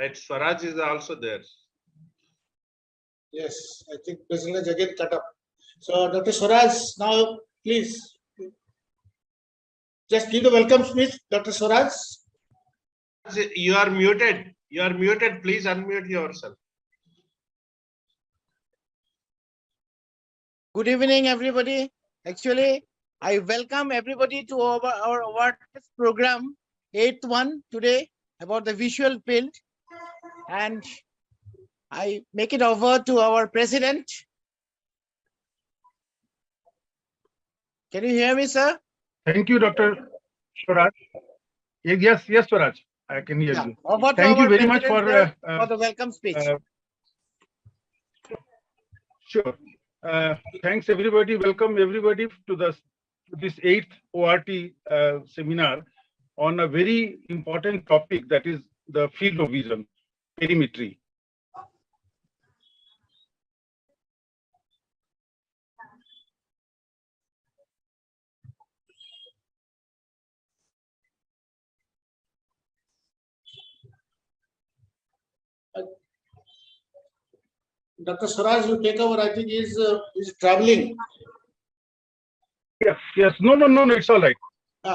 Right, Swaraj is also there. Yes, I think President is again cut up. So Dr. Swaraj, now please just give the welcome speech, Dr. Swaraj. You are muted. You are muted. Please unmute yourself. Good evening, everybody. Actually, I welcome everybody to our awareness program, 8th one today about the visual field. And I make it over to our president. Can you hear me, sir? Thank you, Dr. Swaraj. Yes, Swaraj, I can hear you. Over Thank to you our very much president, for for the welcome speech. Sure. Thanks everybody. Welcome everybody to this 8th ORT seminar on a very important topic, that is the field of vision, perimetry. Dr. Swaraj, you take over. I think he's traveling. Yes. No, it's all right.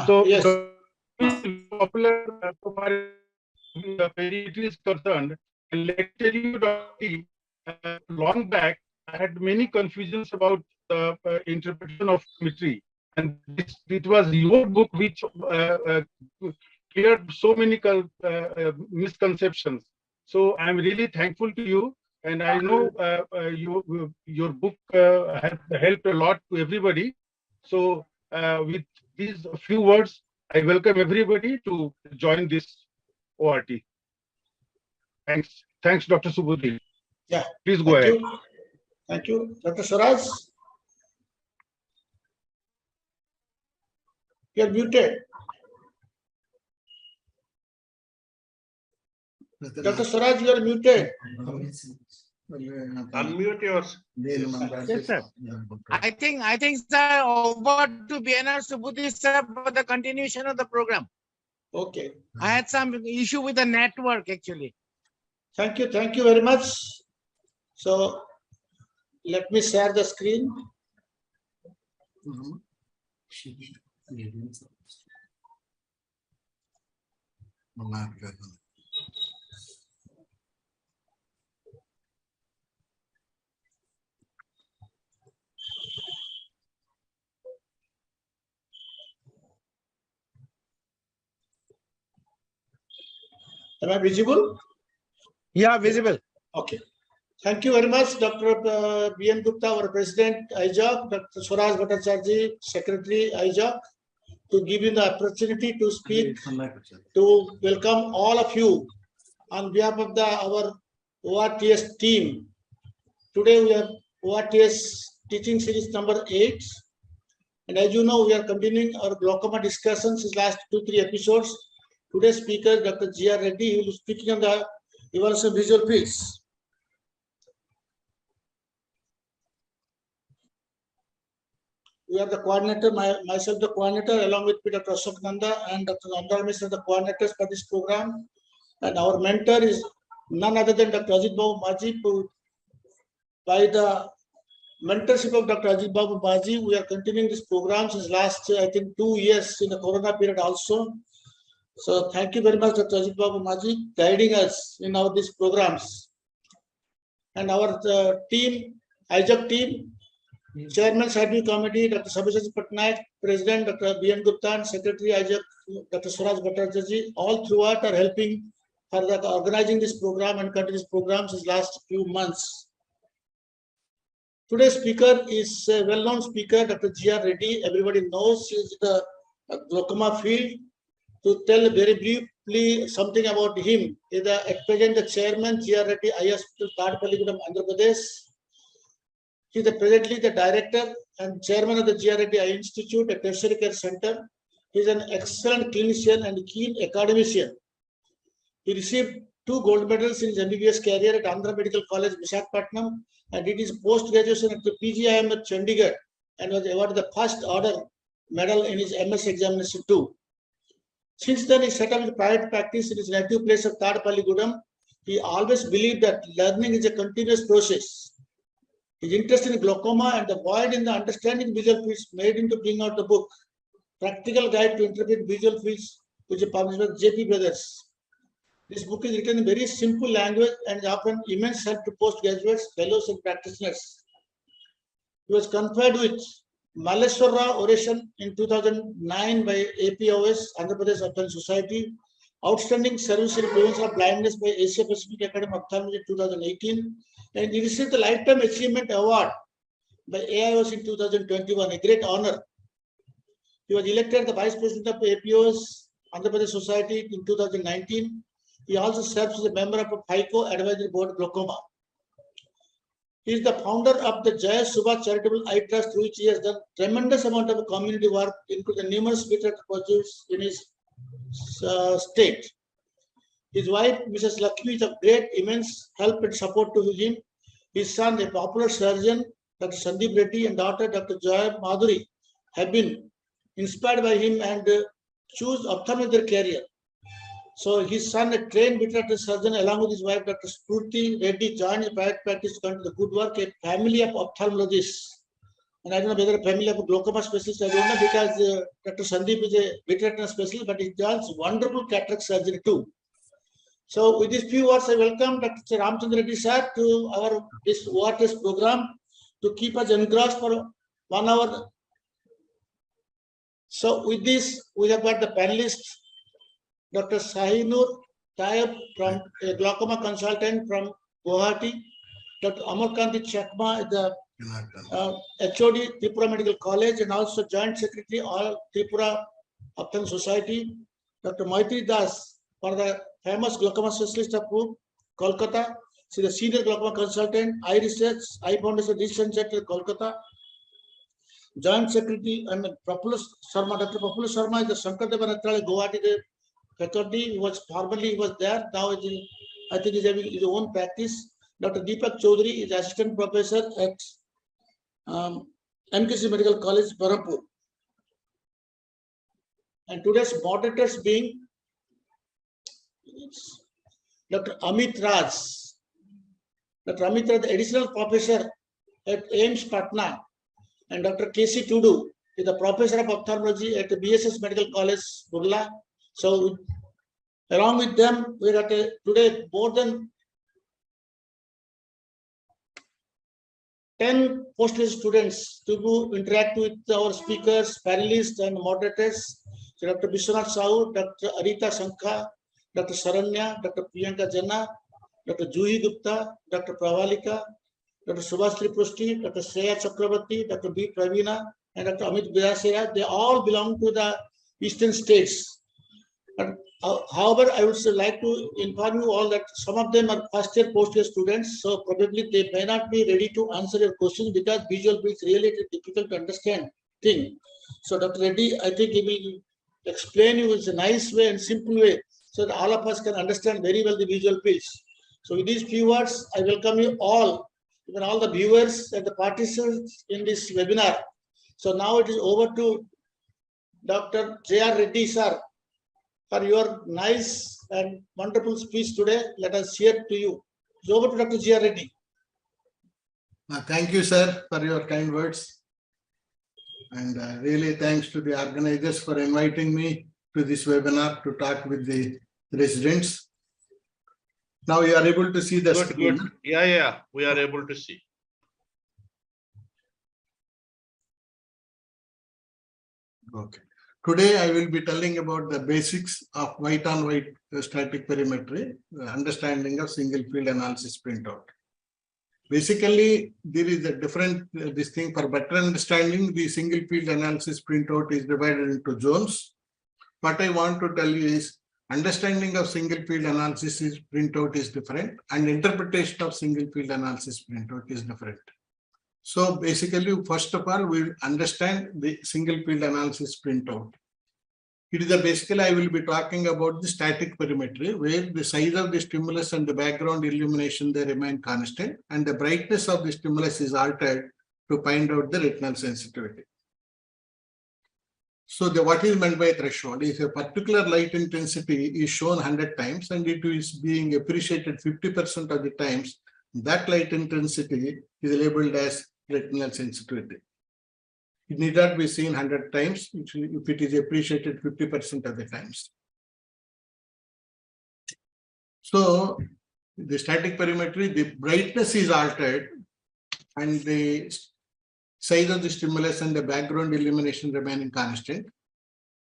So, yes. Popular perimetry is concerned, and let me tell you, long back, I had many confusions about the interpretation of perimetry, and it was your book which cleared so many misconceptions. So I'm really thankful to you, and I know your book has helped a lot to everybody. So with these few words, I welcome everybody to join this ORT. Thanks, Dr. Subudhi. Yeah. Please go ahead. Thank you. Dr. Swaraj, you are muted. Dr. Swaraj, you are muted. Unmute yourself. Yes, sir. I think, sir, over to BNR Subudhi, sir, for the continuation of the program. Okay. I had some issue with the network, actually. Thank you very much. So let me share the screen. Am I visible? Yeah, visible. Okay. Thank you very much, Dr. B.N. Gupta, our President, EIZOC, Dr. Swaraj Bhattacharya, Secretary, EIZOC, to give you the opportunity to speak, to welcome all of you on behalf of our ORTS team. Today we have ORTS teaching series number 8. And as you know, we are continuing our glaucoma discussions in last 2-3 episodes. Today's speaker, Dr. G.R. Reddy, who will be speaking on the evolution of visual fields. We are the coordinator, myself the coordinator, along with Dr. Ashok Nanda and Dr. Nanda Mishra, the coordinators for this program. And our mentor is none other than Dr. Ajit Babu Maji. By the mentorship of Dr. Ajit Babu Maji, we are continuing this program since last, I think, 2 years in the Corona period also. So thank you very much, Dr. Ajit Babu Maji, guiding us in these programs. And our team, EIZOC team, Chairman Scientific Committee, Dr. Sabyasachi Patnaik, President, Dr. B.N. Gupta, and Secretary EIZOC, Dr. Swaraj Bhattacharya, all throughout are helping for organizing this program and continuous programs since last few months. Today's speaker is a well-known speaker, Dr. G.R. Reddy. Everybody knows he is the glaucoma field. To tell very briefly something about him, is at present the Chairman, G.R. Reddy Eye Hospital, Tadpalligudem, Andhra Pradesh. He is presently the Director and Chairman of the G.R. Reddy Eye Institute, a tertiary care center. He is an excellent clinician and keen academician. He received 2 gold medals in his MBBS career at Andhra Medical College, Visakhapatnam, and did his post-graduation at the PGIM at Chandigarh, and was awarded the first order medal in his MS examination too. Since then, he set up his private practice in his native place of Tadpalligudem. he always believed that learning is a continuous process. His interest in glaucoma and the void in the understanding visual fields made him to bring out the book, Practical Guide to Interpret Visual Fields, which is published by J.P. Brothers. This book is written in very simple language and often immense help to postgraduates, fellows, and practitioners. He was conferred with Maleshwara oration in 2009 by APOS, Andhra Pradesh Ophthalmology Society, Outstanding Service in Prevention of Blindness by Asia Pacific Academy of Ophthalmology 2018, and he received the Lifetime Achievement Award by AIOS in 2021, a great honor. He was elected the Vice President of APOS, Andhra Pradesh Society in 2019. He also serves as a member of the FICO Advisory Board Glaucoma. He is the founder of the Jaya Subha Charitable Eye Trust, through which he has done tremendous amount of community work, including numerous projects in his state. His wife, Mrs. Lakshmi, is of great immense help and support to him. His son, a popular surgeon, Dr. Sandeep Reddy, and daughter, Dr. Joy Madhuri, have been inspired by him and choose ophthalmology their career. So his son, a trained veterinary surgeon, along with his wife, Dr. Spurti Reddy, joined his private practice to continue the good work, a family of ophthalmologists. And I don't know whether a family of glaucoma specialists, I don't know, because Dr. Sandeep is a veterinary specialist, but he does wonderful cataract surgery too. So with these few words, I welcome Dr. Ramchandra Reddy sir to our this ORTS program to keep us engrossed for 1 hour. So with this, we have got the panelists, Dr. Sahinur Tayeb, from a glaucoma consultant from Guwahati, Dr. Amarkanti Chakma, the HOD Tripura Medical College, and also Joint Secretary all Tripura Ophthalmology Society, Dr. Maitri Das, for the famous glaucoma specialist of Kolkata. She is a senior glaucoma consultant, Eye Research, Eye Foundation Research Center, Kolkata. Joint Secretary, Prafullah Sharma, Dr. Prafullah Sharma is the Shankardeva Netralaya Guwahati faculty. He was there. Now I think he's having his own practice. Dr. Deepak Chaudhary is assistant professor at MKC Medical College, Barampur. And today's moderators being Dr. Amit Raj. Dr. Amit Raj, the additional professor at AIMS Patna, and Dr. K.C. Tudu is the professor of ophthalmology at the BSS Medical College, Burla. So along with them, we got today more than 10 postgraduate students to interact with our speakers, panelists, and moderators. So Dr. Vishwanath Sahu, Dr. Arita Sankha, Dr. Saranya, Dr. Priyanka Janna, Dr. Juhi Gupta, Dr. Pravalika, Dr. Subhasri Prusti, Dr. Shreya Chakrabarti, Dr. B. Pravina, and Dr. Amit Bidasera. They all belong to the eastern states. But, however, I would like to inform you all that some of them are first-year, post-year students, so probably they may not be ready to answer your questions because visual fields really is difficult to understand thing. So Dr. Reddy, I think he will explain you in a nice way and simple way, so that all of us can understand very well the visual fields. So with these few words, I welcome you all, even all the viewers and the participants in this webinar. So now it is over to Dr. J.R. Reddy sir for your nice and wonderful speech today. Let us hear to you. It's over to Dr. J.R. Reddy. Thank you, sir, for your kind words. And really thanks to the organizers for inviting me to this webinar to talk with the residents. Now you are able to see the screen. Good. Yeah, we are able to see. Okay. Today I will be telling about the basics of white-on-white static perimetry, understanding of single field analysis printout. Basically, there is a different this thing for better understanding. The single field analysis printout is divided into zones. What I want to tell you is understanding of single field analysis printout is different, and interpretation of single field analysis printout is different. So basically, first of all, we understand the single field analysis printout. It is basically, I will be talking about the static perimetry, where the size of the stimulus and the background illumination, they remain constant, and the brightness of the stimulus is altered to find out the retinal sensitivity. So what is meant by threshold? If a particular light intensity is shown 100 times and it is being appreciated 50% of the times, that light intensity is labeled as retinal sensitivity. It need not be seen 100 times if it is appreciated 50% of the times. So the static perimetry, the brightness is altered and the size of the stimulus and the background illumination remaining constant.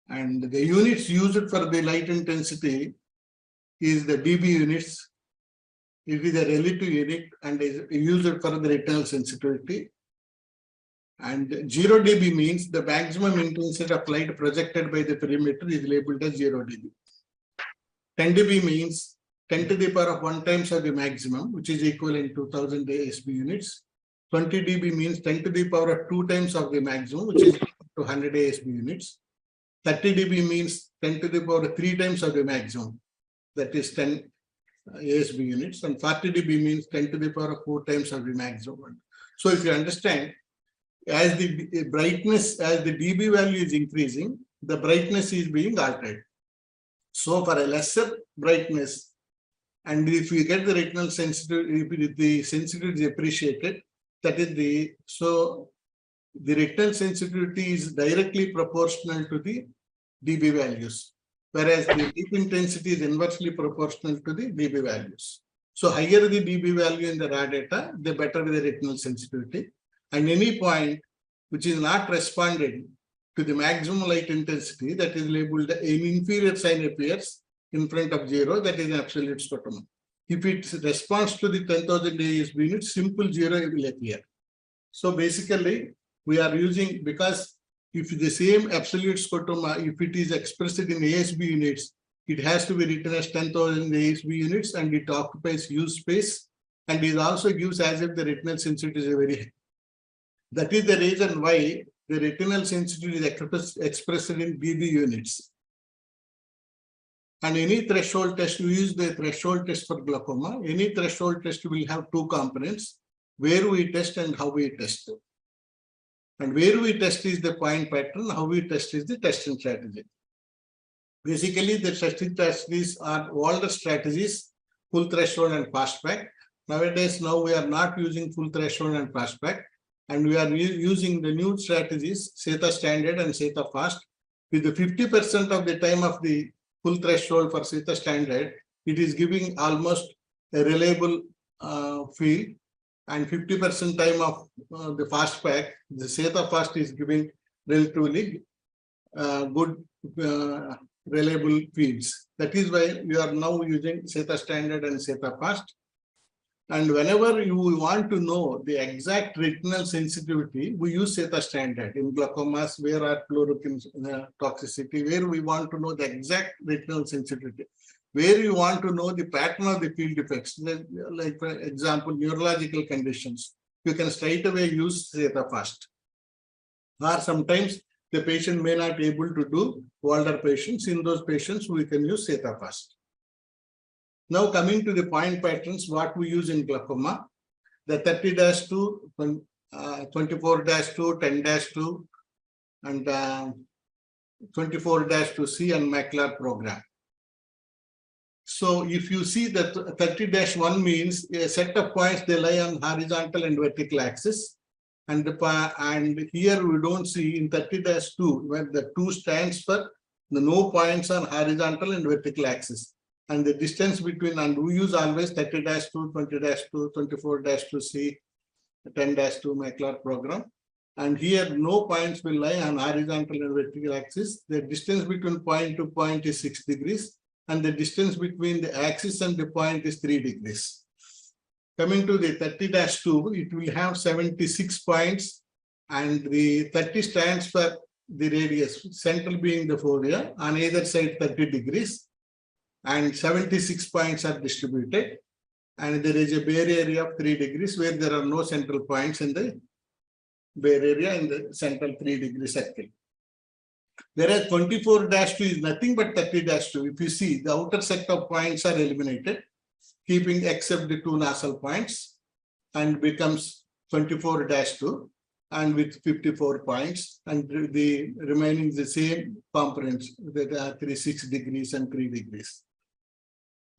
And the units used for the light intensity is the dB units. It is a relative unit and is used for the retinal sensitivity. And 0 dB means the maximum intensity of light projected by the perimeter is labeled as 0 dB. 10 dB means 10 to the power of 1 times of the maximum, which is equivalent to 2000 ASB units. 20 dB means 10 to the power of 2 times of the maximum, which is equal to 100 ASB units. 30 dB means 10 to the power of 3 times of the maximum, that is 10 ASB units. And 40 dB means 10 to the power of 4 times of the maximum. So if you understand, as the brightness, as the dB value is increasing, the brightness is being altered. So for a lesser brightness, and if you get the retinal sensitivity, if the sensitivity is appreciated, that is the, so the retinal sensitivity is directly proportional to the dB values, whereas the deep intensity is inversely proportional to the dB values. So higher the dB value in the raw data, the better the retinal sensitivity. And any point which is not responded to the maximum light intensity, that is labeled an inferior sign appears in front of 0, that is an absolute scotum. If it responds to the 10,000 ASB units, simple 0 will appear. So basically, we are using, because if the same absolute scotoma, if it is expressed in ASB units, it has to be written as 10,000 ASB units and it occupies use space, and it also gives as if the retinal sensitivity is very high. That is the reason why the retinal sensitivity is expressed in dB units. And any threshold test, we use the threshold test for glaucoma. Any threshold test will have two components, where we test and how we test. And where we test is the point pattern, how we test is the testing strategy. Basically, the testing strategies are older strategies, full threshold and fastback. Nowadays, now we are not using full threshold and fastback, and we are using the new strategies, SETA standard and SETA fast. With the 50% of the time of the full threshold for SETA standard, it is giving almost a reliable field, and 50% time of the fastback, the SETA fast is giving relatively good reliable fields. That is why we are now using SETA standard and SETA fast. And whenever you want to know the exact retinal sensitivity, we use SETA standard. In glaucomas, where are chloroquine toxicity, where we want to know the exact retinal sensitivity, where you want to know the pattern of the field effects, like for example, neurological conditions, you can straight away use SETA fast. Or sometimes the patient may not be able to do older patients. In those patients, we can use SETA fast. Now coming to the point patterns, what we use in glaucoma, the 30-2, 24-2, 10-2, and 24-2C and macular program. So if you see that 30-1 means a set of points, they lie on horizontal and vertical axis. And here we don't see in 30-2, where the 2 stands for the no points on horizontal and vertical axis. And the distance between, and we use always 30-2, 20-2, 24-2C, 10-2 macular program. And here no points will lie on horizontal and vertical axis. The distance between point to point is 6 degrees. And the distance between the axis and the point is 3 degrees. Coming to the 30-2, it will have 76 points, and the 30 stands for the radius, central being the fovea, on either side 30 degrees, and 76 points are distributed, and there is a bare area of 3 degrees where there are no central points in the bare area in the central 3-degree circle. Whereas 24-2 is nothing but 30-2. If you see, the outer set of points are eliminated, keeping except the 2 nasal points, and becomes 24-2. and with 54 points, and the remaining the same components that are 6 degrees and 3 degrees.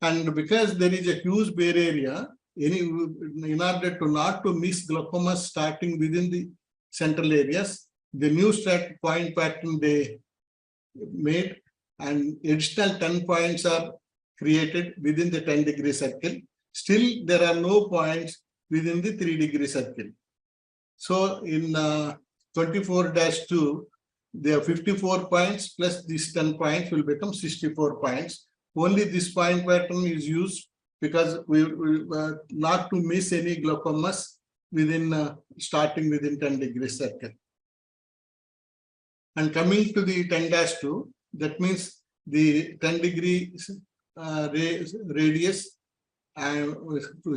And because there is a huge bare area, in order to not to miss glaucoma starting within the central areas, the new point pattern they made, and additional 10 points are created within the 10-degree circle. Still, there are no points within the 3-degree circle. So in 24-2, there are 54 points plus these 10 points will become 64 points. Only this point pattern is used because we not to miss any glaucomas within starting within 10-degree circle. And coming to the 10-2, that means the 10-degree radius and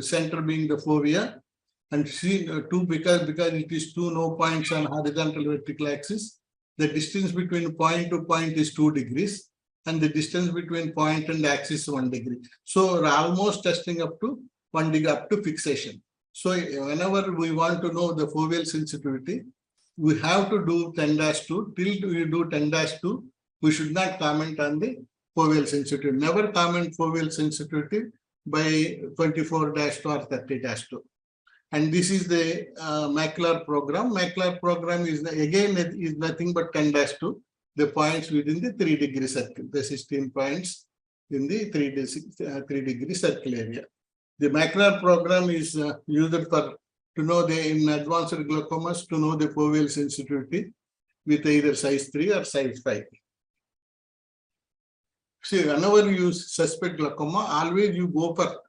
center being the fovea, and see two because it is two no points on horizontal vertical axis. The distance between point to point is 2 degrees, and the distance between point and axis 1 degree. So we're almost testing up to 1 degree up to fixation. So whenever we want to know the foveal sensitivity, we have to do 10-2. Till we do 10-2, we should not comment on the foveal sensitivity. Never comment foveal sensitivity by 24-2 or 30-2. And this is the macular program. Macular program is again is nothing but 10-2. The points within the 3-degree circle, the 16 points in the 3-degree circle area. The macular program is used for to know the in advanced glaucomas to know the foveal sensitivity with either size 3 or size 5. See, whenever you suspect glaucoma, always you go for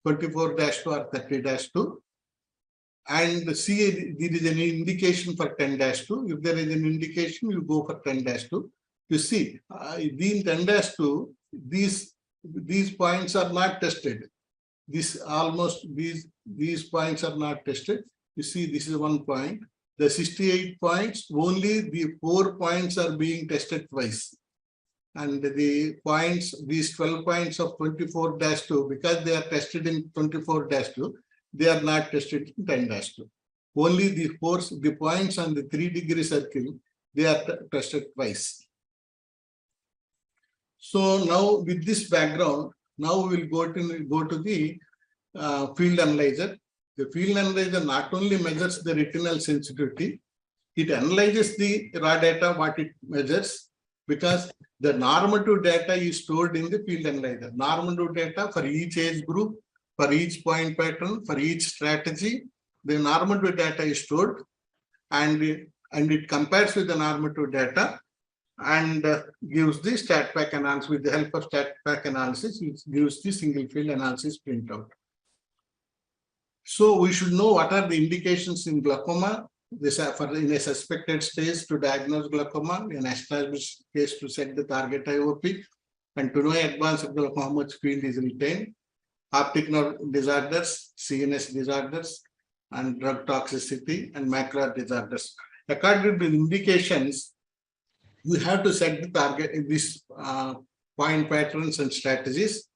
24-2 or 30-2 and see if there is any indication for 10-2. If there is an indication, you go for 10-2. You see, in 10-2, these points are not tested. These points are not tested. You see, this is 1 point. The 68 points, only the 4 points are being tested twice. And the points, these 12 points of 24-2, because they are tested in 24-2, they are not tested in 10-2. Only the points on the 3-degree circle, they are tested twice. So now with this background, now we will go to the field analyzer. The field analyzer not only measures the retinal sensitivity, it analyzes the raw data, what it measures, because the normative data is stored in the field analyzer. Normative data for each age group, for each point pattern, for each strategy, the normative data is stored, and it compares with the normative data and gives the stat pack analysis. With the help of stat pack analysis, it gives the single field analysis printout. So we should know what are the indications in glaucoma. This for in a suspected stage to diagnose glaucoma, in an established case to set the target IOP, and to know advanced glaucoma how much field is retained. Optic nerve disorders, CNS disorders, and drug toxicity and macular disorders. According to the indications, we have to set the target in these point patterns and strategies.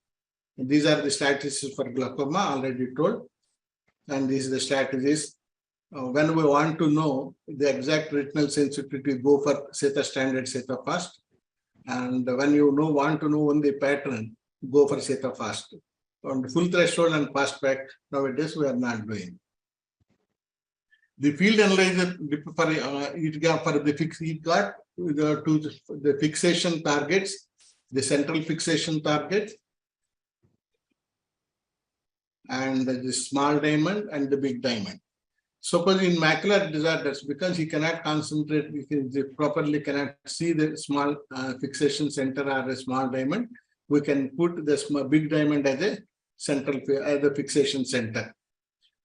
And these are the strategies for glaucoma, already told. And these are the strategies. When we want to know the exact retinal sensitivity, go for SETA standard, SETA fast. And when you want to know only pattern, go for SETA fast. On full threshold and fast pack, nowadays we are not doing. The field analyzer for the fixation targets, the central fixation target, and the small diamond and the big diamond. Suppose in macular disorders, because he cannot concentrate, he properly cannot see the small fixation center or a small diamond, we can put the big diamond as a central as the fixation center.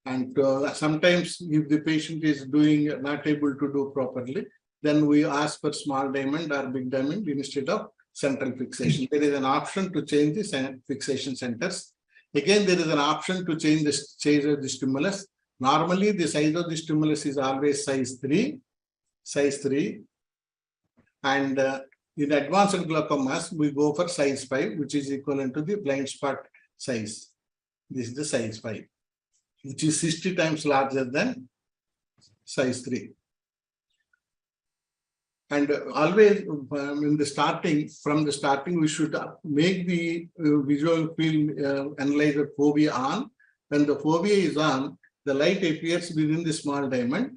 And sometimes if the patient is not able to do properly, then we ask for small diamond or big diamond instead of central fixation. There is an option to change the fixation centers. Again, there is an option to change the size of the stimulus. Normally, the size of the stimulus is always size 3. And in advanced glaucomas, we go for size 5, which is equivalent to the blind spot size. This is the size 5, which is 60 times larger than size 3. And always in the starting, from the starting, we should make the visual field analyzer fovea on. When the fovea is on, the light appears within the small diamond,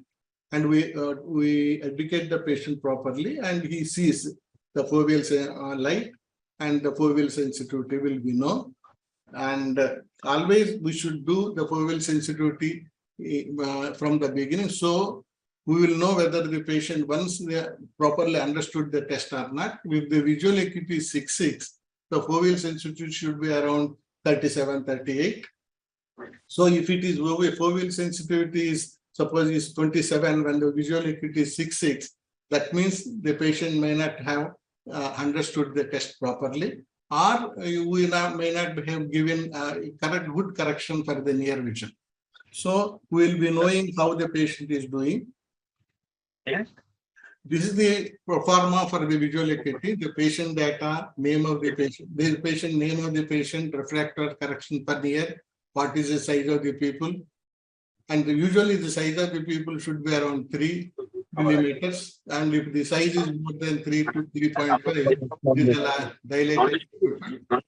and we educate the patient properly, and he sees the foveal light, and the foveal sensitivity will be known. And always we should do the foveal sensitivity from the beginning, so we will know whether the patient, once they properly understood the test or not. If the visual acuity is 6.6, the foveal sensitivity should be around 37, 38. So if it is foveal sensitivity is, suppose is 27, when the visual acuity is 6.6, that means the patient may not have understood the test properly, or we may not have given good correction for the near vision. So we will be knowing how the patient is doing. This is the pro forma for the visual acuity, the patient data, name of the patient name of the patient, refractor correction per year, what is the size of the pupil, and usually the size of the pupil should be around 3 millimeters, and if the size is more than 3 to 3.5, it is a dilated pupil,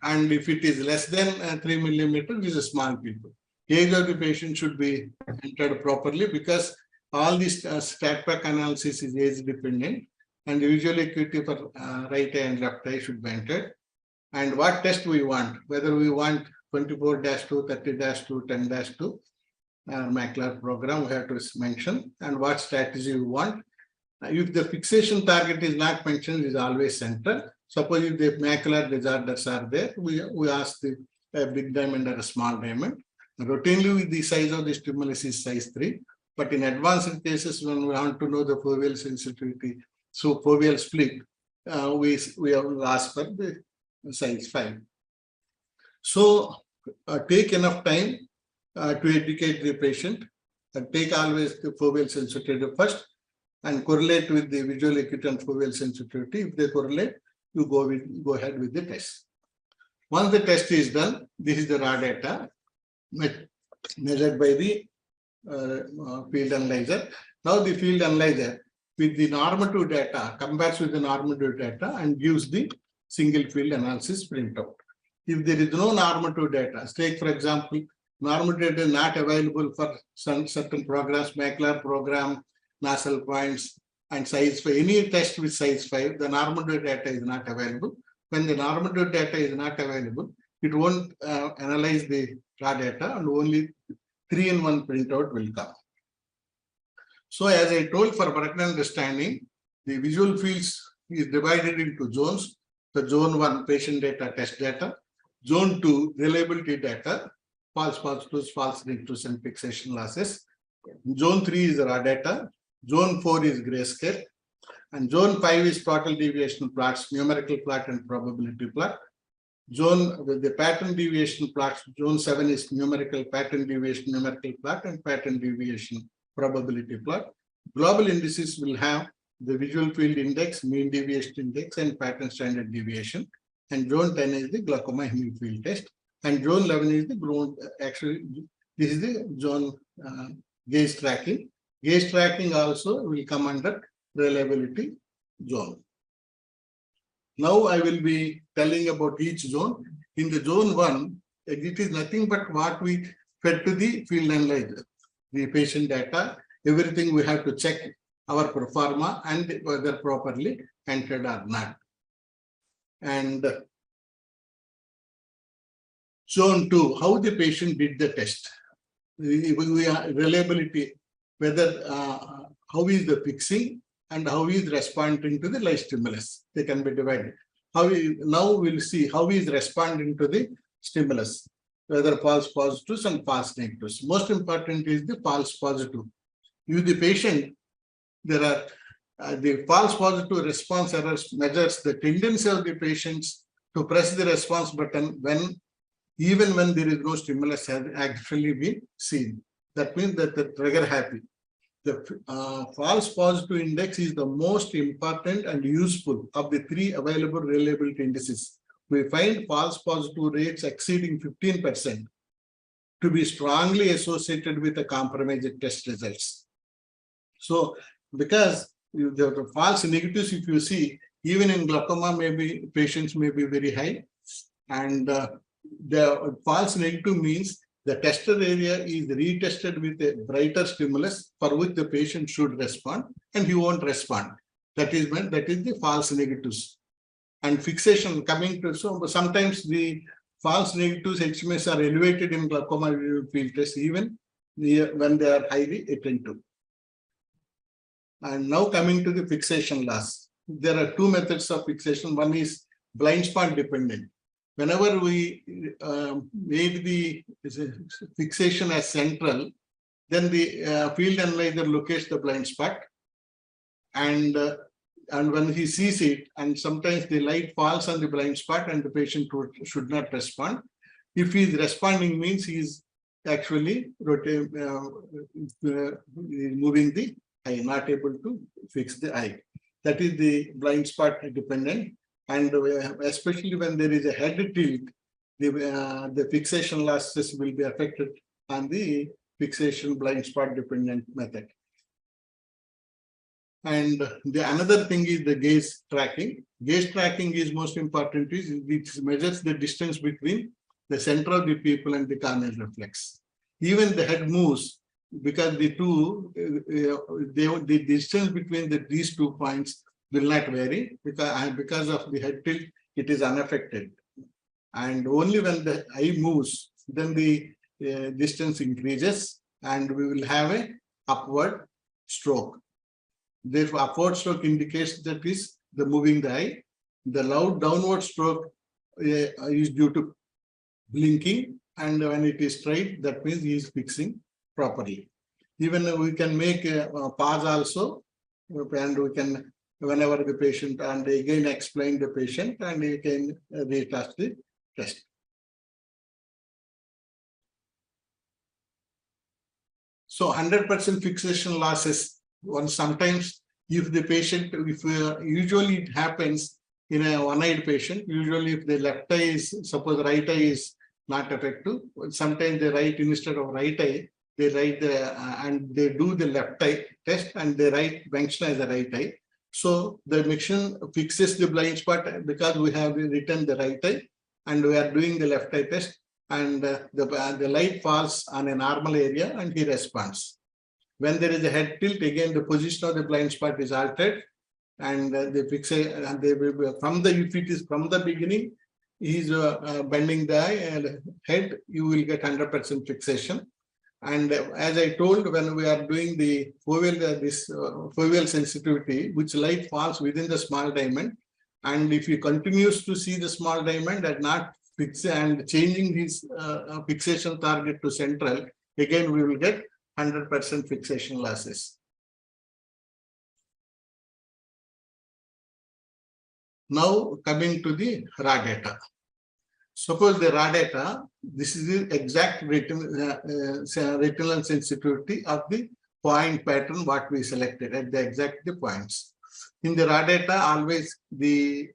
and if it is less than 3 millimeters, it is a small pupil. Age of the patient should be entered properly, because all this stat pack analysis is age dependent, and the visual acuity for right eye and left eye should be entered. And what test we want, whether we want 24-2, 30-2, 10-2 macular program, we have to mention, and what strategy we want. If the fixation target is not mentioned, it is always central. Suppose if the macular disorders are there, we ask the big diamond or a small diamond. Routinely, the size of the stimulus is size 3. But in advanced cases, when we want to know the foveal sensitivity, so foveal split, we have asked for the size 5. So take enough time to educate the patient, and take always the foveal sensitivity first, and correlate with the visual acuity and foveal sensitivity. If they correlate, you go ahead with the test. Once the test is done, this is the raw data measured by the field analyzer. Now the field analyzer with the normative data compares with the normative data and gives the single field analysis printout. If there is no normative data, take for example, normative data is not available for certain programs, macular program, nasal points, and size 5. Any test with size 5, the normative data is not available. When the normative data is not available, it won't analyze the raw data, and only 3-in-1 printout will come. So as I told, for better understanding, the visual fields is divided into zones. The zone 1, patient data, test data. Zone 2, reliability data, false positives, false negatives, and fixation losses. Zone 3 is raw data. Zone 4 is grayscale. And zone 5 is total deviation plots, numerical plot and probability plot. Zone with the pattern deviation plots, zone 7 is numerical pattern deviation, numerical plot, and pattern deviation probability plot. Global indices will have the visual field index, mean deviation index, and pattern standard deviation. And zone 10 is the glaucoma hemifield test. And zone 11 is the actually, this is the zone gaze tracking. Gaze tracking also will come under reliability zone. Now I will be telling about each zone. In the zone 1, it is nothing but what we fed to the field analyzer, the patient data, everything we have to check our pro forma and whether properly entered or not. And zone 2, how the patient did the test. We are reliability, whether how is the fixing and how he is responding to the light stimulus. They can be divided. Now we'll see how he is responding to the stimulus, whether false positives and false negatives. Most important is the false positive. If the patient, there are the false positive response errors measures the tendency of the patients to press the response button even when there is no stimulus has actually been seen. That means that the trigger happy. The false positive index is the most important and useful of the 3 available reliability indices. We find false positive rates exceeding 15% to be strongly associated with the compromised test results. So, because the false negatives, if you see, even in glaucoma, maybe patients may be very high. And the false negative means the tested area is retested with a brighter stimulus for which the patient should respond, and he won't respond. That is the false negatives. And fixation coming to, so sometimes the false negatives HMS are elevated in glaucoma field test even when they are highly attentive. And now coming to the fixation loss. There are two methods of fixation. One is blind spot dependent. Whenever we made the fixation as central, then the field analyzer locates the blind spot, and when he sees it, and sometimes the light falls on the blind spot and the patient should not respond. If he is responding, means he is actually moving the eye, not able to fix the eye. That is the blind spot dependent. And especially when there is a head tilt, the fixation losses will be affected on the fixation blind spot dependent method. And the another thing is the gaze tracking. Gaze tracking is most important. It measures the distance between the center of the pupil and the corneal reflex. Even the head moves because the distance between these 2 points will not vary because of the head tilt, it is unaffected. And only when the eye moves, then the distance increases and we will have a upward stroke. Therefore, upward stroke indicates that is the moving the eye. The loud downward stroke is due to blinking, and when it is straight, that means he is fixing properly. Even we can make a pause also, and we can, whenever the patient, and again explain the patient, and you can retest the test. So 100% fixation losses. Sometimes if the patient, usually it happens in a one-eyed patient, usually if the left eye is, suppose right eye is not effective, sometimes they write instead of right eye, they write and they do the left eye test and they write mention as a right eye. So the machine fixes the blind spot because we have written the right eye and we are doing the left eye test, and the light falls on a normal area and he responds. When there is a head tilt, again the position of the blind spot is altered, and they fix it, and they will be from the, if it is from the beginning, he is bending the eye and head, you will get 100% fixation. And as I told, when we are doing the foveal sensitivity, which light falls within the small diamond, and if he continues to see the small diamond and not fix and changing his fixation target to central, again we will get 100% fixation losses. Now coming to the raw data. Suppose the raw data, this is the exact retinal sensitivity of the point pattern what we selected at the exact points. In the raw data, always the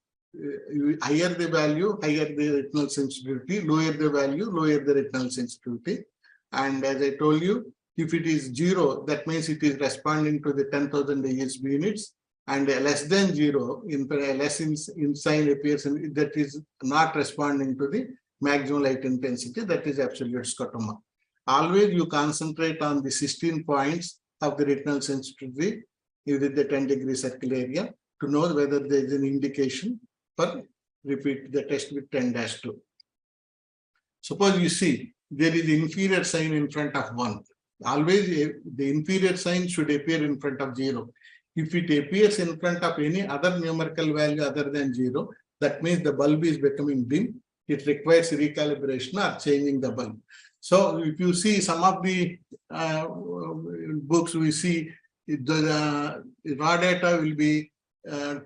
higher the value, higher the retinal sensitivity, lower the value, lower the retinal sensitivity. And as I told you, if it is 0, that means it is responding to the 10,000 ASB units, and less than 0, less in sign appears, and that is not responding to the maximum light intensity, that is absolute scotoma. Always you concentrate on the 16 points of the retinal sensitivity within the 10-degree circle area to know whether there is an indication for repeat the test with 10-2. Suppose you see there is inferior sign in front of 1. Always the inferior sign should appear in front of 0. If it appears in front of any other numerical value other than 0, that means the bulb is becoming dim. It requires recalibration or changing the bulb. So if you see some of the books, we see the raw data will be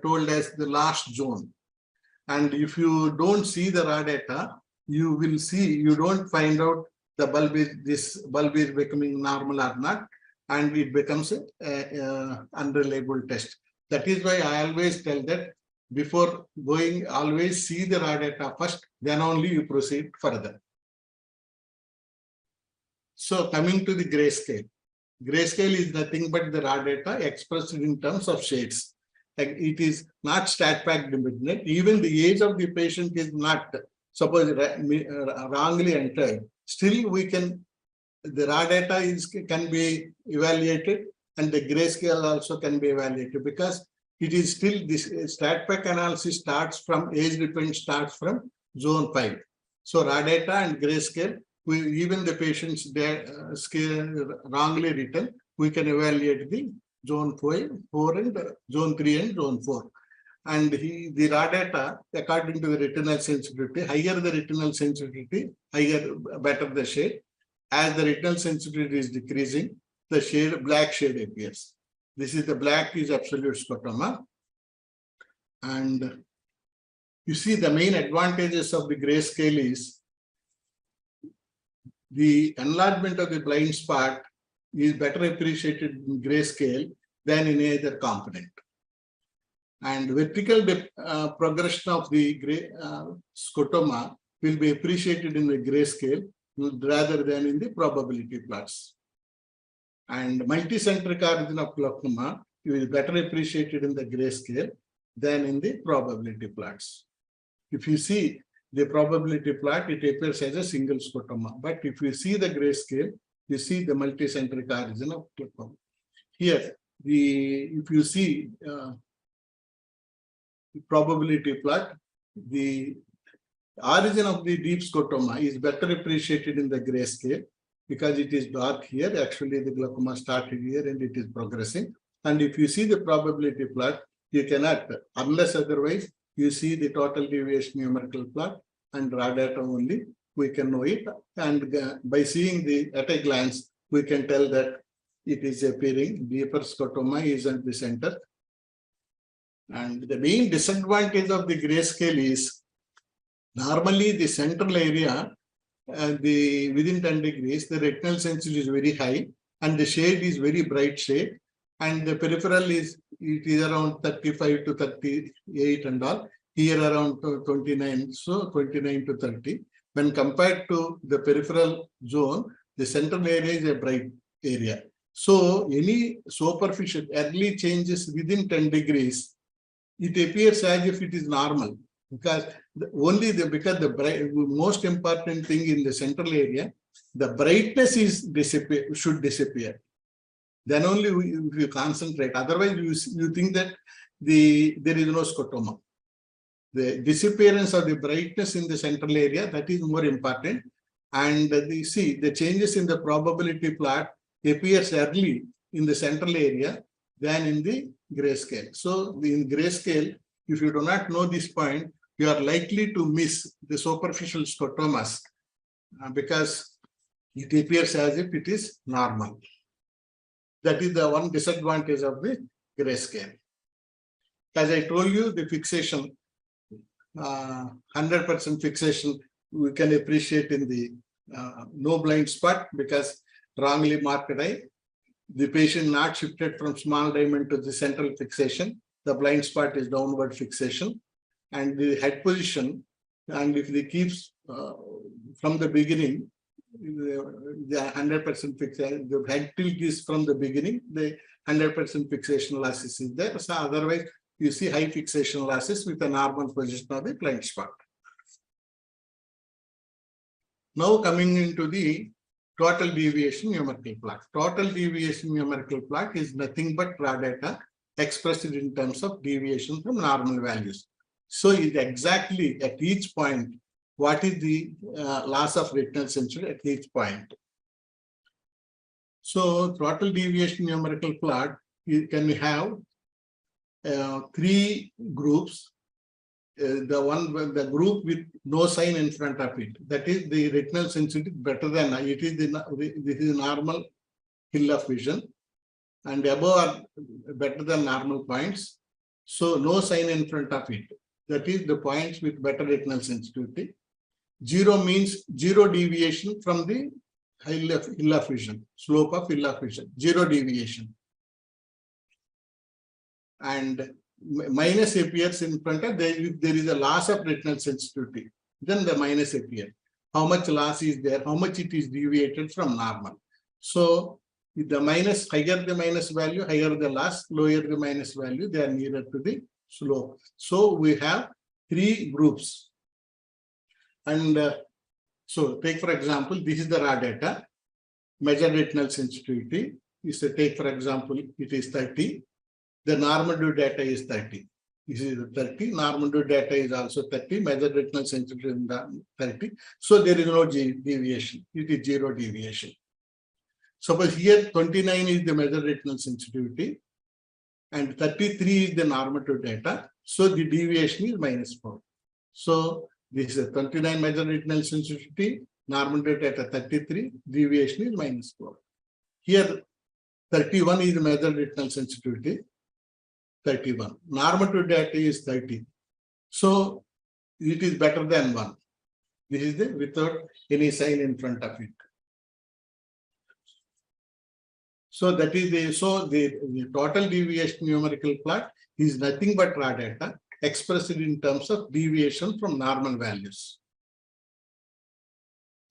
told as the last zone. And if you don't see the raw data, you will see, you don't find out the bulb is, this bulb is becoming normal or not, and it becomes a unreliable test. That is why I always tell that before going, always see the raw data first, then only you proceed further. So coming to the grayscale. Grayscale is nothing but the raw data expressed in terms of shades. Like it is not stat pack dependent. Even the age of the patient is not, suppose wrongly entered. Still we can, the raw data can be evaluated and the grayscale also can be evaluated, because it is still this stat pack analysis starts from age dependent, starts from zone 5. So raw data and grayscale, even the patient's scale wrongly written, we can evaluate the zone 4 and zone 3 and zone 4. And the raw data, according to the retinal sensitivity, higher the retinal sensitivity, better the shade. As the retinal sensitivity is decreasing, the shade, black shade appears. This is the black is absolute scotoma. And you see the main advantages of the grayscale is the enlargement of the blind spot is better appreciated in grayscale than in any other component. And vertical progression of the scotoma will be appreciated in the grayscale rather than in the probability plots. And multicentric origin of glaucoma is better appreciated in the grayscale than in the probability plots. If you see the probability plot, it appears as a single scotoma. But if you see the grayscale, you see the multicentric origin of glaucoma. Here, if you see the probability plot, the origin of the deep scotoma is better appreciated in the grayscale because it is dark here. Actually, the glaucoma started here and it is progressing. And if you see the probability plot, you cannot, unless otherwise, you see the total deviation numerical plot and raw data only, we can know it. And by seeing the at a glance, we can tell that it is appearing. Deeper scotoma is at the center. And the main disadvantage of the grayscale is normally the central area, within 10 degrees, the retinal sensitivity is very high and the shade is very bright shade. And the peripheral is around 35 to 38 and all. Here around 29, so 29 to 30. When compared to the peripheral zone, the central area is a bright area. So any superficial early changes within 10 degrees, it appears as if it is normal, because because the most important thing in the central area, the brightness should disappear. Then only if you concentrate. Otherwise, you think that there is no scotoma. The disappearance of the brightness in the central area, that is more important. And the changes in the probability plot appears early in the central area than in the grayscale. So in grayscale, if you do not know this point, you are likely to miss the superficial scotomas because it appears as if it is normal. That is the one disadvantage of the grayscale. As I told you, the fixation, 100% fixation, we can appreciate in the no blind spot because wrongly marked eye. The patient not shifted from small diamond to the central fixation. The blind spot is downward fixation. And the head position, and if they keeps from the beginning, the 100% fixation, the head tilt is from the beginning, the 100% fixation losses is there. So otherwise, you see high fixation losses with a normal position of the blind spot. Now coming into the total deviation numerical plot. Total deviation numerical plot is nothing but raw data expressed in terms of deviation from normal values. So it exactly at each point, what is the loss of retinal sensitivity at each point. So total deviation numerical plot, can we have 3 groups. The group with no sign in front of it, that is the retinal sensitivity better than it is this is normal field of vision, and above are better than normal points. So no sign in front of it, that is the points with better retinal sensitivity. 0 means 0 deviation from the hill of vision, slope of hill of vision, 0 deviation. And minus appears in front of if there is a loss of retinal sensitivity, then the minus appears. How much loss is there, how much it is deviated from normal. So If the minus, higher the minus value, higher the loss, lower the minus value, they are nearer to the slope. So we have three groups. And so take for example, this is the raw data. Measured retinal sensitivity is take for example, it is 30. The normative data is 30. This is 30. Normative data is also 30. Measured retinal sensitivity is 30. So there is no deviation. It is zero deviation. Suppose here 29 is the measured retinal sensitivity and 33 is the normative data. So the deviation is -4. So this is a 29 measured retinal sensitivity, normative data 33, deviation is -4. Here 31 is the measured retinal sensitivity, 31. Normative data is 30. So it is better than 1. This is the without any sign in front of it. So that is the total deviation numerical plot is nothing but raw data expressed in terms of deviation from normal values.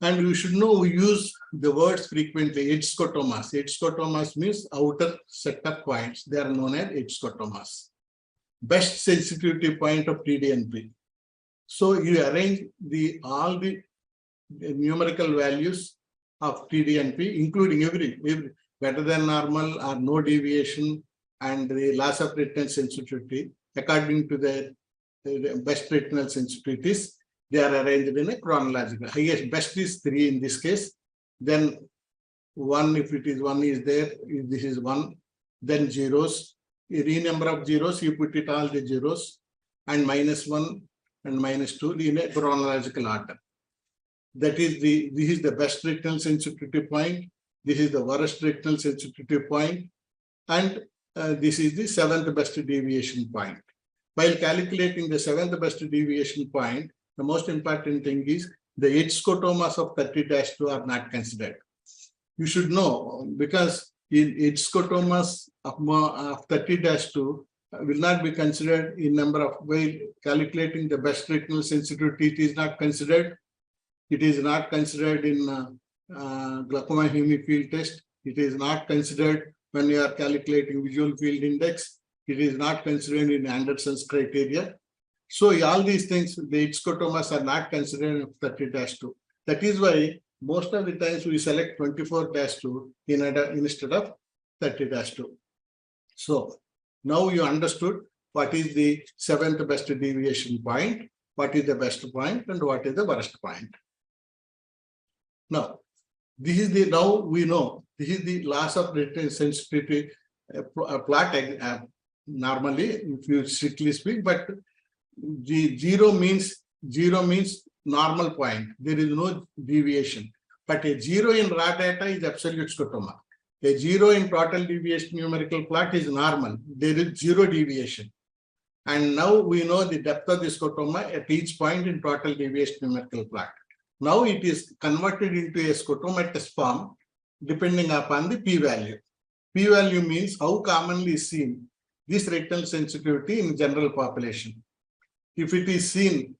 And you should know we use the words frequently, edge scotomas. Edge scotomas means outer set of points. They are known as edge scotomas. Best sensitivity point of TDNP. So you arrange all the numerical values of TDNP, including every better than normal or no deviation and the loss of retinal sensitivity according to the best retinal sensitivities. They are arranged in a chronological. Highest best is 3 in this case. Then 1, if it is 1 is there, if this is 1, then zeros. Any number of zeros, you put it all the zeros and -1 and -2 in a chronological order. That is this is the best retinal sensitivity point. This is the worst retinal sensitivity point. And this is the 7th best deviation point. While calculating the 7th best deviation point, the most important thing is the edge scotomas of 30-2 are not considered. You should know because in edge scotomas of 30-2 will not be considered in number of while calculating the best retinal sensitivity. It is not considered. It is not considered in glaucoma hemifield test. It is not considered when you are calculating visual field index. It is not considered in Anderson's criteria. So all these things, the edge scotomas are not considered in 30-2. That is why most of the times we select 24-2 instead of 30-2. So now you understood what is the 7th best deviation point, what is the best point, and what is the worst point. Now, this is the now we know this is the loss of retinal sensitivity plot normally, if you strictly speak, but the zero means normal point. There is no deviation. But a 0 in raw data is absolute scotoma. A 0 in total deviation numerical plot is normal. There is 0 deviation. And now we know the depth of the scotoma at each point in total deviation numerical plot. Now it is converted into a scotomatous form depending upon the p-value. P-value means how commonly is seen this retinal sensitivity in general population. If it is seen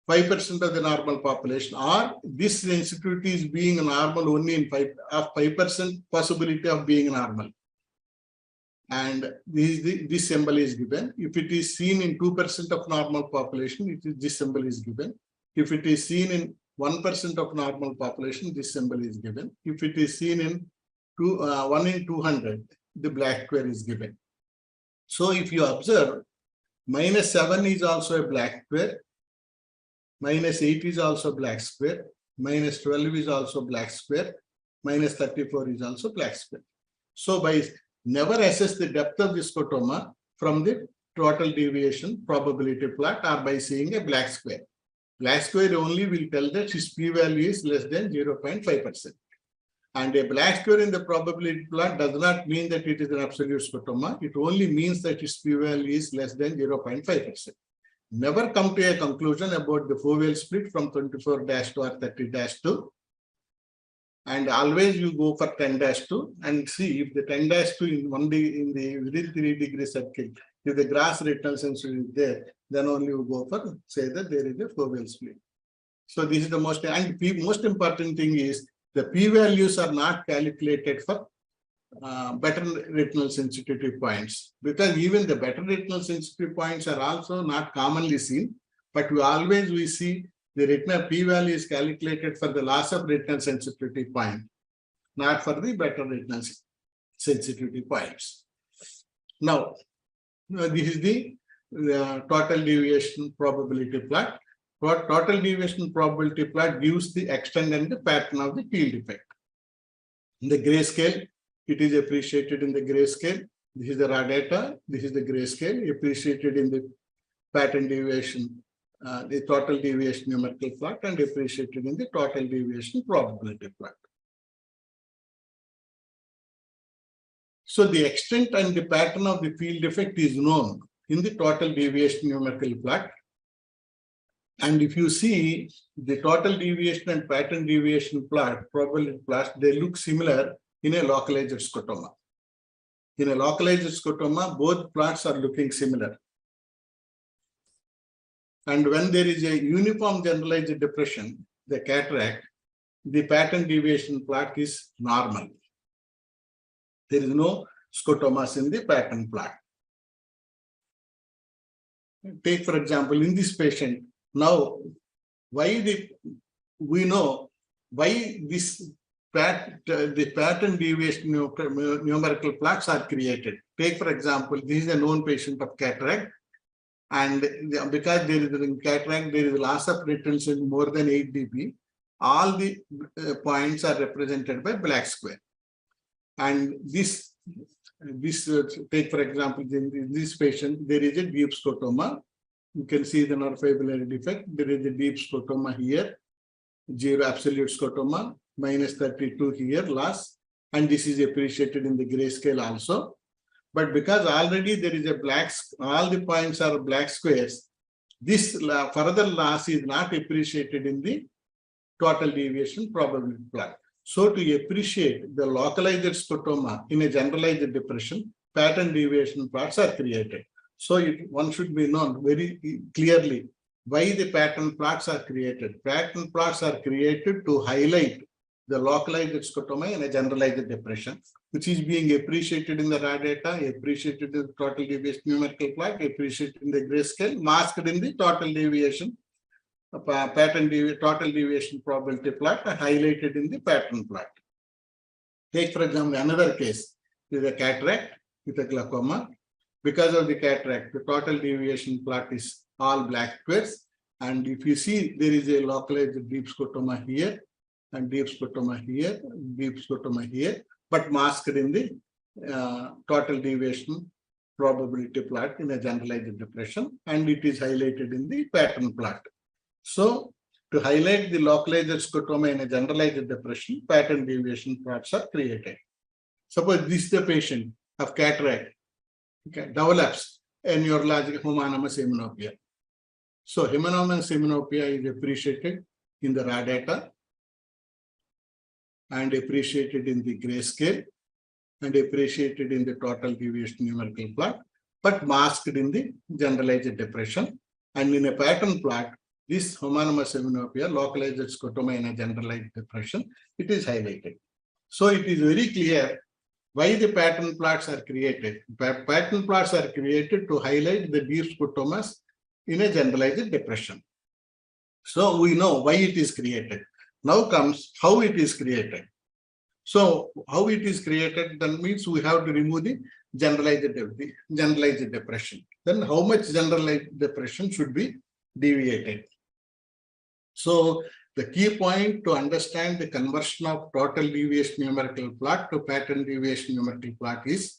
5% of the normal population, or this sensitivity is being normal only in 5% possibility of being normal. And this symbol is given. If it is seen in 2% of normal population, this symbol is given. If it is seen in 1% of normal population, this symbol is given. If it is seen in 1 in 200, the black square is given. So if you observe, -7 is also a black square, -8 is also black square, -12 is also black square, -34 is also black square. So by never assess the depth of the scotoma from the total deviation probability plot or by seeing a black square. Black square only will tell that its p-value is less than 0.5%. And a black square in the probability plot does not mean that it is an absolute scotoma. It only means that its p-value is less than 0.5%. Never come to a conclusion about the foveal split from 24-2 or 30-2. And always you go for 10-2 and see if the 10-2 in within 3 degree circle, if the gross retinal sensitivity is there, then only you go for say that there is a foveal split. So this is the most important thing is the p-values are not calculated for better retinal sensitivity points, because even the better retinal sensitivity points are also not commonly seen, but we see the retinal p-value is calculated for the loss of retinal sensitivity point, not for the better retinal sensitivity points. Now, this is the total deviation probability plot. Total deviation probability plot gives the extent and the pattern of the field effect. In the grayscale, it is appreciated in the grayscale. This is the raw data. This is the grayscale appreciated in the pattern deviation, the total deviation numerical plot, and appreciated in the total deviation probability plot. So the extent and the pattern of the field effect is known in the total deviation numerical plot. And if you see the total deviation and pattern deviation plot, probability plots, they look similar in a localized scotoma. In a localized scotoma, both plots are looking similar. And when there is a uniform generalized depression, the cataract, the pattern deviation plot is normal. There is no scotomas in the pattern plot. Take, for example, in this patient, now, we know why the pattern deviation numerical plots are created. Take, for example, this is a known patient of cataract, and because there is in cataract, there is loss of retinal cells more than 8 dB, all the points are represented by black square. And this take, for example, in this patient, there is a deep scotoma. You can see the neurofibrillary defect. There is a deep scotoma here, 0 absolute scotoma, minus 32 here, loss, and this is appreciated in the grayscale also. But because already there is a black, all the points are black squares, this further loss is not appreciated in the total deviation probability plot. So to appreciate the localized scotoma in a generalized depression, pattern deviation plots are created. So one should be known very clearly why the pattern plots are created. Pattern plots are created to highlight the localized scotoma in a generalized depression, which is being appreciated in the raw data, appreciated in the total deviation numerical plot, appreciated in the grayscale, masked in the total deviation, total deviation probability plot, and highlighted in the pattern plot. Take, for example, another case with a cataract with a glaucoma. Because of the cataract, the total deviation plot is all black squares. And if you see, there is a localized deep scotoma here, and deep scotoma here, deep scotoma here, but masked in the total deviation probability plot in a generalized depression, and it is highlighted in the pattern plot. So, to highlight the localized scotoma in a generalized depression, pattern deviation plots are created. Suppose this is the patient of cataract, develops a neurologic homonymous hemianopia. So homonymous hemianopia is appreciated in the raw data and appreciated in the grayscale and appreciated in the total deviation numerical plot, but masked in the generalized depression. And in a pattern plot, this homonymous hemianopia, localized scotoma in a generalized depression, it is highlighted. So it is very clear why the pattern plots are created. Pattern plots are created to highlight the deep scotomas in a generalized depression. So we know why it is created. Now comes how it is created. So how it is created, then means we have to remove the generalized depression. Then how much generalized depression should be deviated? So the key point to understand the conversion of total deviation numerical plot to pattern deviation numerical plot is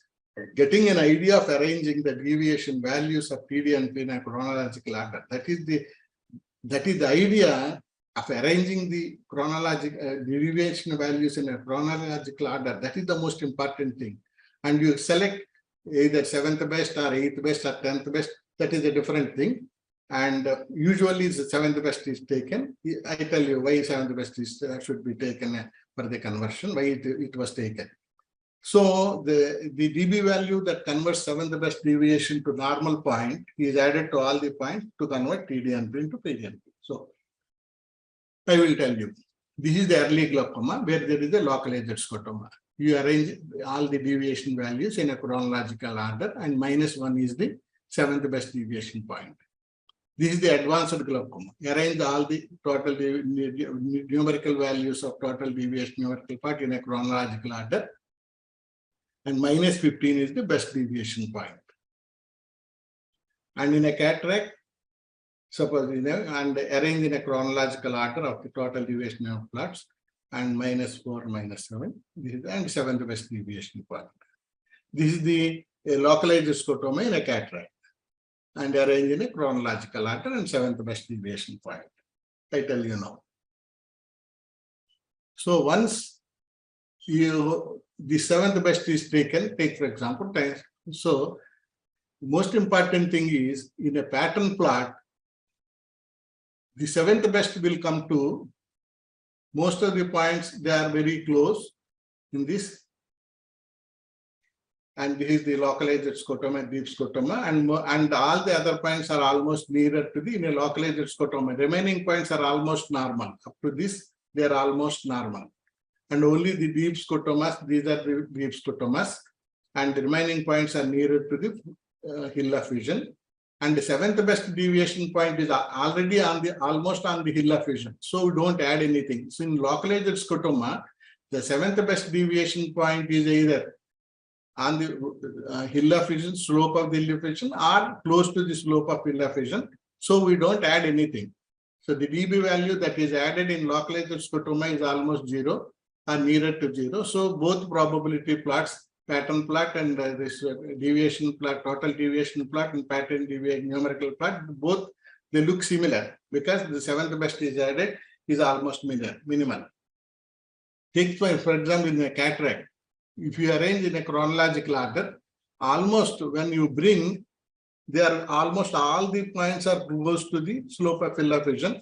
getting an idea of arranging the deviation values of TD and P in a chronological order. That is the idea of arranging the chronological deviation values in a chronological order. That is the most important thing. And you select either 7th best or 8th best or 10th best. That is a different thing. And usually the 7th best is taken. I tell you why 7th best is, should be taken for the conversion, why it was taken. So the dB value that converts 7th best deviation to normal point is added to all the points to convert TD and P into PD and P. So I will tell you. This is the early glaucoma where there is a localized scotoma. You arrange all the deviation values in a chronological order, and -1 is the 7th best deviation point. This is the advanced glaucoma. Arrange all the total numerical values of total deviation numerical part in a chronological order, and -15 is the best deviation point. And in a cataract, suppose and arrange in a chronological order of the total deviation of plots, and -4, -7, this is and 7th best deviation point. This is the localized scotoma in a cataract, and arrange in a chronological order and 7th best deviation point. I tell you now. So once the 7th best is taken, take for example time. So most important thing is in a pattern plot, the 7th best will come to most of the points, they are very close in this. And this is the localized scotoma, deep scotoma, and all the other points are almost nearer to the in a localized scotoma. Remaining points are almost normal. Up to this, they are almost normal. And only the deep scotomas, these are the deep scotomas, and the remaining points are nearer to the hill of vision. And the 7th best deviation point is already on the almost on the hill of vision. So we don't add anything. So in localized scotoma, the 7th best deviation point is either on the hill of vision, slope of the hill of vision, or close to the slope of hill of vision. So we don't add anything. So the dB value that is added in localized scotoma is almost 0 or nearer to 0. So both probability plots, pattern plot and this deviation plot, total deviation plot and pattern deviation numerical plot, both they look similar because the 7th best is added is almost minimal. Take for example in a cataract, if you arrange in a chronological order, almost when you bring, they are almost all the points are close to the slope of field of vision.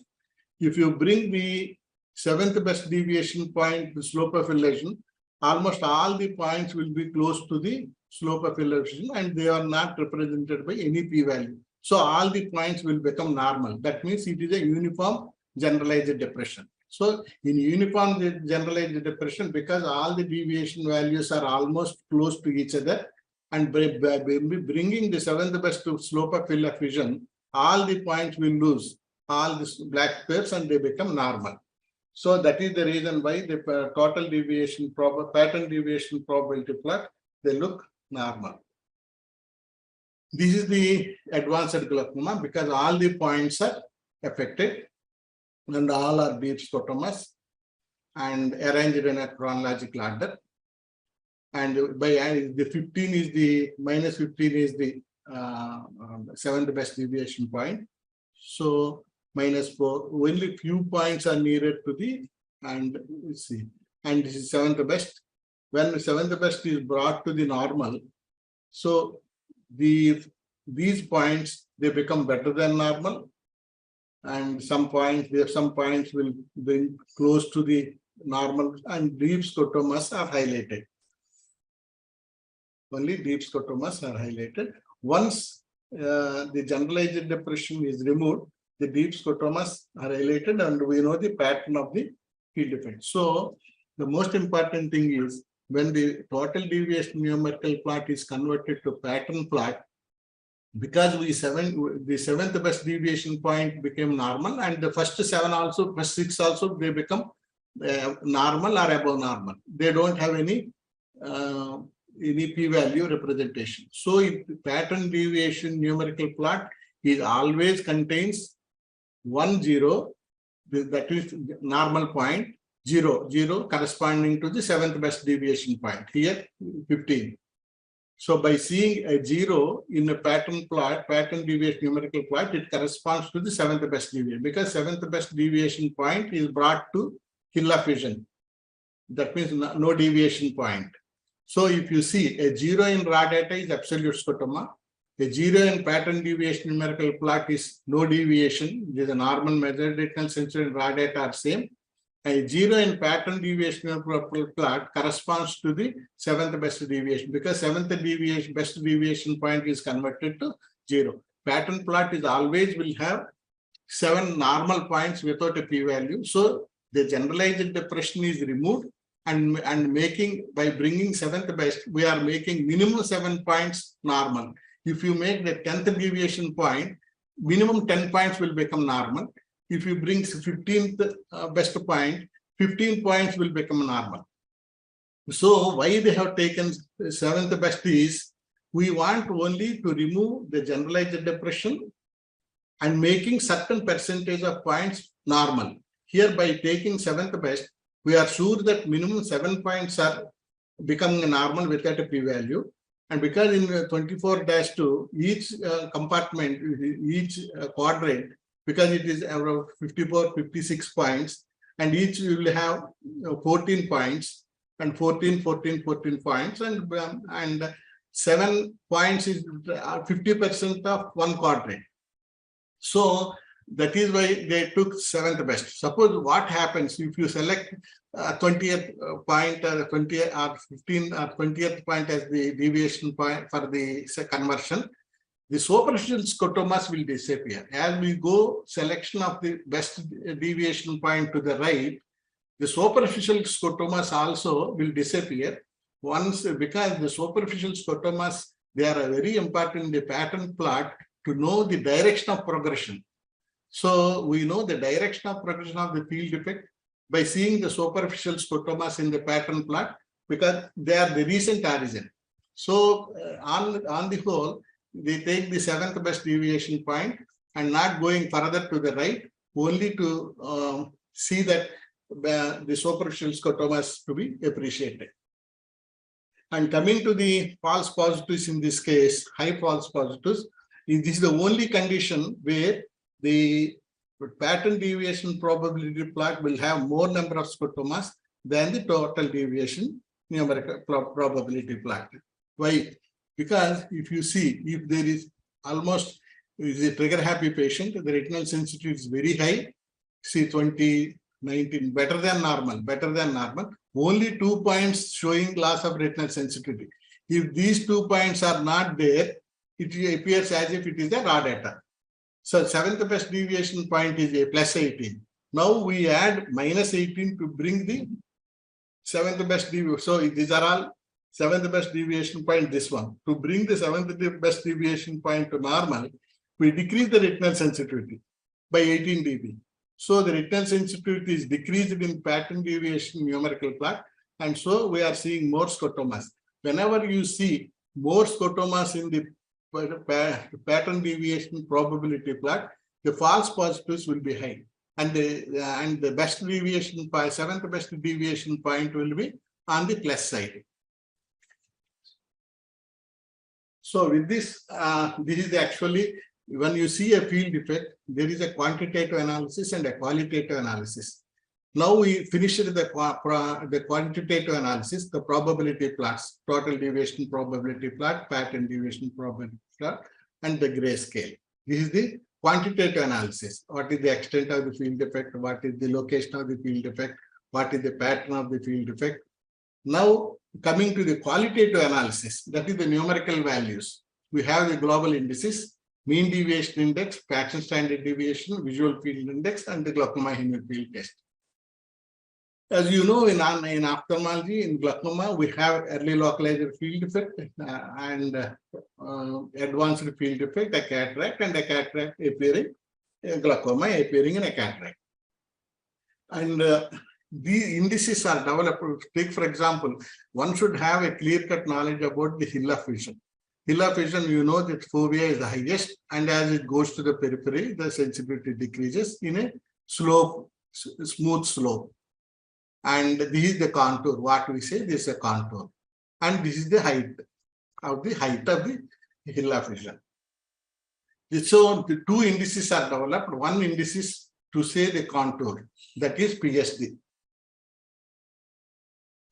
If you bring the 7th best deviation point, the slope of field of vision, almost all the points will be close to the slope of field of vision, and they are not represented by any p-value. So all the points will become normal. That means it is a uniform generalized depression. So in uniform generalized depression, because all the deviation values are almost close to each other, and by bringing the 7th best to slope of field of vision, all the points will lose all these black squares and they become normal. So that is the reason why the total deviation pattern deviation probability plot, they look normal. This is the advanced glaucoma because all the points are affected and all are deep scotomas and arranged in a chronological order. And by the 15 is the -15 is the 7th best deviation point. So -4, only few points are nearer to the, and let's see, and this is 7th best. When the 7th best is brought to the normal, so these points, they become better than normal, and some points will bring close to the normal, and deep scotomas are highlighted. Only deep scotomas are highlighted. Once the generalized depression is removed, the deep scotomas are highlighted and we know the pattern of the field effect. So the most important thing is when the total deviation numerical plot is converted to pattern plot, because the 7th best deviation point became normal, and the first 7 also, first 6 also, they become normal or above normal. They don't have any p-value representation. So if the pattern deviation numerical plot is always contains 1, 0, that is normal point, 0, 0 corresponding to the 7th best deviation point, here 15. So by seeing a 0 in a pattern plot, pattern deviation numerical plot, it corresponds to the 7th best deviation, because 7th best deviation point is brought to hill of vision. That means no deviation point. So if you see a 0 in raw data is absolute scotoma, a 0 in pattern deviation numerical plot is no deviation. It is a normal measured data and sensory and raw data are same. A 0 in pattern deviation numerical plot corresponds to the 7th best deviation, because 7th deviation best deviation point is converted to 0. Pattern plot is always will have 7 normal points without a p-value. So the generalized depression is removed and making, by bringing seventh best, we are making minimum 7 points normal. If you make the 10th deviation point, minimum 10 points will become normal. If you bring 15th best point, 15 points will become normal. So why they have taken 7th best is, we want only to remove the generalized depression and making certain percentage of points normal. Here, by taking 7th best, we are sure that minimum 7 points are becoming normal without a p-value. And because in 24-2, each compartment, each quadrant, because it is around 54, 56 points, and each will have 14 points, and 14 points, and 7 points is 50% of one quadrant. So that is why they took 7th best. Suppose what happens if you select 20th point or 20 or 15 or 20th point as the deviation point for the conversion, the superficial scotomas will disappear. As we go selection of the best deviation point to the right, the superficial scotomas also will disappear once, because the superficial scotomas, they are very important in the pattern plot to know the direction of progression. So we know the direction of progression of the field defect by seeing the superficial scotomas in the pattern plot, because they are the recent origin. So on the whole, they take the 7th best deviation point and not going further to the right, only to see that the superficial scotomas to be appreciated. And coming to the false positives in this case, high false positives, this is the only condition where the pattern deviation probability plot will have more number of scotomas than the total deviation numerical probability plot. Why? Because if you see, if there is almost is a trigger happy patient, the retinal sensitivity is very high, see 20, 19, better than normal, only 2 points showing loss of retinal sensitivity. If these 2 points are not there, it appears as if it is a raw data. So 7th best deviation point is a plus 18. Now we add minus 18 to bring the 7th best deviation. So these are all 7th best deviation point, this one. To bring the 7th best deviation point to normal, we decrease the retinal sensitivity by 18 dB. So the retinal sensitivity is decreased in pattern deviation numerical plot, and so we are seeing more scotomas. Whenever you see more scotomas in the pattern deviation probability plot, the false positives will be high, and the best deviation by 7th best deviation point will be on the plus side. So with this, this is actually, when you see a field defect, there is a quantitative analysis and a qualitative analysis. Now we finished the quantitative analysis, the probability plots, total deviation probability plot, pattern deviation probability plot, and the grayscale. This is the quantitative analysis. What is the extent of the field defect? What is the location of the field defect? What is the pattern of the field defect? Now coming to the qualitative analysis, that is the numerical values. We have the global indices, mean deviation index, pattern standard deviation, visual field index, and the glaucoma hemifield field test. As you know, in ophthalmology, in glaucoma, we have early localized field defect and advanced field defect, a cataract, and a cataract appearing, glaucoma appearing in a cataract. And these indices are developed. Take, for example, one should have a clear-cut knowledge about the hill of vision. Hill of vision, you know that fovea is the highest, and as it goes to the periphery, the sensitivity decreases in a slope, smooth slope. And this is the contour. What we say, this is a contour, and this is the height of the hill of vision. So the two indices are developed. One indices to say the contour, that is PSD,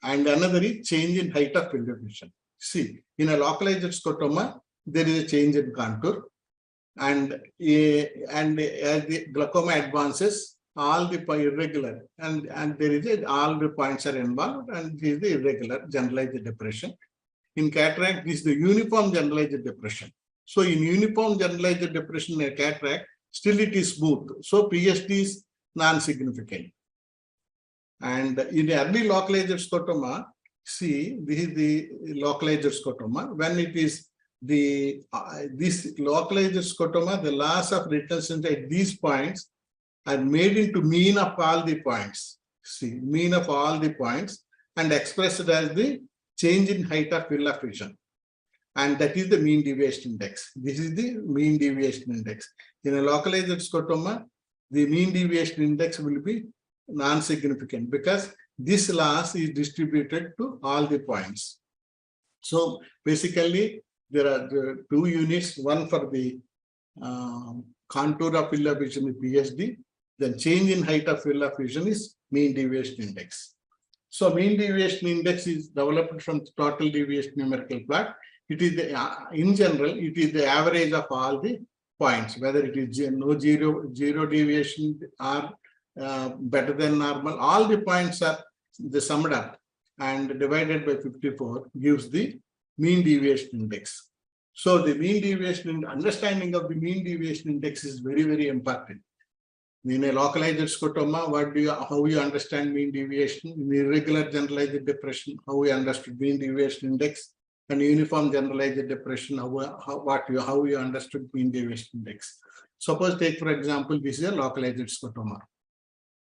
and another is change in height of field of vision. See, in a localized scotoma, there is a change in contour, and as the glaucoma advances, all the irregular, and there is all the points are involved, and this is the irregular generalized depression. In cataract, this is the uniform generalized depression. So in uniform generalized depression in a cataract, still it is smooth. So PSD is non-significant. And in the early localized scotoma, see, this is the localized scotoma. When it is this localized scotoma, the loss of retinal sensitivity at these points are made into mean of all the points. See, mean of all the points and expressed as the change in height of field of vision. And that is the mean deviation index. This is the mean deviation index. In a localized scotoma, the mean deviation index will be non-significant because this loss is distributed to all the points. So basically, there are two units, one for the contour of field of vision is PSD, then change in height of field of vision is mean deviation index. So mean deviation index is developed from total deviation numerical plot. It is the, in general, it is the average of all the points, whether it is zero deviation or better than normal. All the points are the summed up and divided by 54 gives the mean deviation index. So the mean deviation, understanding of the mean deviation index is very, very important. In a localized scotoma, how you understand mean deviation? In irregular generalized depression, how we understood mean deviation index, and uniform generalized depression, how you understood mean deviation index. Suppose take for example, this is a localized scotoma.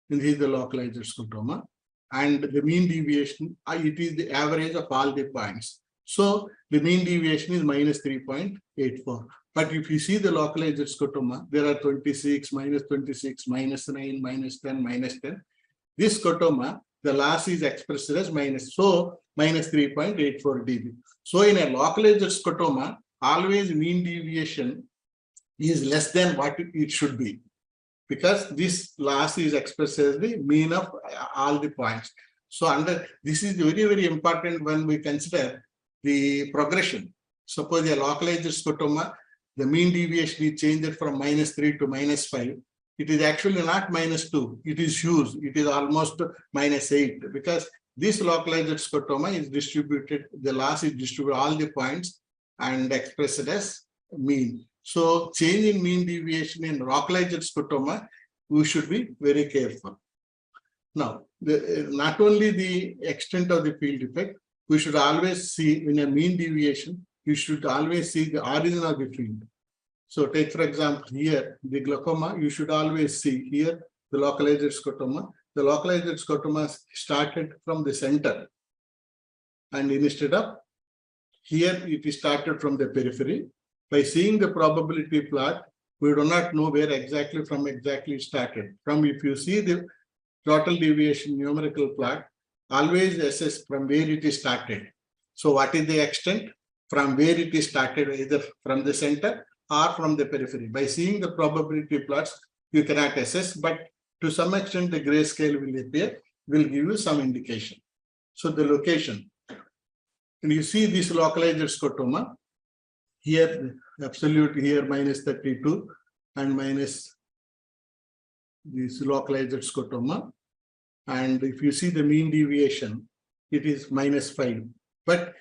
And this is the localized scotoma, and the mean deviation, it is the average of all the points. So the mean deviation is minus 3.84. But if you see the localized scotoma, there are 26, minus 26, minus 9, minus 10, minus 10. This scotoma, the loss is expressed as minus, so minus 3.84 dB. So in a localized scotoma, always mean deviation is less than what it should be, because this loss is expressed as the mean of all the points. So under this is very, very important when we consider the progression. Suppose a localized scotoma, the mean deviation is changed from minus 3 to minus 5. It is actually not minus 2. It is huge. It is almost minus 8 because this localized scotoma is distributed, the loss is distributed all the points and expressed as mean. So change in mean deviation in localized scotoma, we should be very careful. Now, not only the extent of the field effect, we should always see in a mean deviation, you should always see the origin of the field. So take for example here, the glaucoma, you should always see here the localized scotoma. The localized scotoma started from the center, and instead of here it is started from the periphery. By seeing the probability plot, we do not know where exactly it started. From if you see the total deviation numerical plot, always assess from where it is started. So what is the extent from where it is started, either from the center or from the periphery. By seeing the probability plots, you cannot assess, but to some extent the grayscale will appear, will give you some indication. So the location, and you see this localized scotoma, here absolute here minus 32 and minus this localized scotoma. And if you see the mean deviation, it is minus 5. But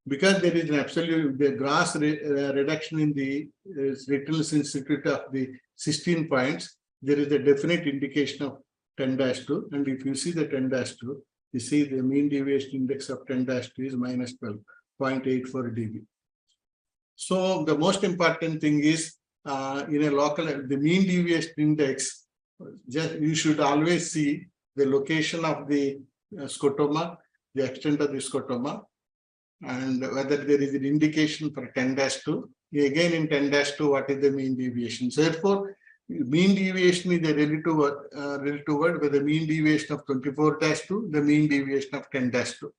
because there is an absolute, the gross reduction in the retinal sensitivity of the 16 points, there is a definite indication of 10-2. And if you see the 10-2, you see the mean deviation index of 10-2 is minus 12.84 dB. So the most important thing is in a local, the mean deviation index, just you should always see the location of the scotoma, the extent of the scotoma, and whether there is an indication for 10-2. Again in 10-2, what is the mean deviation? So therefore, mean deviation is a relative word, with the mean deviation of 24-2, the mean deviation of 10-2.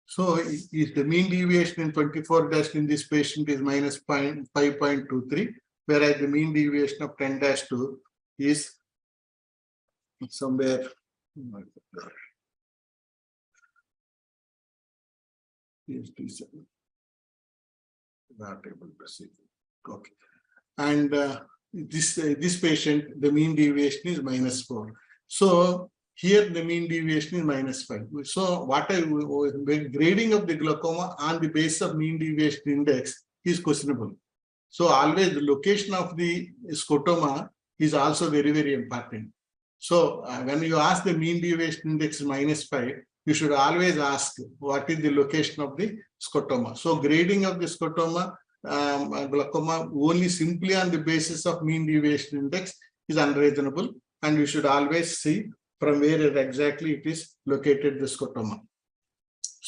So if the mean deviation in 24- in this patient is minus 5.23, whereas the mean deviation of 10-2 is somewhere. Not able to see. Okay. And this patient, the mean deviation is minus 4. So here the mean deviation is minus 5. So what grading of the glaucoma on the basis of mean deviation index is questionable. So always the location of the scotoma is also very, very important. So when you ask the mean deviation index is -5, you should always ask what is the location of the scotoma. So grading of the scotoma, glaucoma only simply on the basis of mean deviation index is unreasonable, and you should always see from where exactly it is located, the scotoma.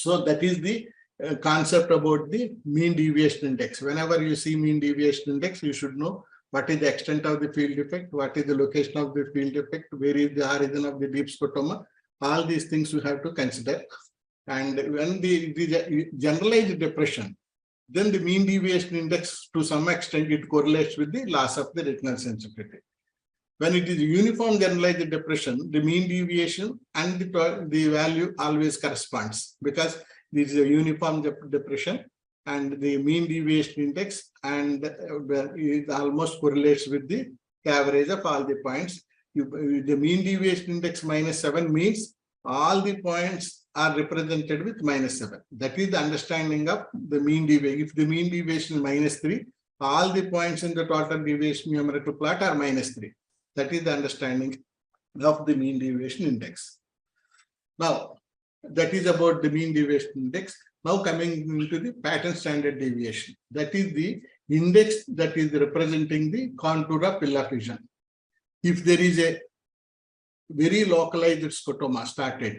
So that is the concept about the mean deviation index. Whenever you see mean deviation index, you should know what is the extent of the field effect, what is the location of the field effect, where is the origin of the deep scotoma. All these things you have to consider. And when the generalized depression, then the mean deviation index to some extent it correlates with the loss of the retinal sensitivity. When it is uniform generalized depression, the mean deviation and the value always corresponds, because this is a uniform depression and the mean deviation index and it almost correlates with the average of all the points. The mean deviation index -7 means all the points are represented with -7. That is the understanding of the mean deviation. If the mean deviation is -3, all the points in the total deviation numerical plot are -3. That is the understanding of the mean deviation index. Now, that is about the mean deviation index. Now coming into the pattern standard deviation. That is the index that is representing the contour of field of vision. If there is a very localized scotoma started,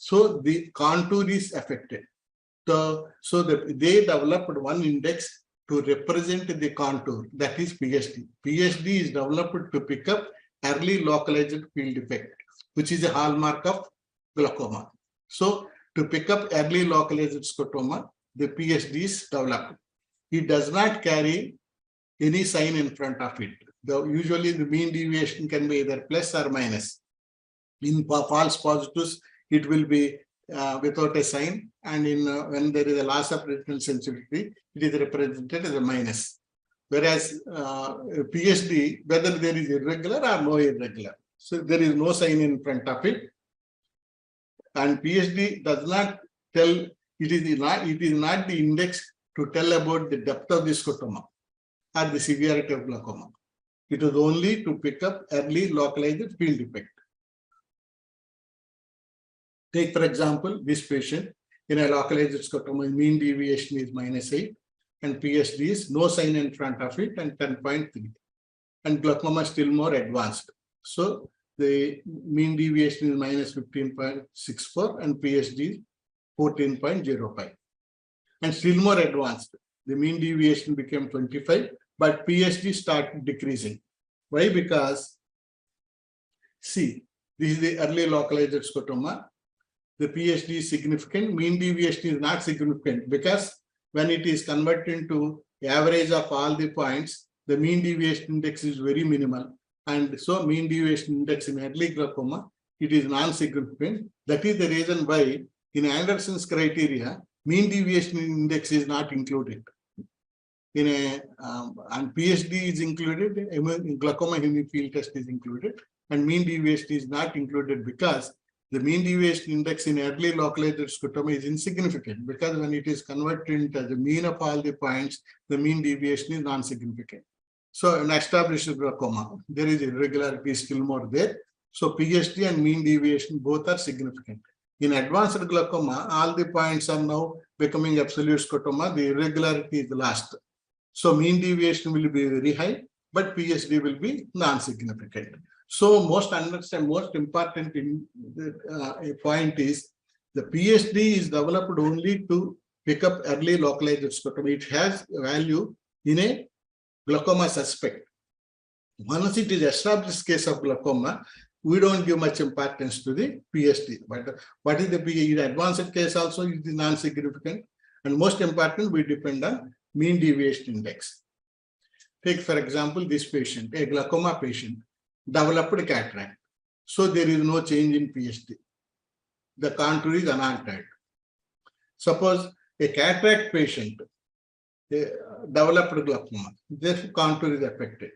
so the contour is affected. So they developed one index to represent the contour, that is PSD. PSD is developed to pick up early localized field effect, which is a hallmark of glaucoma. So to pick up early localized scotoma, the PSD is developed. It does not carry any sign in front of it. Usually the mean deviation can be either plus or minus. In false positives, it will be without a sign, and in when there is a loss of retinal sensitivity, it is represented as a minus. Whereas PSD, whether there is irregular or no irregular, so there is no sign in front of it, and PSD does not tell, it is not the index to tell about the depth of the scotoma or the severity of glaucoma. It is only to pick up early localized field effect. Take, for example, this patient in a localized scotoma, mean deviation is -8 and PSD is no sign in front of it and 10.3. And glaucoma is still more advanced. So the mean deviation is -15.64 and PSD is 14.05. And still more advanced. The mean deviation became 25, but PSD started decreasing. Why? Because, see, this is the early localized scotoma. The PSD is significant, mean deviation is not significant, because when it is converted into average of all the points, the mean deviation index is very minimal. And so mean deviation index in early glaucoma, it is non-significant. That is the reason why in Anderson's criteria, mean deviation index is not included. In a and PSD is included, in glaucoma hemifield test is included, and mean deviation is not included because the mean deviation index in early localized scotoma is insignificant, because when it is converted into the mean of all the points, the mean deviation is non-significant. So in established glaucoma, there is irregularity still more there. So PSD and mean deviation both are significant. In advanced glaucoma, all the points are now becoming absolute scotoma, the irregularity is lost. So mean deviation will be very high, but PSD will be non-significant. So most important point is the PSD is developed only to pick up early localized scotoma. It has value in a glaucoma suspect. Once it is established case of glaucoma, we don't give much importance to the PSD. But what is the PSD? In advanced case also it is non-significant. And most important, we depend on mean deviation index. Take, for example, this patient, a glaucoma patient, developed cataract. So there is no change in PSD. The contour is unaltered. Suppose a cataract patient developed glaucoma, their contour is affected.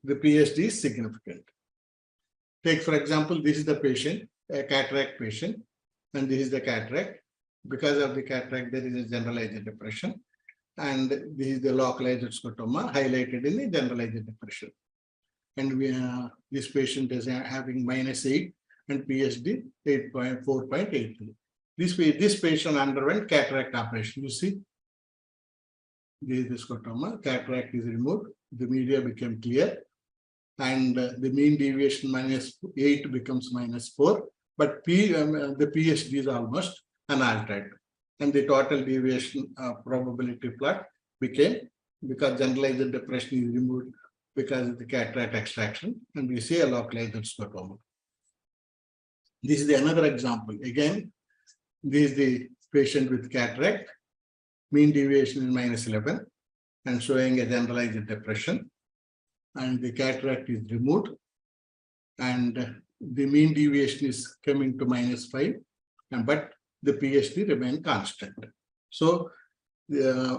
The PSD is significant. Take, for example, this is the patient, a cataract patient, and this is the cataract. Because of the cataract, there is a generalized depression. And this is the localized scotoma highlighted in the generalized depression. and this patient is having -8 and PSD 4.83. This patient underwent cataract operation. You see, this is scotoma, cataract is removed, the media became clear, and the mean deviation -8 becomes -4, but the PSD is almost unaltered, and the total deviation probability plot became, because generalized depression is removed because of the cataract extraction, and we see a localized scotoma. This is another example. Again, this is the patient with cataract, mean deviation is -11, and showing a generalized depression, and the cataract is removed, and the mean deviation is coming to -5, but the PSD remain constant. So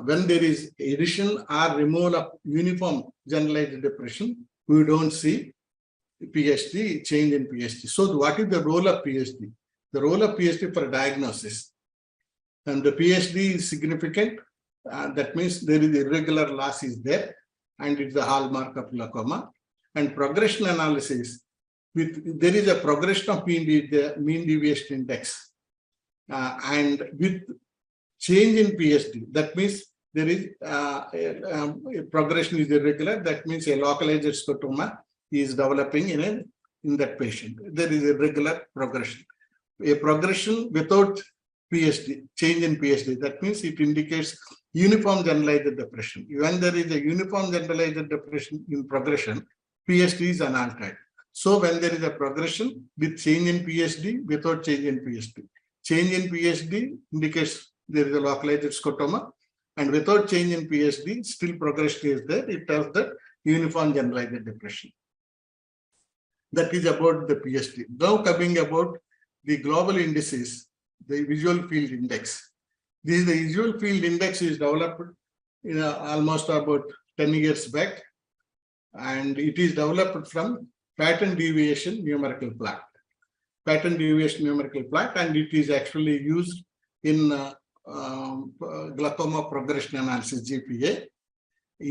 when there is addition or removal of uniform generalized depression, we don't see PSD, change in PSD. So what is the role of PSD? The role of PSD for diagnosis, and the PSD is significant. That means there is irregular loss is there, and it's the hallmark of glaucoma. And progression analysis, there is a progression of mean deviation index, and with change in PSD, that means there is progression is irregular. That means a localized scotoma is developing in that patient. There is a regular progression. A progression without PSD, change in PSD, that means it indicates uniform generalized depression. When there is a uniform generalized depression in progression, PSD is unaltered. So when there is a progression with change in PSD, without change in PSD. Change in PSD indicates there is a localized scotoma, and without change in PSD, still progression is there. It tells that uniform generalized depression. That is about the PSD. Now coming about the global indices, the visual field index. This is the visual field index is developed almost about 10 years back, and it is developed from pattern deviation numerical plot. Pattern deviation numerical plot, and it is actually used in glaucoma progression analysis, GPA.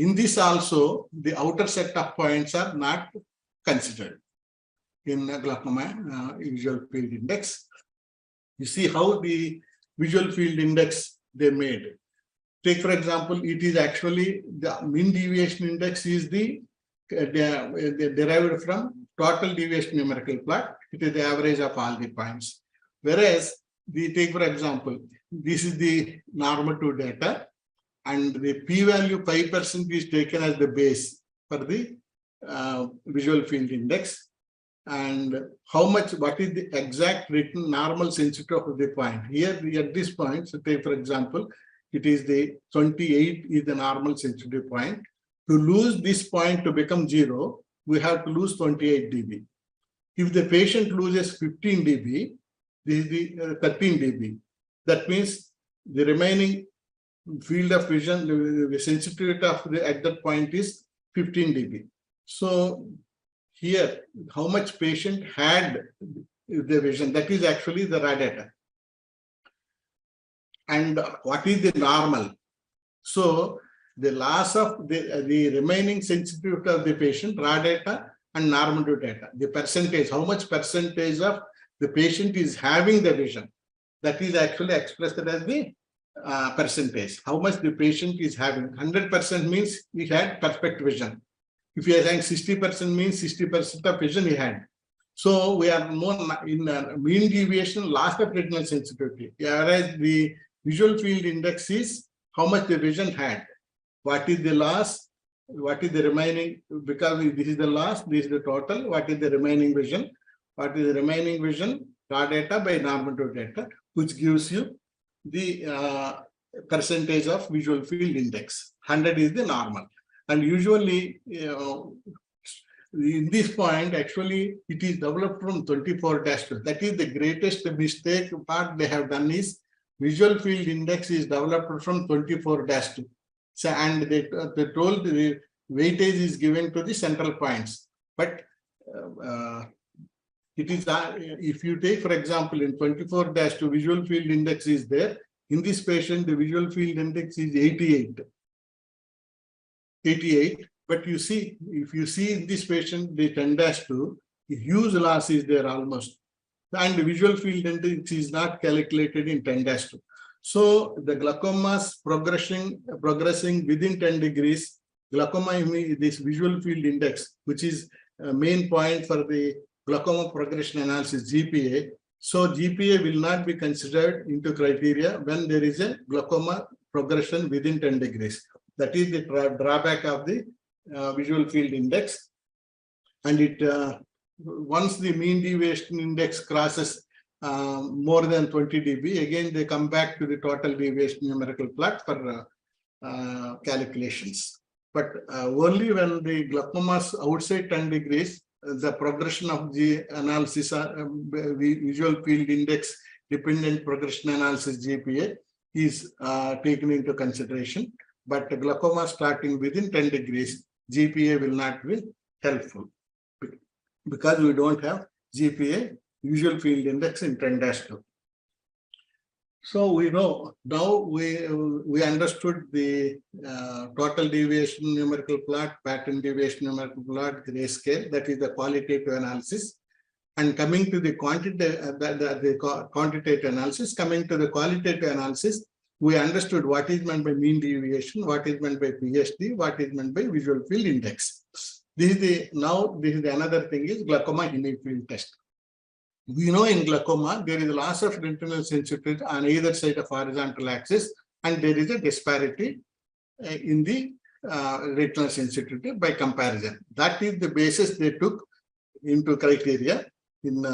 In this also, the outer set of points are not considered in glaucoma visual field index. You see how the visual field index they made. Take for example, it is actually the mean deviation index is the derived from total deviation numerical plot. It is the average of all the points. Whereas the take for example, this is the normative data, and the p-value 5% is taken as the base for the visual field index. And how much, what is the exact written normal sensitivity of the point? Here at this point, so take for example, it is the 28 is the normal sensitivity point. To lose this point to become 0, we have to lose 28 dB. If the patient loses 15 dB, this is the 13 dB. That means the remaining field of vision, the sensitivity of at that point is 15 dB. So here, how much patient had the vision, that is actually the raw data. And what is the normal? So the loss of the remaining sensitivity of the patient, raw data and normative data, the percentage, how much percentage of the patient is having the vision, that is actually expressed as the percentage. How much the patient is having. 100% means he had perfect vision. If you are saying 60% means 60% of vision he had. So we are more in mean deviation, loss of retinal sensitivity. Whereas the visual field index is how much the vision had. What is the loss? What is the remaining? Because this is the loss, this is the total. What is the remaining vision? What is the remaining vision? Raw data by normative data, which gives you the percentage of visual field index. 100 is the normal. And usually, in this point, actually, it is developed from 24-2. That is the greatest mistake part they have done is visual field index is developed from 24-2. So, and they told the weightage is given to the central points. But it is, if you take, for example, in 24-2, visual field index is there. In this patient, the visual field index is 88. But you see, if you see in this patient, the 10-2, huge loss is there almost. And the visual field index is not calculated in 10-2. So the glaucomas progressing within 10 degrees, glaucoma, this visual field index, which is a main point for the glaucoma progression analysis, GPA. So GPA will not be considered into criteria when there is a glaucoma progression within 10 degrees. That is the drawback of the visual field index. And it once the mean deviation index crosses more than 20 dB, again they come back to the total deviation numerical plot for calculations. But only when the glaucomas outside 10 degrees, the progression of the analysis, visual field index dependent progression analysis GPA is taken into consideration. But the glaucoma starting within 10 degrees, GPA will not be helpful because we don't have GPA visual field index in 10-2. So we know now we understood the total deviation numerical plot, pattern deviation numerical plot, grayscale, that is the qualitative analysis. And coming to the quantitative analysis, coming to the qualitative analysis, we understood what is meant by mean deviation, what is meant by PSD, what is meant by visual field index. This is another thing is glaucoma hemifield test. We know in glaucoma, there is a loss of retinal sensitivity on either side of horizontal axis, and there is a disparity in the retinal sensitivity by comparison. That is the basis they took into criteria in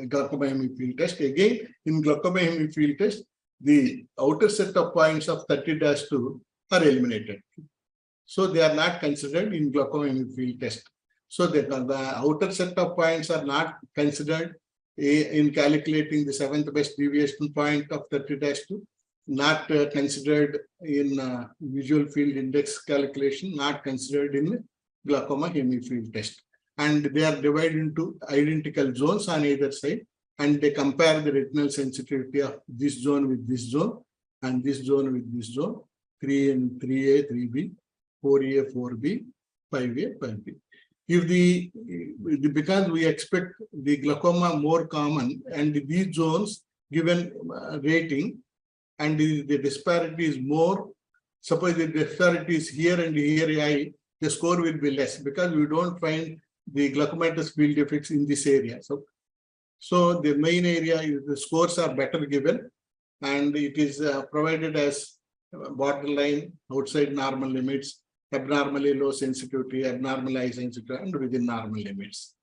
glaucoma hemifield test. Again, in glaucoma hemifield test, the outer set of points of 30-2 are eliminated. So they are not considered in glaucoma hemifield test. So the outer set of points are not considered in calculating the 7th best deviation point of 30-2, not considered in visual field index calculation, not considered in glaucoma hemifield test. And they are divided into identical zones on either side, and they compare the retinal sensitivity of this zone with this zone, and this zone with this zone, 3 and 3A, 3B, 4A, 4B, 5A, 5B. If because we expect the glaucoma more common, and these zones given rating, and the disparity is more, suppose the disparity is here and here high, the score will be less because we don't find the glaucomatous field defects in this area. So the main area, the scores are better given, and it is provided as borderline, outside normal limits, abnormally low sensitivity, abnormal high sensitivity, and within normal limits.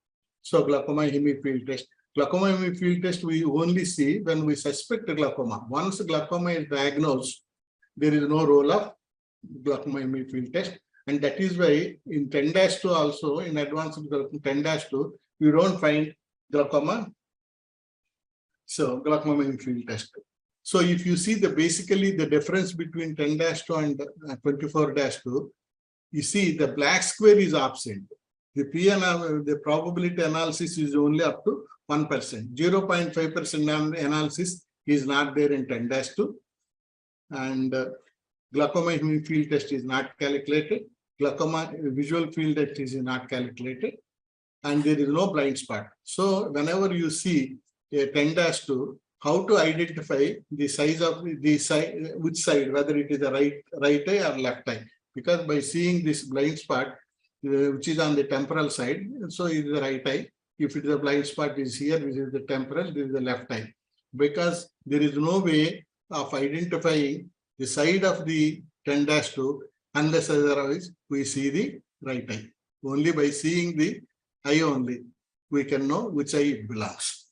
So glaucoma hemifield test. Glaucoma hemifield test we only see when we suspect glaucoma. Once glaucoma is diagnosed, there is no role of glaucoma hemifield test. And that is why in 10-2 also, in advanced 10-2, you don't find glaucoma. So glaucoma hemifield test. So if you see basically the difference between 10-2 and 24-2, you see the black square is absent. The probability analysis is only up to 1%. 0.5% analysis is not there in 10-2. And glaucoma hemifield test is not calculated. Glaucoma visual field test is not calculated. And there is no blind spot. So whenever you see a 10-2, how to identify the size of the side, which side, whether it is the right eye or left eye. Because by seeing this blind spot, which is on the temporal side, so it is the right eye. If it is a blind spot is here, this is the temporal, this is the left eye. Because there is no way of identifying the side of the 10-2 unless otherwise we see the right eye. Only by seeing the eye only, we can know which eye it belongs.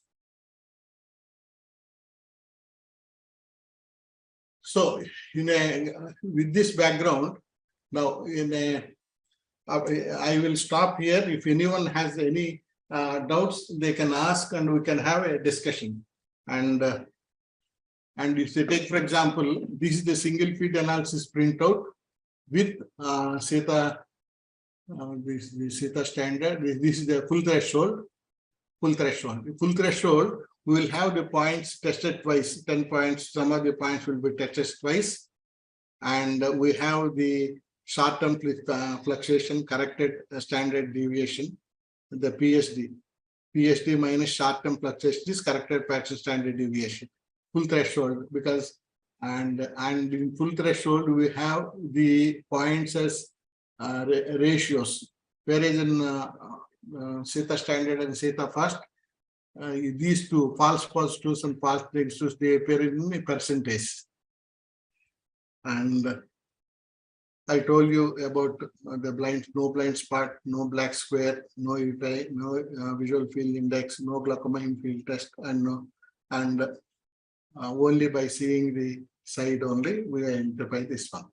So with this background, now I will stop here. If anyone has any doubts, they can ask and we can have a discussion. And if they take, for example, this is the single feed analysis printout with SETA, the SETA standard. This is the full threshold. Full threshold, we will have the points tested twice, 10 points. Some of the points will be tested twice. And we have the short-term fluctuation, corrected standard deviation, the PSD. PSD minus short-term fluctuation is corrected fraction standard deviation. Full threshold, because and in full threshold we have the points as ratios, whereas in Seta standard and Seta fast, these two false positives and false negatives, they appear in a percentage. And I told you about the blind, no blind spot, no black square, no UTI, no visual field index, no glaucoma field test, and only by seeing the side only we identify this one.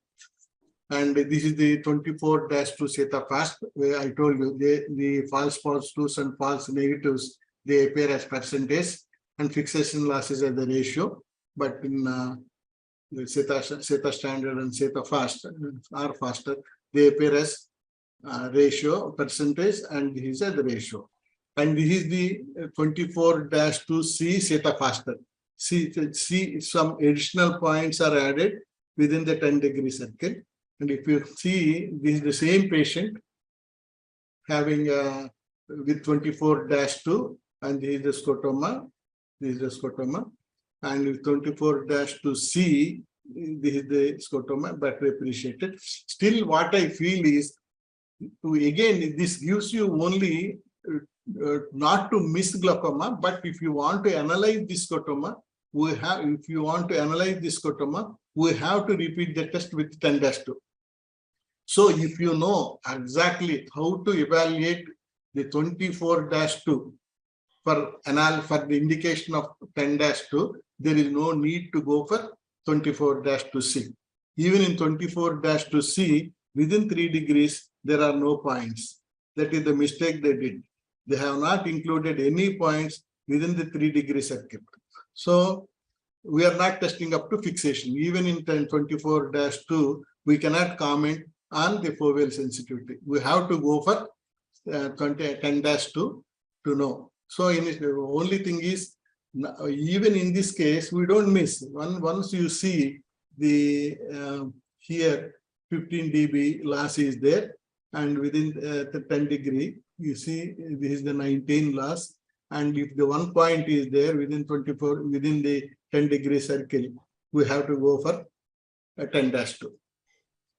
And this is the 24-2 Seta fast, where I told you the false positives and false negatives, they appear as percentage and fixation losses as the ratio. But in the Seta standard and Seta fast are faster, they appear as ratio, percentage, and this is the ratio. And this is the 24-2C Seta faster. See, some additional points are added within the 10-degree circle. And if you see, this is the same patient having with 24-2, and this is the scotoma, this is the scotoma, and with 24-2C, this is the scotoma, battery appreciated. Still, what I feel is, again, this gives you only not to miss glaucoma, but if you want to analyze this scotoma, we have, if you want to analyze this scotoma, we have to repeat the test with 10-2. So if you know exactly how to evaluate the 24-2 for the indication of 10-2, there is no need to go for 24-C. Even in 24-C, within 3 degrees, there are no points. That is the mistake they did. They have not included any points within the 3-degree circuit. So we are not testing up to fixation. Even in 24-2, we cannot comment on the foveal sensitivity. We have to go for 10-2 to know. So the only thing is, even in this case, we don't miss. Once you see the here 15 dB loss is there, and within the 10 degree, you see this is the 19 loss. And if the 1 point is there within 24, within the 10-degree circle, we have to go for a 10-2.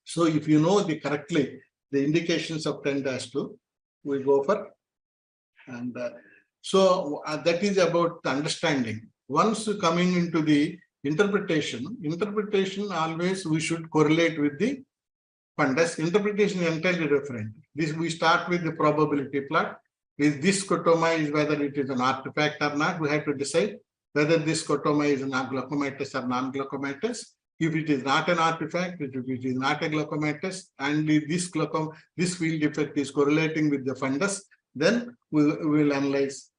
So if you know correctly the indications of 10-2, we go for, and so that is about understanding. Once coming into the interpretation always we should correlate with the fundus. Interpretation is entirely different. This we start with the probability plot. Is this scotoma is whether it is an artifact or not, we have to decide whether this scotoma is a glaucomatous or non-glaucomatous. If it is not an artifact, if it is not a glaucomatous, and if this field defect is correlating with the fundus, then we will analyze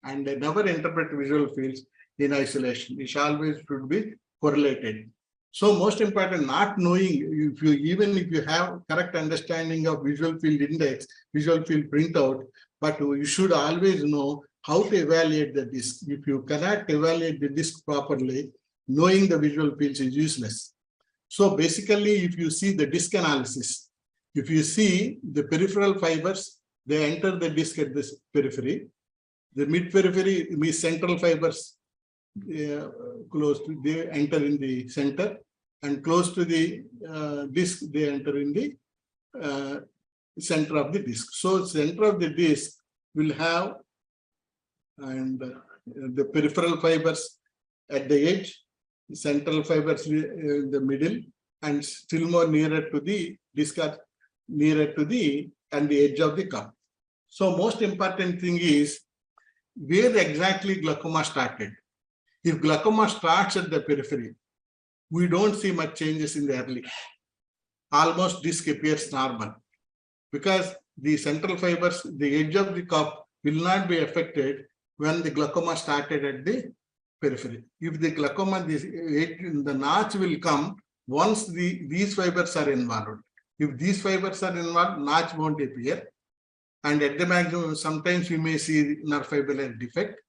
and never interpret visual fields in isolation. It always should be correlated. So most important, not knowing, even if you have correct understanding of visual field index, visual field printout, but you should always know how to evaluate the disc. If you cannot evaluate the disc properly, knowing the visual fields is useless. So basically, if you see the disc analysis, if you see the peripheral fibers, they enter the disc at this periphery. The mid-periphery means central fibers close to, they enter in the center, and close to the disc, they enter in the center of the disc. So center of the disc will have and the peripheral fibers at the edge, central fibers in the middle, and still more nearer to the disc, nearer to the and the edge of the cup. So most important thing is where exactly glaucoma started. If glaucoma starts at the periphery, we don't see much changes in the early. Almost disc appears normal because the central fibers, the edge of the cup will not be affected when the glaucoma started at the periphery. If the glaucoma, the notch will come once these fibers are involved. If these fibers are involved, notch won't appear. And at the maximum, sometimes we may see nerve fibular defect.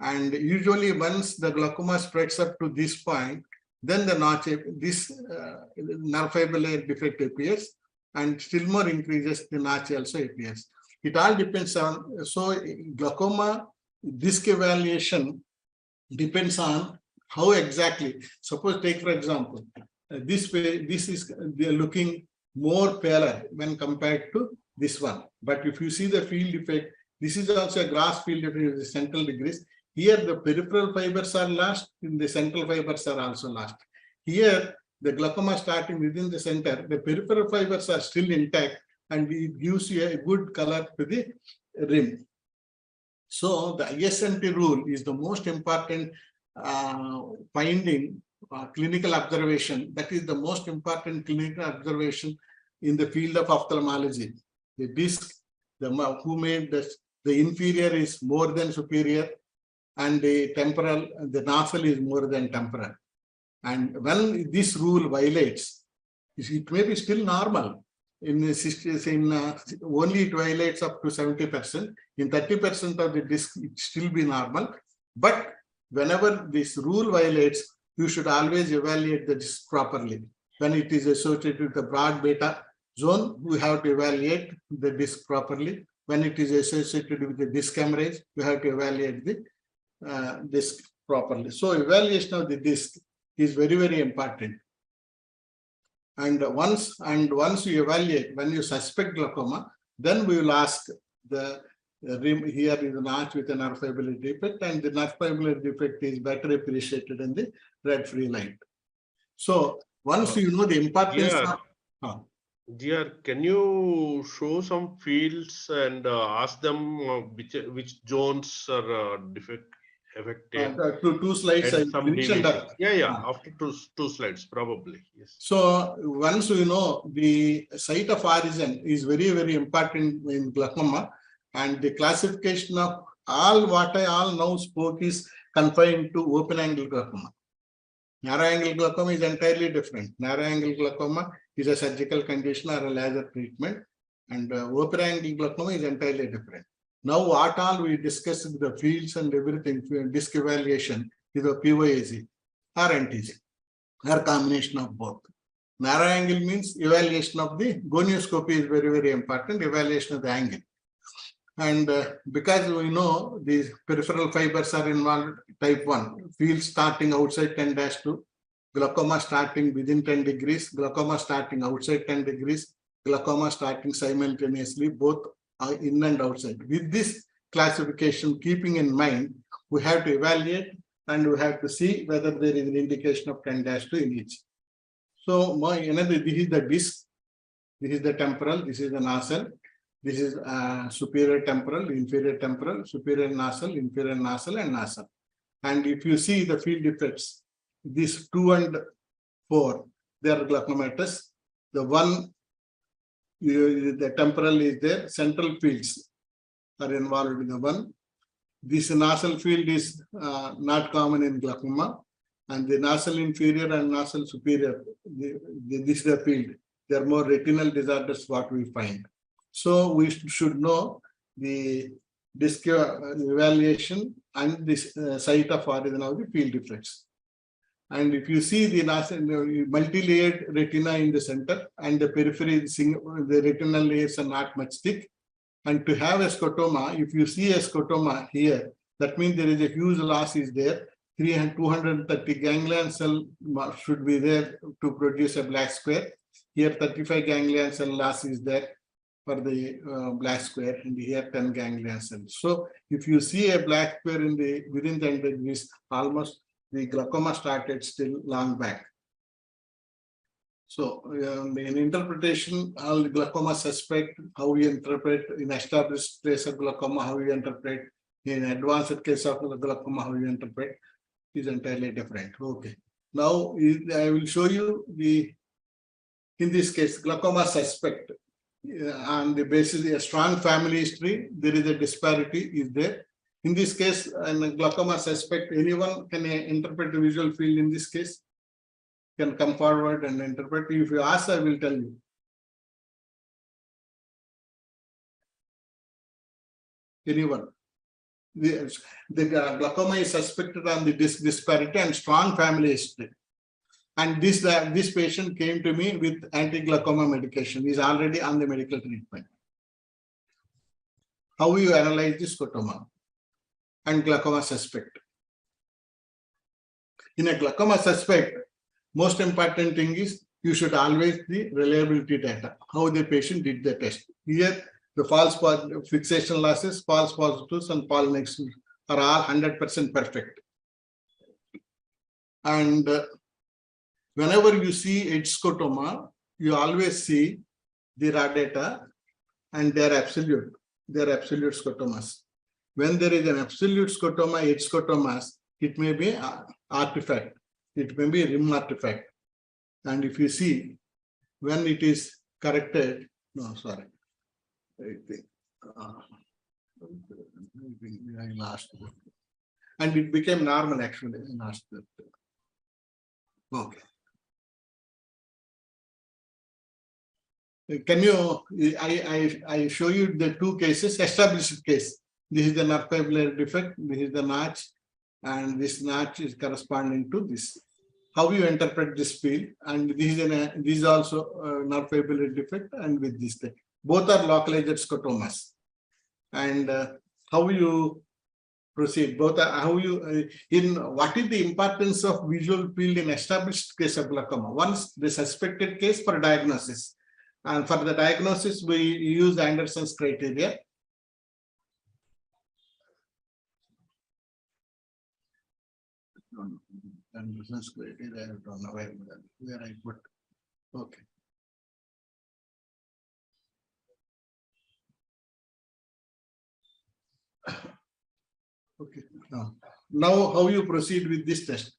And usually once the glaucoma spreads up to this point, then the notch, this nerve fibular defect appears. and still more increases, the notch also appears. It all depends on, so glaucoma disc evaluation depends on how exactly. Suppose take for example, this way, this is they are looking more paler when compared to this one. But if you see the field effect, this is also a gross field effect, the central degrees. Here the peripheral fibers are lost, in the central fibers are also lost. Here the glaucoma starting within the center, the peripheral fibers are still intact, and it gives you a good color to the rim. So the ISNT rule is the most important finding, clinical observation. That is the most important clinical observation in the field of ophthalmology. The disc, who made this, the inferior is more than superior, and the temporal, the nostril is more than temporal. And when this rule violates, it may be still normal. Only it violates up to 70%. In 30% of the disc, it still be normal. But whenever this rule violates, you should always evaluate the disc properly. When it is associated with the broad beta zone, we have to evaluate the disc properly. When it is associated with the disc hemorrhage, we have to evaluate the disc properly. So evaluation of the disc is very, very important. And once you evaluate, when you suspect glaucoma, then we will ask the rim. Here is a notch with a nerve fiber defect, and the nerve fiber defect is better appreciated in the red free light. So once you know the importance of Dear, can you show some fields and ask them which zones are affected? two slides. And some deviation. Yeah. Ah. After two slides, probably. Yes. So once you know the site of origin is very, very important in glaucoma, and the classification of all what I all now spoke is confined to open angle glaucoma. Narrow angle glaucoma is entirely different. Narrow angle glaucoma is a surgical condition or a laser treatment, and open angle glaucoma is entirely different. Now, what all we discussed, the fields and everything, disc evaluation is a PYAZ or NTG, or combination of both. Narrow angle means evaluation of the gonioscopy is very, very important, evaluation of the angle. And because we know these peripheral fibers are involved, type 1, fields starting outside 10-2, glaucoma starting within 10 degrees, glaucoma starting outside 10 degrees, glaucoma starting simultaneously, both in and outside. With this classification, keeping in mind, we have to evaluate and we have to see whether there is an indication of 10-2 in each. So this is the disc, this is the temporal, this is the nasal, this is superior temporal, inferior temporal, superior nasal, inferior nasal, and nasal. And if you see the field effects, these 2 and 4, they are glaucomatous. The one, the temporal is there, central fields are involved in the one. This nasal field is not common in glaucoma, and the nasal inferior and nasal superior, this is the field. They are more retinal disorders what we find. So we should know the disc evaluation and this site of origin of the field effects. And if you see the nasal, multi-layered retina in the center and the periphery, the retinal layers are not much thick. And to have a scotoma, if you see a scotoma here, that means there is a huge loss is there. 230 ganglion cell should be there to produce a black square. Here 35 ganglion cell loss is there for the black square, and here 10 ganglion cells. So if you see a black square in the within 10 degrees, almost the glaucoma started still long back. So in interpretation, all the glaucoma suspect, how we interpret in established case of glaucoma, how we interpret in advanced case of glaucoma, how we interpret is entirely different. Okay. Now I will show you in this case, glaucoma suspect. On the basis of a strong family history, there is a disparity is there. In this case, and glaucoma suspect, anyone can interpret the visual field in this case, can come forward and interpret. If you ask, I will tell you. Anyone. The glaucoma is suspected on the disparity and strong family history. And this patient came to me with anti-glaucoma medication. He's already on the medical treatment. How you analyze the scotoma and glaucoma suspect? In a glaucoma suspect, most important thing is you should always the reliability data, how the patient did the test. Here, the false fixation losses, false positives, and false negatives are all 100% perfect. And whenever you see edge scotoma, you always see the raw data and they are absolute. They are absolute scotomas. When there is an absolute scotoma, edge scotomas, it may be artifact. It may be rim artifact. And if you see, when it is corrected, no, sorry. I think I lost it. And it became normal actually. I lost it. Okay. Can you, I show you the two cases, established case. This is the nerve fibular defect, this is the notch, and this notch is corresponding to this. How you interpret this field, and this is also nerve fibular defect, and with this thing. Both are localized scotomas. And how you proceed, both are how you, in what is the importance of visual field in established case of glaucoma? Once the suspected case for diagnosis. And for the diagnosis, we use Anderson's criteria. Anderson's criteria, I don't know where I put. Okay. Okay. Now, how you proceed with this test?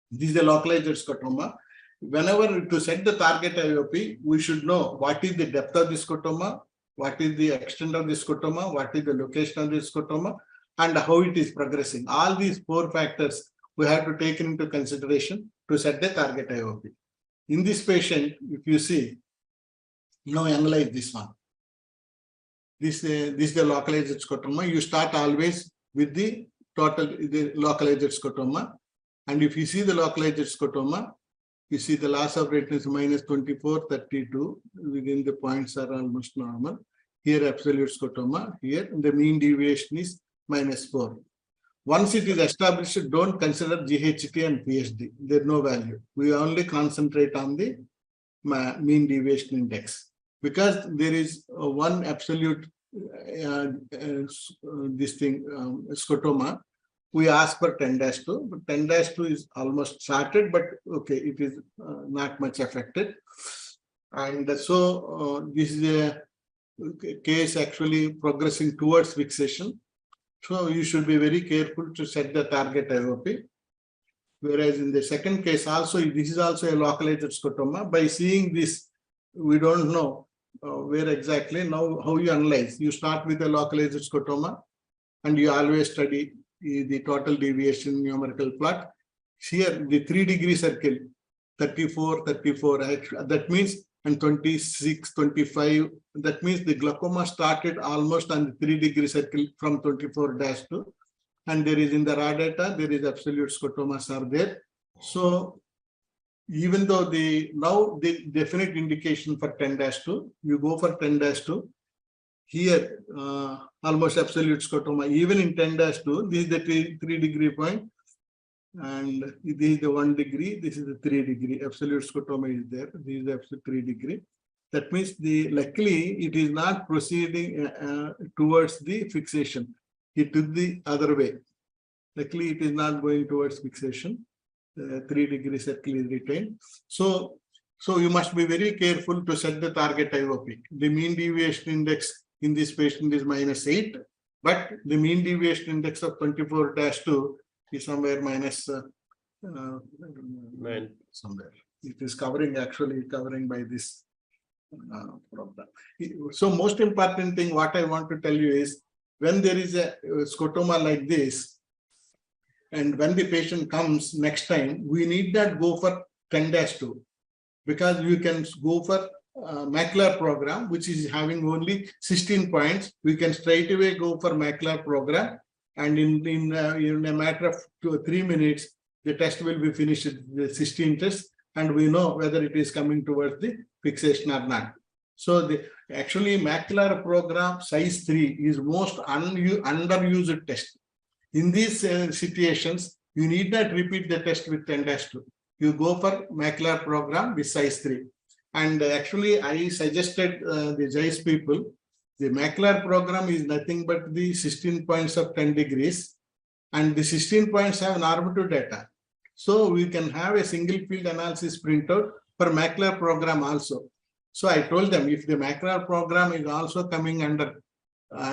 This is a localized scotoma. Whenever to set the target IOP, we should know what is the depth of the scotoma, what is the extent of the scotoma, what is the location of the scotoma, and how it is progressing. All these four factors we have to take into consideration to set the target IOP. In this patient, if you see, now analyze this one. This is the localized scotoma. You start always with the localized scotoma. And if you see the localized scotoma, you see the loss of retina is minus 24, 32. Within the points are almost normal. Here absolute scotoma. Here the mean deviation is minus 4. Once it is established, don't consider GHT and PSD. There is no value. We only concentrate on the mean deviation index. Because there is one absolute scotoma, we ask for 10-2, but 10-2 is almost started, but okay, it is not much affected. And so this is a case actually progressing towards fixation. So you should be very careful to set the target IOP. Whereas in the second case also, this is also a localized scotoma. By seeing this, we don't know where exactly. Now, how you analyze? You start with a localized scotoma and you always study the total deviation numerical plot. Here, the 3-degree circle, 34, 34, that means, and 26, 25, that means the glaucoma started almost on the 3-degree circle from 24-2. And there is in the raw data, there is absolute scotomas are there. So even though now the definite indication for 10-2, you go for 10-2. Here, almost absolute scotoma, even in 10-2, this is the 3-degree point, and this is the 1 degree, this is the 3 degree, absolute scotoma is there, this is the absolute 3 degree. That means luckily it is not proceeding towards the fixation. It took the other way. Luckily it is not going towards fixation. 3-degree circle is retained. So you must be very careful to set the target IOP. The mean deviation index in this patient is -8, but the mean deviation index of 24-2 is somewhere minus 9 somewhere. It is actually covering by this problem. So most important thing what I want to tell you is when there is a scotoma like this, and when the patient comes next time, we need not go for 10-2 because you can go for macular program, which is having only 16 points. We can straight away go for macular program, and in a matter of 2 or 3 minutes, the test will be finished. The 16 tests, and we know whether it is coming towards the fixation or not. So actually macular program size 3 is most underused test. In these situations, you need not repeat the test with 10-2. You go for macular program with size 3. And actually, I suggested the JICE people, the macular program is nothing but the 16 points of 10 degrees, and the 16 points have normative data. So we can have a single field analysis printout for macular program also. So I told them, if the macular program is also coming under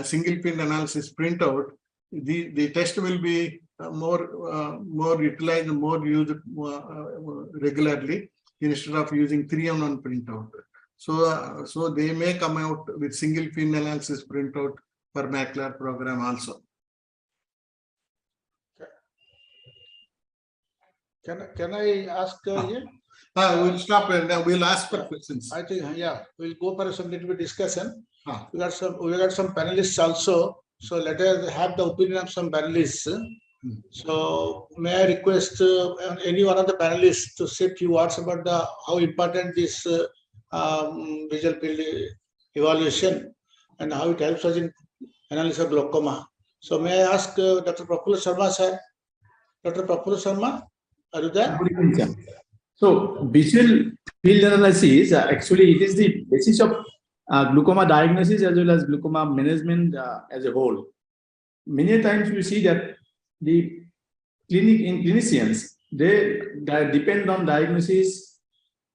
single field analysis printout, the test will be more utilized, more used regularly instead of using 3-on-1 printout. So they may come out with single field analysis printout for macular program also. Can I ask here? We'll stop and we'll ask for questions. I think, yeah, we'll go for some little bit discussion. We got some panelists also. So let us have the opinion of some panelists. So may I request any one of the panelists to say a few words about how important this visual field evaluation and how it helps us in analysis of glaucoma. So may I ask Dr. Prafulla Sharma, sir? Dr. Prafulla Sharma, are you there? So visual field analysis, actually it is the basis of glaucoma diagnosis as well as glaucoma management as a whole. Many times we see that the clinicians, they depend on diagnosis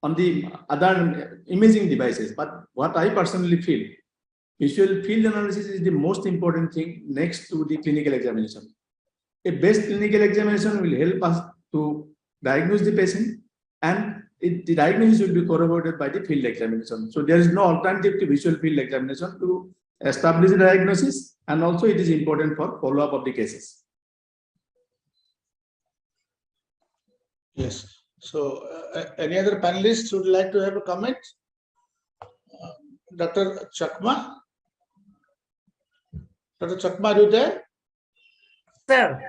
on the other imaging devices. But what I personally feel, visual field analysis is the most important thing next to the clinical examination. A best clinical examination will help us to diagnose the patient, and the diagnosis will be corroborated by the field examination. So there is no alternative to visual field examination to establish the diagnosis, and also it is important for follow-up of the cases. Yes. So any other panelists would like to have a comment? Dr. Chakma? Dr. Chakma, are you there? Sir,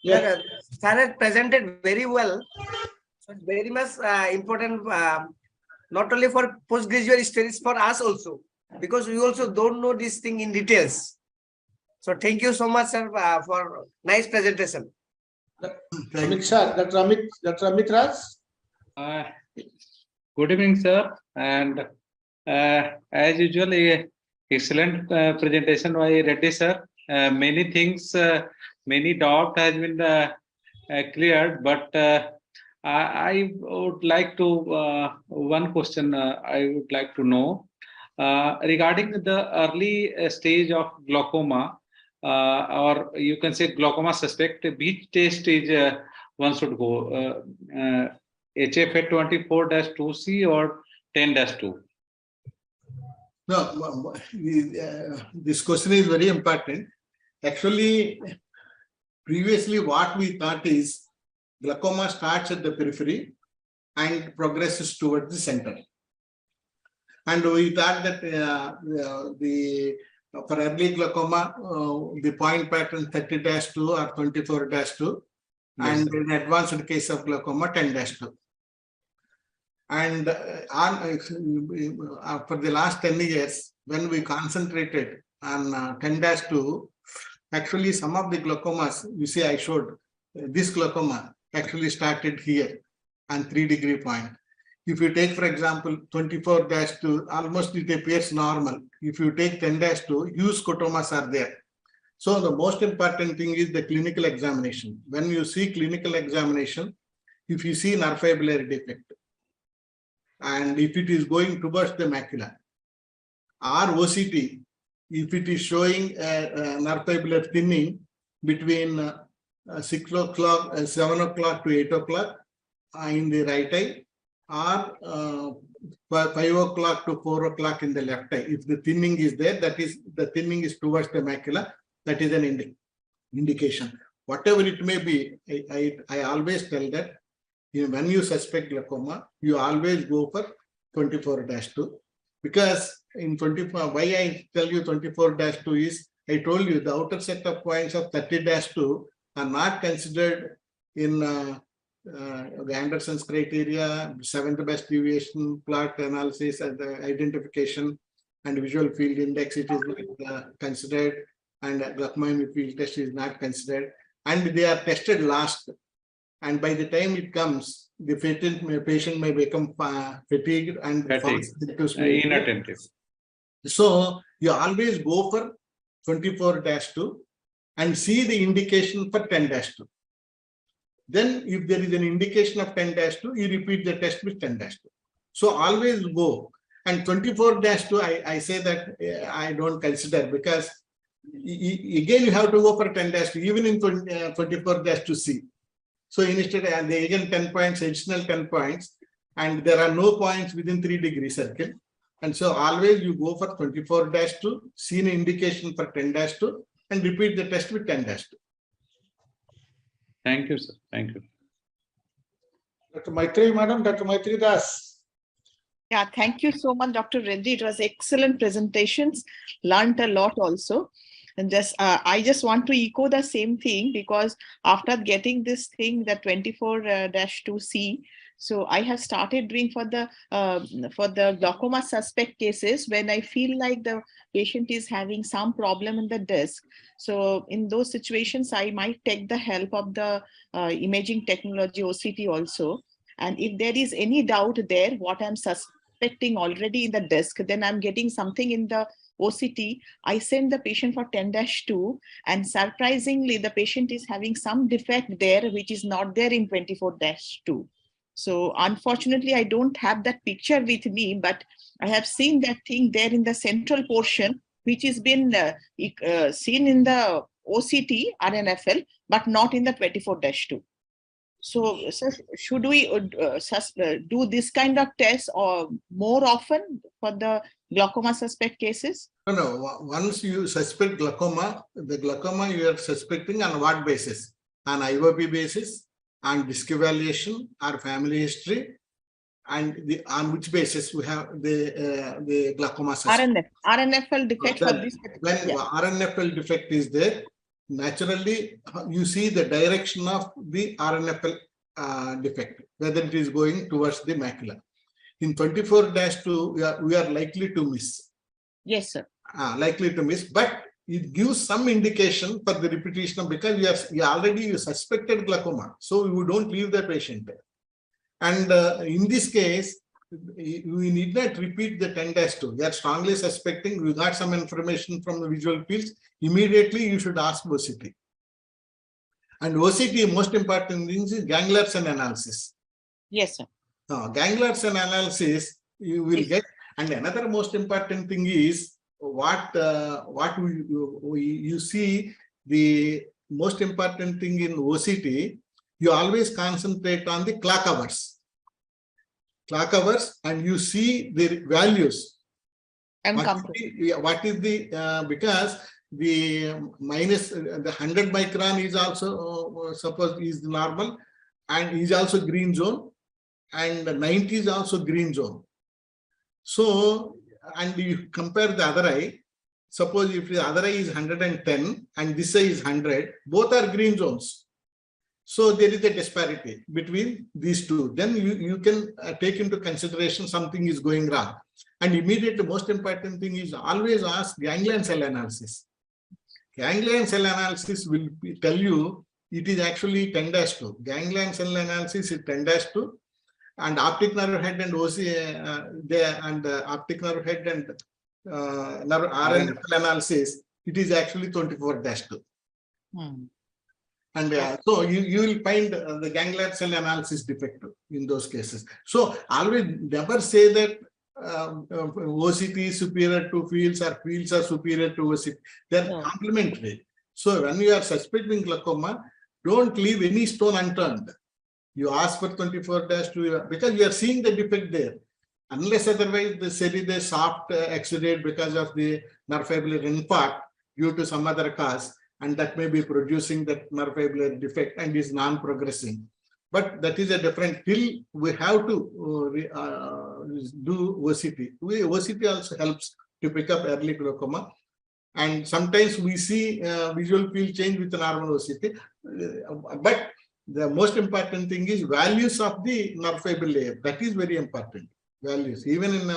Yeah. sir has presented very well. So very much important, not only for postgraduate studies, for us also, because we also don't know this thing in details. So thank you so much, sir, for nice presentation. Amit sir, Dr. Amit Raj? Good evening, sir, and as usual, excellent presentation by Reddy sir. Many things, many doubt has been cleared, but I would like to one question I would like to know regarding the early stage of glaucoma, or you can say glaucoma suspect. Which test is one should go? HFA 24-2C or 10-2? No, this question is very important. Actually, previously what we thought is glaucoma starts at the periphery and progresses towards the center. And we thought that for early glaucoma, the point pattern 30-2 or 24-2, and in advanced case of glaucoma 10-2. And for the last 10 years, when we concentrated on 10-2, actually some of the glaucomas, you see I showed this glaucoma actually started here on 3-degree point. If you take, for example, 24-2, almost it appears normal. If you take 10-2, huge scotomas are there. So the most important thing is the clinical examination. When you see clinical examination, if you see nerve fibrillary defect, and if it is going towards the macula, or OCT, if it is showing nerve fibrillary thinning between 6 o'clock, 7 o'clock to 8 o'clock in the right eye, or 5 o'clock to 4 o'clock in the left eye. If the thinning is there, that is the thinning is towards the macula, that is an indication. Whatever it may be, I always tell that when you suspect glaucoma, you always go for 24-2, because in 24, why I tell you 24-2 is, I told you the outer set of points of 30-2 are not considered in the Anderson's criteria, seventh best deviation, plot analysis, and the identification, and visual field index, it is not considered, and glaucoma field test is not considered, and they are tested last. And by the time it comes, the patient may become fatigued and inattentive. So you always go for 24-2 and see the indication for 10-2. Then if there is an indication of 10-2, you repeat the test with 10-2. So always go. And 24-2, I say that I don't consider, because again you have to go for 10-2, even in 24-C. So instead, they again 10 points, additional 10 points, and there are no points within 3-degree circle. And so always you go for 24-2, see an indication for 10-2, and repeat the test with 10-2. Thank you, sir. Thank you. Dr. Maitri, Madam, Dr. Maitri Das. Yeah, thank you so much, Dr. Reddy. It was excellent presentations. Learned a lot also. And I just want to echo the same thing, because after getting this thing, the 24-2C, so I have started doing for the glaucoma suspect cases when I feel like the patient is having some problem in the disc. So in those situations, I might take the help of the imaging technology, OCT also. And if there is any doubt there, what I'm suspecting already in the disc, then I'm getting something in the OCT, I send the patient for 10-2, and surprisingly, the patient is having some defect there, which is not there in 24-2. So unfortunately, I don't have that picture with me, but I have seen that thing there in the central portion, which has been seen in the OCT, RNFL, but not in the 24-2. So, should we do this kind of tests or more often for the glaucoma suspect cases? No. Once you suspect glaucoma, the glaucoma you are suspecting on what basis? On IOP basis, on disc evaluation, or family history, and on which basis we have the glaucoma suspect? RNFL defect for this. When RNFL defect is there, naturally you see the direction of the RNFL defect, whether it is going towards the macula. In 24-2, we are likely to miss. Yes, sir. Likely to miss, but it gives some indication for the repetition of, because you already suspected glaucoma, so you don't leave the patient there. And in this case, we need not repeat the 10-2. We are strongly suspecting, we got some information from the visual fields, immediately you should ask OCT. And OCT, most important thing is ganglion cell analysis. Yes, sir. Ganglion cell analysis you will get, and another most important thing is what you see. The most important thing in OCT, you always concentrate on the clock hours, and you see the values. And what is the because the minus the 100 micron is also suppose is normal, and is also green zone, and 90 is also green zone. So, and you compare the other eye, suppose if the other eye is 110 and this eye is 100, both are green zones. So there is a disparity between these two. Then you can take into consideration something is going wrong. And immediately, most important thing is always ask ganglion cell analysis. Ganglion cell analysis will tell you it is actually 10-2. Ganglion cell analysis is 10-2, and optic nerve head and optic nerve head and nerve RNFL analysis, it is actually 24-2. And so you will find the ganglion cell analysis defective in those cases. So always never say that OCT is superior to fields or fields are superior to OCT. They are complementary. So when you are suspecting glaucoma, don't leave any stone unturned. You ask for 24-2 because you are seeing the defect there. Unless otherwise there is a soft exudate because of the nerve fibular infarct due to some other cause, and that may be producing that nerve fibular defect and is non-progressing. But that is a different, till we have to do OCT. OCT also helps to pick up early glaucoma. And sometimes we see visual field change with normal OCT. But the most important thing is values of the nerve fiber layer. That is very important. Values. Even in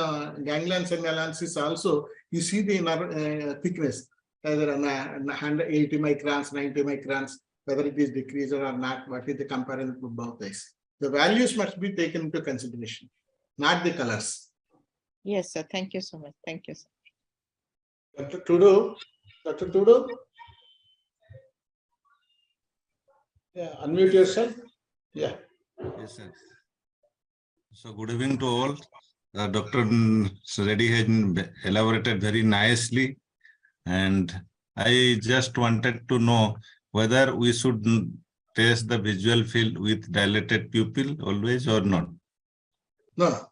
ganglion cell analysis also, you see the nerve thickness, either 180 microns, 90 microns, whether it is decreased or not, what is the comparison to both these. The values must be taken into consideration, not the colors. Yes, sir. Thank you so much. Thank you, sir. Dr. Tudu, Dr. Tudu. Yeah, unmute yourself. Yeah. Yes, sir. So good evening to all. Dr. Reddy has elaborated very nicely, and I just wanted to know whether we should test the visual field with dilated pupil always or not. No.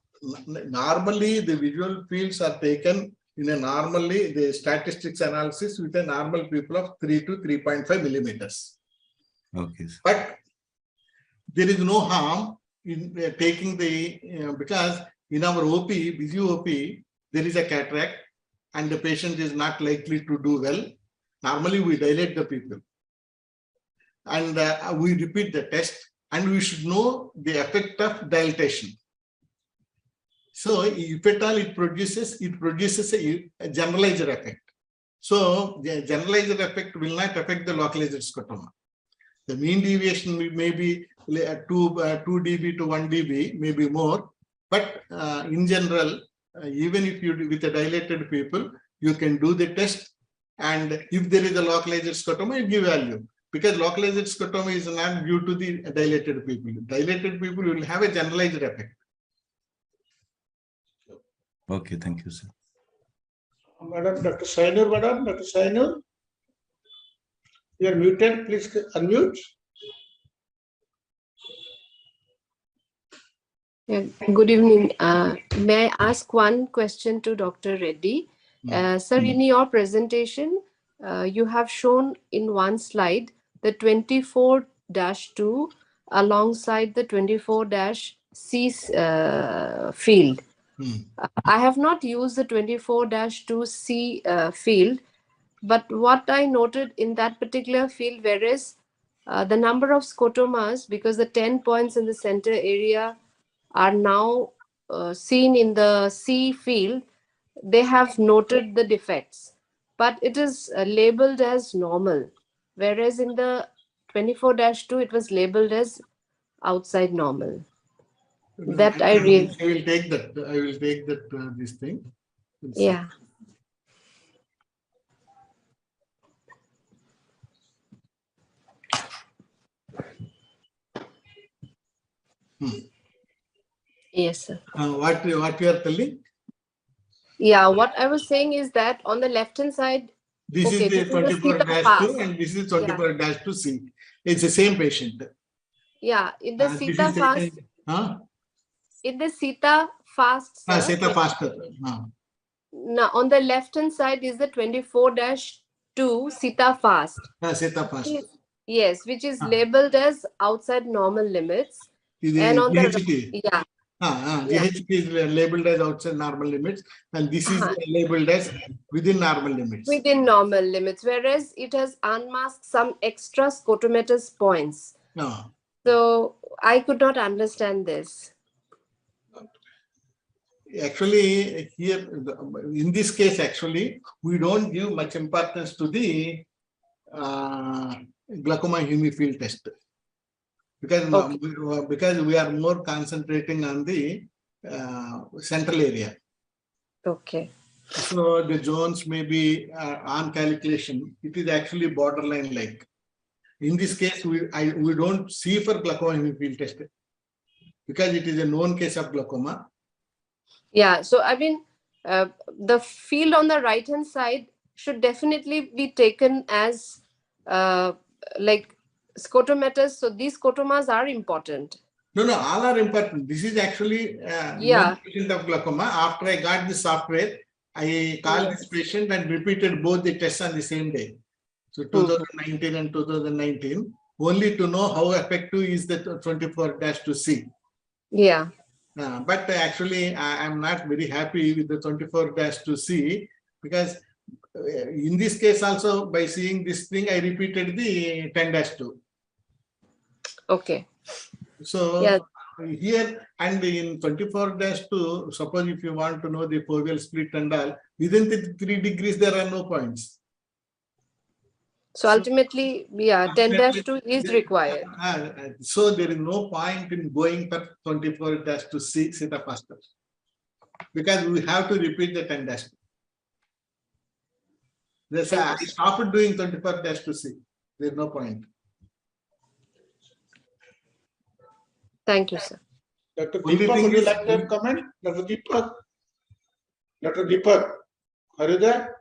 Normally, the visual fields are taken in a normally the statistics analysis with a normal pupil of 3 to 3.5 millimeters. Okay, sir. But there is no harm in taking the, because in our OP, busy OP, there is a cataract and the patient is not likely to do well. Normally we dilate the pupil and we repeat the test, and we should know the effect of dilatation. So if at all it produces a generalized effect. So the generalized effect will not affect the localized scotoma. The mean deviation may be 2 dB to 1 dB, maybe more. But in general, even if you with a dilated pupil, you can do the test. And if there is a localized scotoma, you give value. Because localized scotoma is not due to the dilated pupil. Dilated pupil will have a generalized effect. Okay, thank you, sir. Madam, Dr. Sainur, madam, Dr. Sainur. You are muted, please unmute. Yeah, good evening. May I ask one question to Dr. Reddy? Sir, in your presentation, you have shown in one slide the 24-2 alongside the 24-C field. I have not used the 24-2C field, but what I noted in that particular field, whereas the number of scotomas, because the 10 points in the center area are now seen in the C field, they have noted the defects, but it is labeled as normal, whereas in the 24-2, it was labeled as outside normal. That I really... I will take that. I will take that this thing. Yeah. Yes, sir. What you are telling? Yeah, what I was saying is that on the left hand side, This okay, is the 24-2 and this is 24-2C. It's the same patient. Yeah, in the Sita fast. In the Sita fast. Sita faster. Now on the left hand side is the 24-2 Sita fast. Sita fast. Yes, which is labeled as outside normal limits. And on the yeah. GHP is labeled as outside normal limits, and this is labeled as within normal limits. Within normal limits, whereas it has unmasked some extra scotomatous points. So I could not understand this. Actually, here in this case, actually, we don't give much importance to the glaucoma hemifield test. Because we are more concentrating on the central area. Okay. So the zones may be on calculation. It is actually borderline like. In this case, we don't see for glaucoma hemifield test because it is a known case of glaucoma. Yeah. So I mean, the field on the right hand side should definitely be taken as like scotomatous. So these scotomas are important. No, all are important. This is actually patient of glaucoma. After I got the software, I called this patient and repeated both the tests on the same day. So 2019 and 2019, only to know how effective is the 24-2C. Yeah. But actually, I am not very happy with the 24-2C because in this case also, by seeing this thing, I repeated the 10-2. Okay. So Yeah. here and in 24-2, suppose if you want to know the foveal split and all, within the 3 degrees, there are no points. So ultimately, yeah, 10-2 is required. So there is no point in going for 24-6 set of aspects, because we have to repeat the 10-2. That's why I stopped doing 24-6. There's no point. Thank you, sir. Dr. Only Deepak, thing would you is- like to have comment? Dr. Deepak? Dr. Deepak, are you there?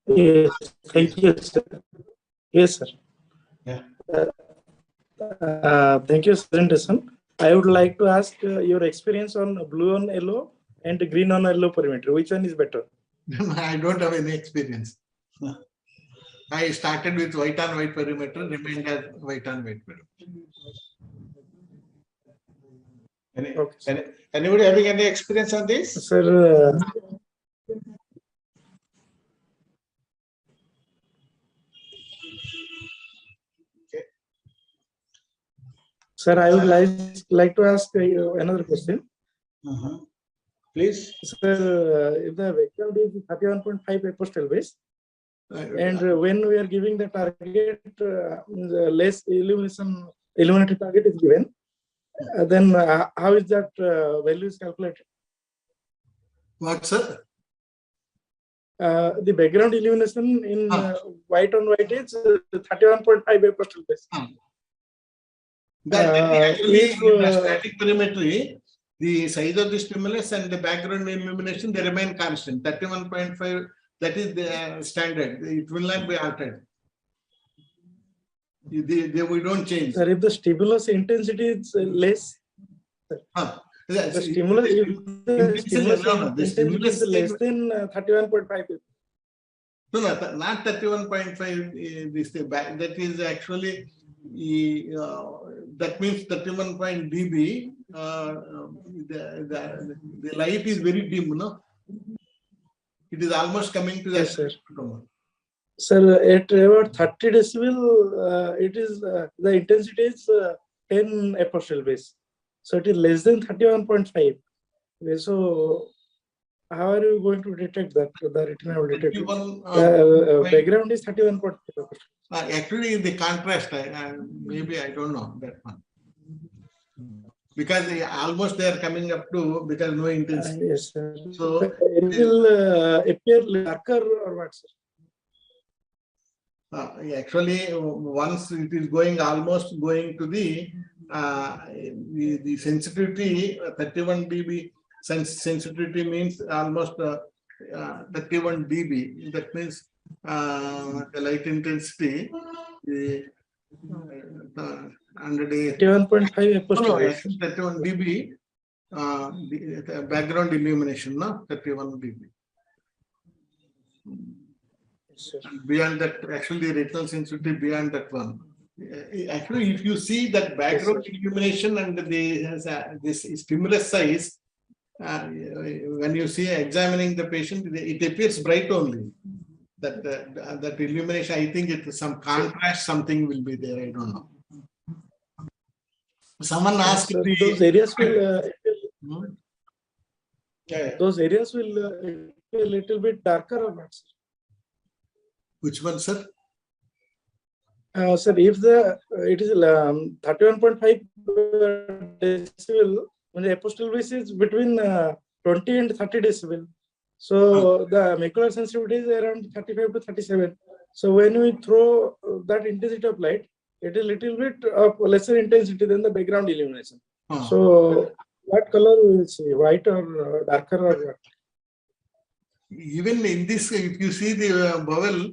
Yes, thank you, sir. Yes, sir. Yeah. Thank you, presentation. I would like to ask your experience on blue on yellow and green on yellow perimeter. Which one is better? I don't have any experience. I started with white on white perimeter, remained as white on white perimeter. Anybody having any experience on this? Sir, sir, I would like to ask another question. Please. Sir, if the background is 31.5 apostle base, and when we are giving the target, the less illuminated target is given, then how is that value is calculated? What, sir? The background illumination in white on white is 31.5 apostle base. Actually, in the static perimetry, the size of the stimulus and the background illumination, they remain constant. 31.5, that is the standard. It will not be altered. We don't change. Sir, if the stimulus intensity is less, the stimulus, intensity is less than 31.5. No, not 31.5. This that is actually that means 31 dB. The light is very dim, no? It is almost coming to the. Yes, sir. Sir, at about 30 decibel, it is the intensity is 10 apostle base. So it is less than 31.5. So how are you going to detect that? The retina will detect it. Background is 31.5. Actually, the contrast, maybe I don't know that one. Because almost they are coming up to, because no intensity. Yes, sir. So it will appear darker or what, sir? Actually, once it is going almost going to the sensitivity, 31 dB sensitivity means almost 31 dB. That means the light intensity, the 31.5 apostle base. 31 dB, the background illumination, no? 31 dB. Beyond that, actually, the retinal sensitivity beyond that one. Actually, if you see that background illumination and this stimulus size, when you see examining the patient, it appears bright only. That illumination, I think it is some contrast, something will be there. I don't know. Someone asked those areas will. Those areas will be a little bit darker or not, sir? Which one, sir? Sir, if it is 31.5 decibel, when the apostle base is between 20 and 30 decibel, so the macular sensitivity is around 35 to 37. So when we throw that intensity of light, it is a little bit of lesser intensity than the background illumination. So what color we will see, white or darker or what? Even in this, if you see the bowel,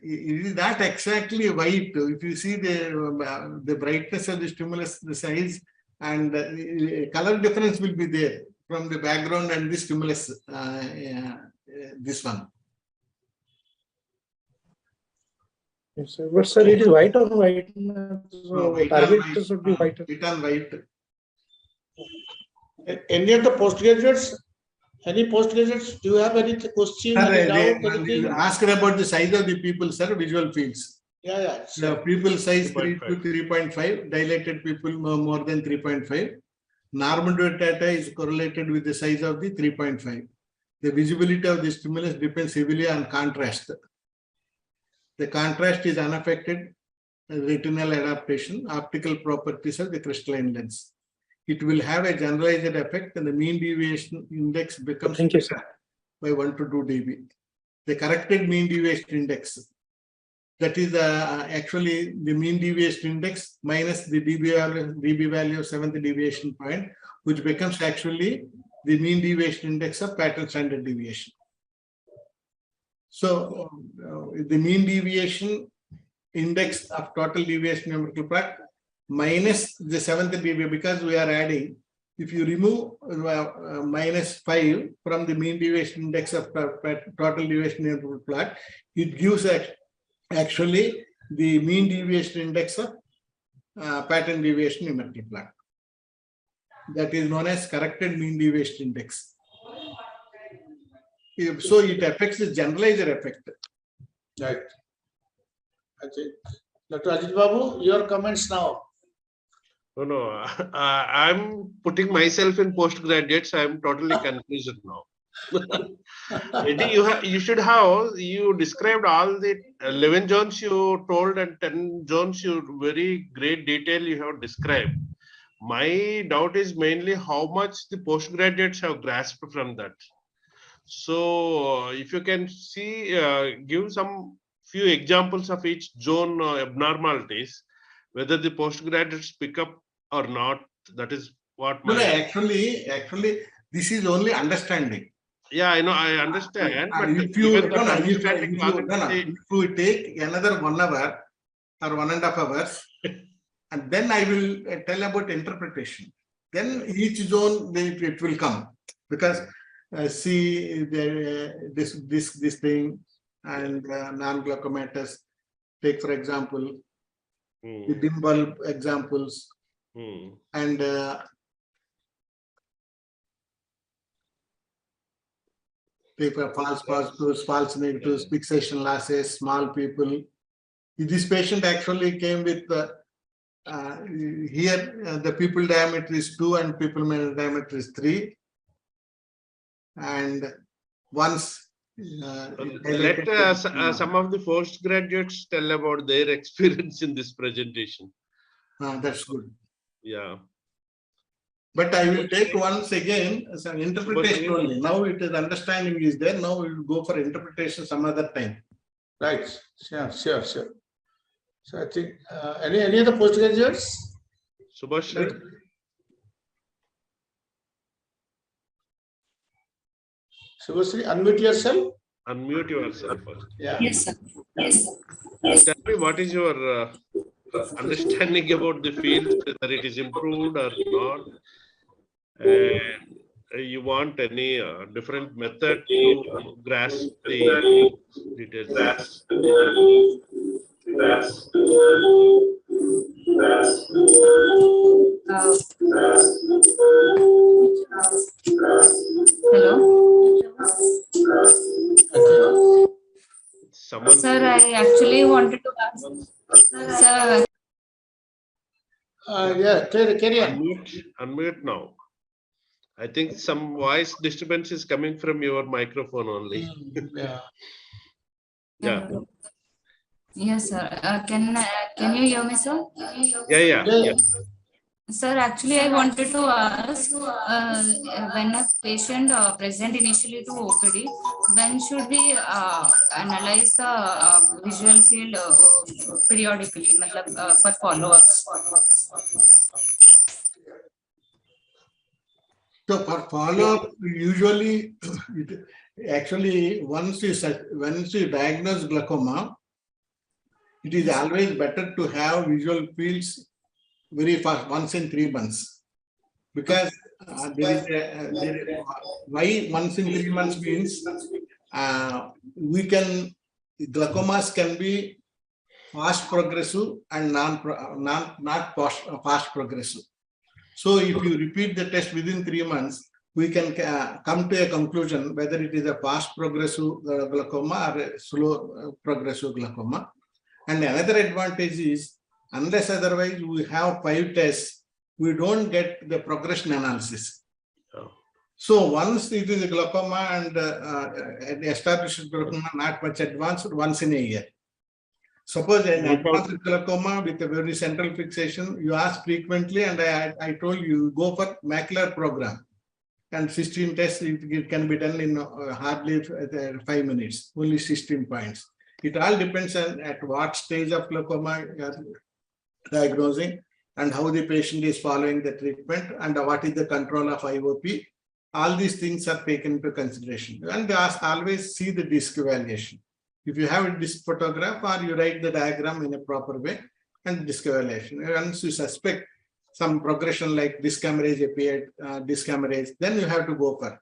it is not exactly white. If you see the brightness of the stimulus, the size, and color difference will be there from the background and the stimulus, this one. Yes, sir. But sir, it is white on white. So target should be white. White on white. Any of the postgraduates? Any postgraduates? Do you have any question? Any doubt? Anything? Ask about the size of the people, sir. Visual fields. Yeah. The pupil size 3 to 3.5. 3.5, dilated pupil more than 3.5. Normal data is correlated with the size of the 3.5. The visibility of the stimulus depends heavily on contrast. The contrast is unaffected retinal adaptation, optical properties of the crystalline lens. It will have a generalized effect and the mean deviation index becomes Thank you, sir. by 1 to 2 dB. The corrected mean deviation index, that is actually the mean deviation index minus the dB value of 7th deviation point, which becomes actually the mean deviation index of pattern standard deviation. So the mean deviation index of total deviation numerical plot minus the 7th dB, because we are adding, if you remove minus 5 from the mean deviation index of total deviation numerical plot, it gives actually the mean deviation index of pattern deviation numerical plot. That is known as corrected mean deviation index. So it affects the generalizer effect. Right. Dr. Ajit Babu, your comments now. No, I'm putting myself in postgraduates. I'm totally confused now. Eddie, you should have, you described all the 11 zones you told and 10 zones you very great detail you have described. My doubt is mainly how much the postgraduates have grasped from that. So if you can see, give some few examples of each zone abnormalities, whether the postgraduates pick up or not, that is what my... No, actually, this is only understanding. Yeah, I know, I understand. But if you take another 1 hour or 1.5 hours, and then I will tell about interpretation. Then each zone it will come, because see this thing and non-glaucomatous. Take for example the dim bulb examples, and take false positives, false negatives, fixation losses, small people. This patient actually came with here the pupil diameter is 2 and pupil diameter is 3, and once let some of the postgraduates tell about their experience in this presentation. That's good. Yeah. But I will take once again as an interpretation only. Now it is understanding is there. Now we will go for interpretation some other time. Right. Sure. So I think any other postgraduates? Subhash. Subhashri, unmute yourself. Unmute yourself first. Yeah. Yes, sir. Yes. Tell me, what is your understanding about the field, whether it is improved or not? And you want any different method to grasp the details? Hello. Someone... Sir, I actually wanted to ask. Sir. Yeah, carry on. Unmute now. I think some voice disturbance is coming from your microphone only. Yeah. Yeah. Yes, sir. Can you hear me, sir? Yeah. Sir, actually, I wanted to ask, when a patient present initially to OPD, when should we analyze the visual field periodically, for follow-ups? So for follow-up, usually, actually, once you diagnose glaucoma, it is always better to have visual fields very fast, once in 3 months, because why once in 3 months means glaucomas can be fast progressive and not fast progressive. So if you repeat the test within 3 months, we can come to a conclusion whether it is a fast progressive glaucoma or a slow progressive glaucoma. And another advantage is, unless otherwise we have 5 tests, we don't get the progression analysis. Oh. So once it is a glaucoma and established glaucoma, not much advanced, once in a year. Suppose an advanced glaucoma with a very central fixation, you ask frequently, and I told you, go for macular program. And 16 tests, it can be done in hardly 5 minutes, only 16 points. It all depends on at what stage of glaucoma you are diagnosing and how the patient is following the treatment and what is the control of IOP. All these things are taken into consideration. And they always see the disc evaluation. If you have a disc photograph or you write the diagram in a proper way and disc evaluation. Once you suspect some progression like disc hemorrhage appeared, disc hemorrhage, then you have to go for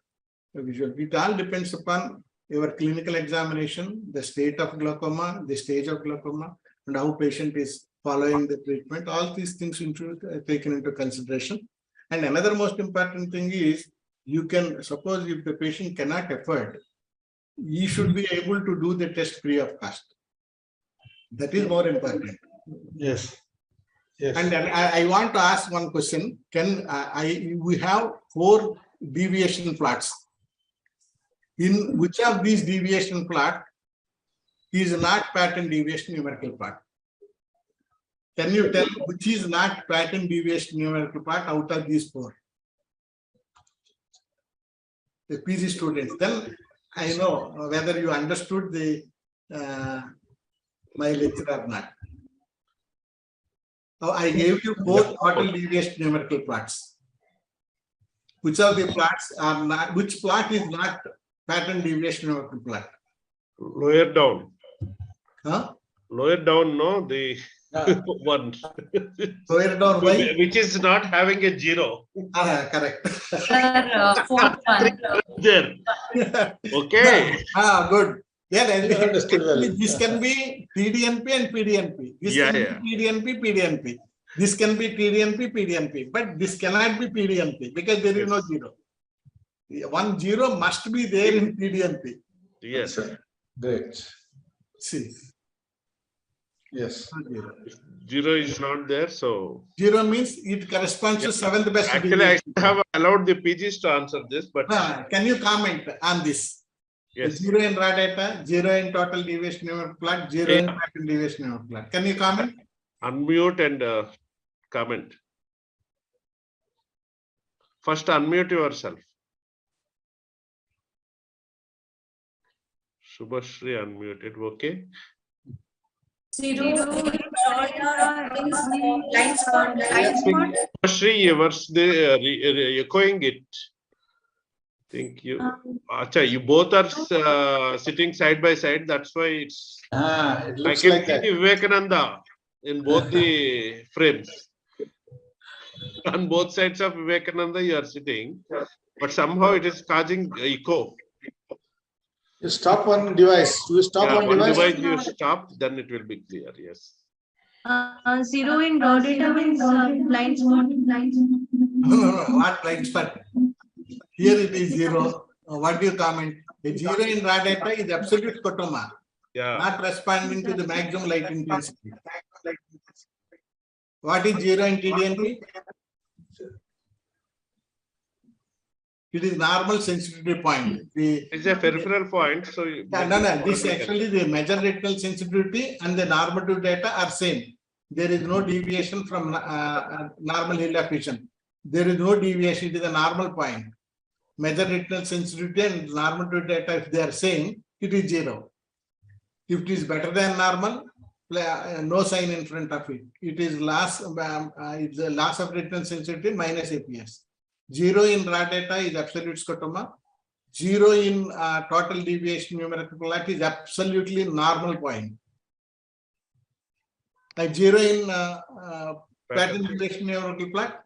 a visual. It all depends upon your clinical examination, the state of glaucoma, the stage of glaucoma, and how patient is following the treatment. All these things taken into consideration. And another most important thing is, you can suppose if the patient cannot afford, he should be able to do the test free of cost. That is more important. Yes. Yes. And I want to ask one question. We have 4 deviation plots. In which of these deviation plot is not pattern deviation numerical plot? Can you tell which is not pattern deviation numerical plot out of these 4? The PG students. Then I know whether you understood the my lecture or not. Now I gave you 4 total deviation numerical plots. Which of the plots are not? Which plot is not pattern deviation numerical plot? Lower down. Huh? Lower down, no, the one. Lower down, why? Which is not having a 0. Correct. Sir, fourth one. There. Okay. Good. Yeah, understood well. This can be TDNP and PDNP. This can be TDNP, PDNP. This can be TDNP, PDNP. But this cannot be PDNP because there is no 0. 1 0 must be there in PDNP. Yes. Great. See. Yes. 0 is not there, so 0 means it corresponds to 7th best. actually I should have allowed the PGs to answer this, but can you comment on this? yes. 0 in raw data, 0 in total deviation numerical plot, 0 in pattern deviation numerical plot. Can you comment? Unmute and comment. First unmute yourself. Subhashri unmuted, okay. 0 blind spot. Subhashri, you were echoing it. Thank you. Acha, you both are sitting side by side. That's why it's. It I looks can like see that. the Vivekananda in both the frames. On both sides of Vivekananda, you are sitting, but somehow it is causing echo. You stop one device. You stop one device. You stop, then it will be clear. Yes. 0 in raw data means blind spot. No. What blind spot? Here it is 0. What do you comment? A 0 in raw data is absolute scotoma, not responding to the maximum light intensity. What is 0 in TDNP? It is normal sensitivity point. It's a peripheral point. So no. This actually the measured retinal sensitivity and the normative data are same. There is no deviation from normal field of vision. There is no deviation. It is a normal point. Measured retinal sensitivity and normative data, if they are same, it is 0. If it is better than normal, no sign in front of it. It is loss. It's a loss of retinal sensitivity minus APS. 0 in raw data is absolute scotoma. 0 in total deviation numerical plot is absolutely normal point. Like 0 in pattern deviation numerical plot,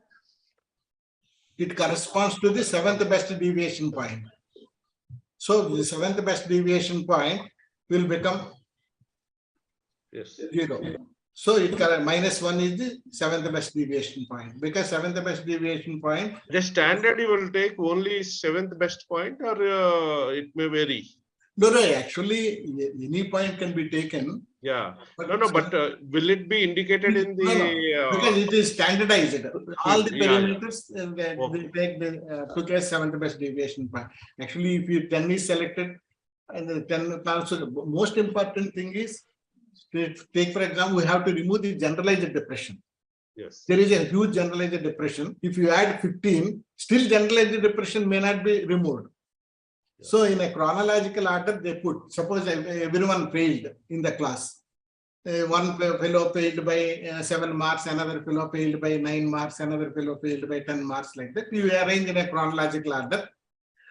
it corresponds to the 7th best deviation point. So the 7th best deviation point will become 0. So it -1 is the 7th best deviation point, because 7th best deviation point. The standard you will take only 7th best point, or it may vary. No, no, actually, any point can be taken. Yeah. But But will it be indicated in the? No, because it is standardized. All the parameters Okay. they take the took as 7th best deviation point. Actually, if you 10 is selected, and the 10 also the most important thing is take for example, we have to remove the generalized depression. Yes. There is a huge generalized depression. If you add 15, still generalized depression may not be removed. So in a chronological order, they put, suppose everyone failed in the class. One fellow failed by 7 marks, another fellow failed by 9 marks, another fellow failed by 10 marks, like that. You arrange in a chronological order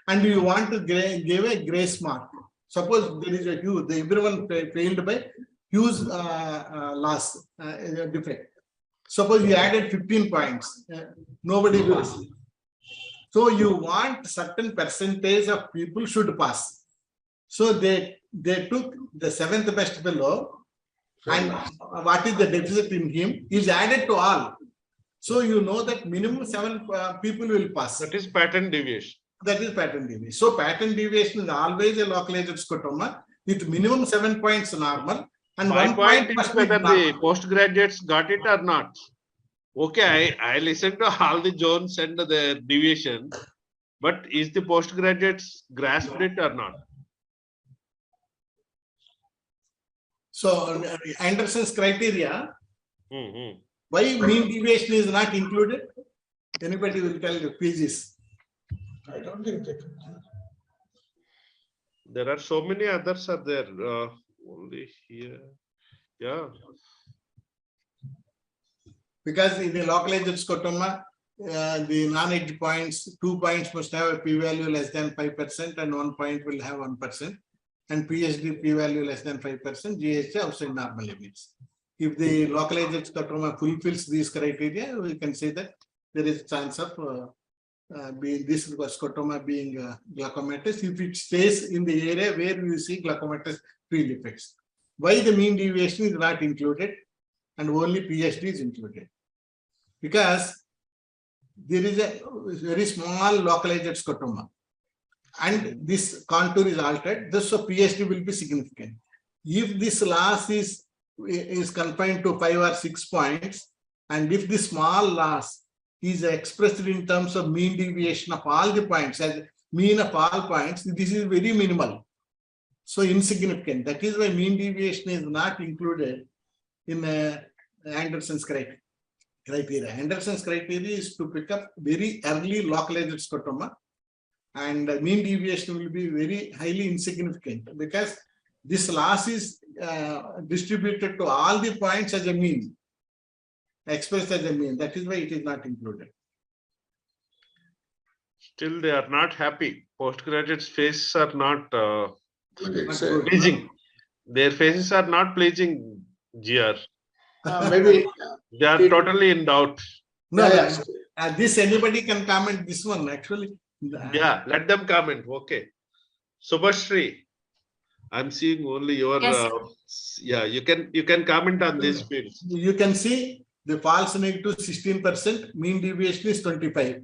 and you want to give a grace mark. Suppose there is a huge, everyone failed by huge loss, defect. Suppose you added 15 points, nobody will. So you want certain percentage of people should pass. So they took the 7th best fellow and what is the deficit in him is added to all. So you know that minimum 7 people will pass. That is pattern deviation. That is pattern deviation. So pattern deviation is always a localized scotoma with minimum 7 points normal and My 1 point point must is be whether normal. the postgraduates got it or not. Okay, I listened to all the zones and the deviation, but is the postgraduates grasped it or not? So Anderson's criteria, why mean deviation is not included? Anybody will tell you, PGs. I don't think that. There are so many others are there. Only here. Yeah. Because in the localized scotoma, the non-edge points, 2 points must have a p-value less than 5% and 1 point will have 1%. And PSD p-value less than 5%, GH outside normal limits. If the localized scotoma fulfills these criteria, we can say that there is a chance of being this scotoma being glaucomatous if it stays in the area where you see glaucomatous field effects. Why the mean deviation is not included and only PSD is included? Because there is a very small localized scotoma and this contour is altered, thus so PSD will be significant. If this loss is confined to 5 or 6 points, and if the small loss is expressed in terms of mean deviation of all the points, as mean of all points, this is very minimal. So insignificant. That is why mean deviation is not included in Anderson's criteria. Anderson's criteria is to pick up very early localized scotoma, and mean deviation will be very highly insignificant because this loss is distributed to all the points as a mean, expressed as a mean. That is why it is not included. Still, they are not happy. Postgraduates' faces are not pleasing. Their faces are not pleasing, GR. Maybe They are totally in doubt. No, this anybody can comment this one actually. Yeah, let them comment. Okay. Subhashri, I'm seeing only your yeah, you can comment on this field. You can see the false negative 16%, mean deviation is 25.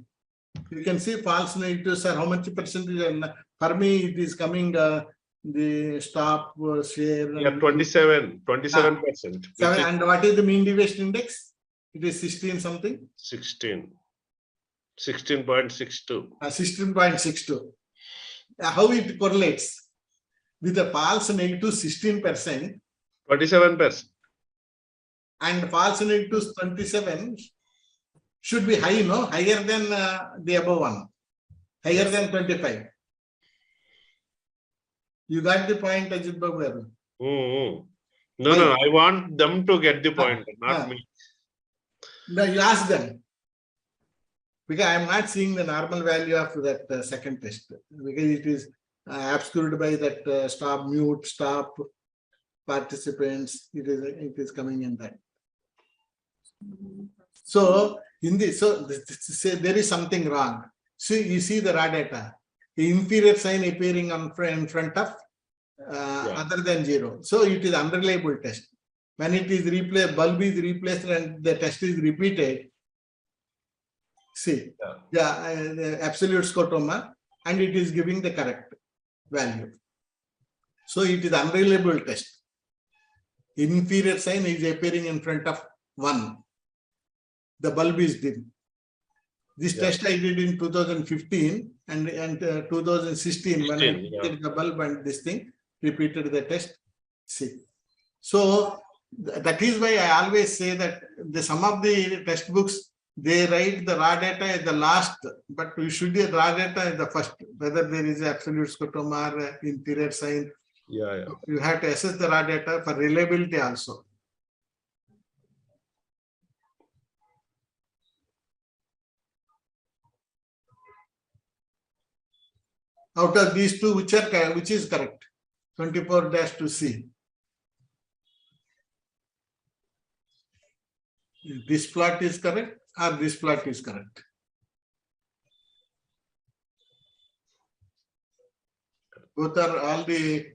You can see false negatives are how much percentage, and for me it is coming the stop share. Yeah, 27%. And what is the mean deviation index? It is 16 something. 16.62. 16.62. How it correlates with a false negative 16%. 27%. And false negative 27 should be high, no? Higher than the above one. Higher than 25. You got the point, Ajit Babu? No, I want them to get the point, not me. No, you ask them. Because I am not seeing the normal value of that second test. Because it is obscured by that stop, mute, stop, participants. It is coming in that. So in this, there is something wrong. So you see the raw data, the inferior sign appearing in front of other than 0. So it is unreliable test. When it is replaced, bulb is replaced and the test is repeated. See, the absolute scotoma, and it is giving the correct value. So it is unreliable test. Inferior sign is appearing in front of 1. The bulb is dim. This test I did in 2015 and 2016 when I did the bulb and this thing, repeated the test. See. So that is why I always say that some of the textbooks, they write the raw data at the last, but we should get raw data at the first, whether there is absolute scotoma or inferior sign. You have to assess the raw data for reliability also. Out of these two, which is correct? 24-2C. This plot is correct or this plot is correct? Both are all the,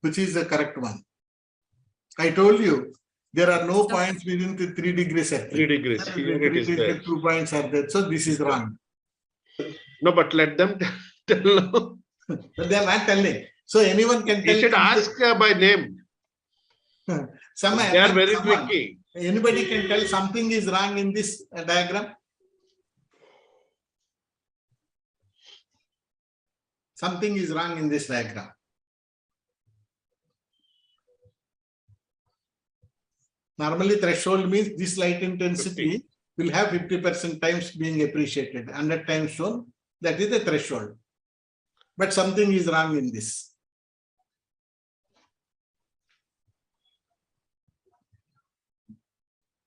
which is the correct one? I told you there are no points within the 3 degrees circle. 3 degrees. Here it is there. 2 points are there. So this is wrong. No, but let them tell. But they are not telling. So anyone can tell. You should ask by name. They are very tricky. Anybody can tell something is wrong in this diagram. Something is wrong in this diagram. Normally threshold means this light intensity will have 50% times being appreciated, 100 times shown. That is the threshold. But something is wrong in this.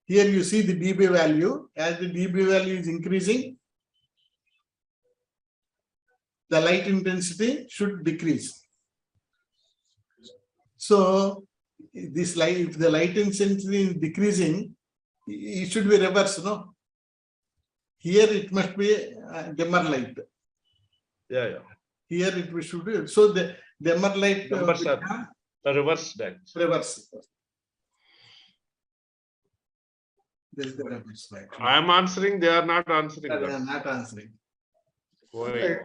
Here you see the dB value. As the dB value is increasing, the light intensity should decrease. So this light, if the light intensity is decreasing, it should be reversed, no? Here it must be a dimmer light. Here it should be. So the dimmer light numbers are reverse that. Reverse. There is the reverse light. I am answering, they are not answering. They are not answering. Why?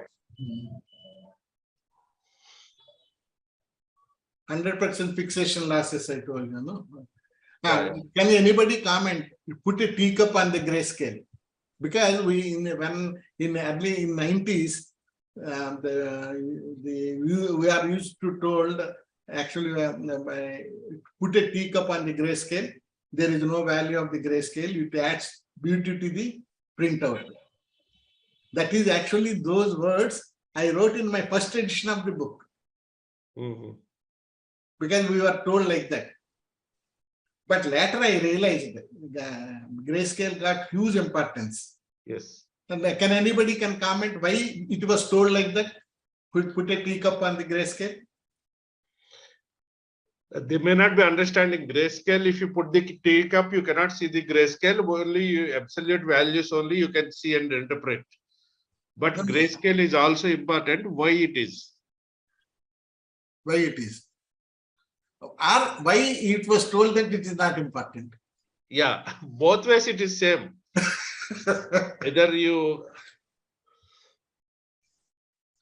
100% fixation losses, I told you, no? Now, can anybody comment? Put a teacup on the grayscale, because we in early 90s, we are used to told actually put a teacup on the grayscale. There is no value of the grayscale. It adds beauty to the printout. That is actually those words I wrote in my first edition of the book. Because we were told like that. But later I realized that the grayscale got huge importance. Yes. And can anybody comment why it was told like that? Put a teacup on the grayscale? They may not be understanding grayscale. If you put the teacup, you cannot see the grayscale. Only absolute values only you can see and interpret. But grayscale is also important. Why it is? Why it is? Or why it was told that it is not important? Yeah, both ways it is same. Either you.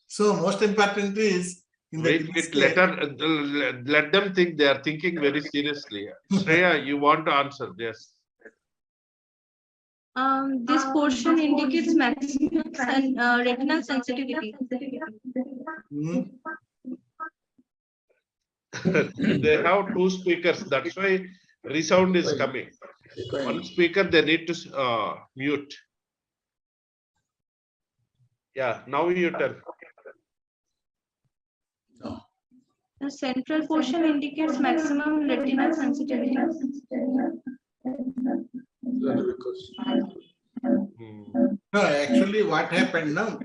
So most important is in the let them think. They are thinking very seriously. Shreya, you want to answer? Yes. This portion indicates maximum retinal sensitivity. They have two speakers. That's why resound is coming. One speaker they need to mute. Yeah, now you tell. The central portion indicates maximum retinal sensitivity. No, actually what happened now?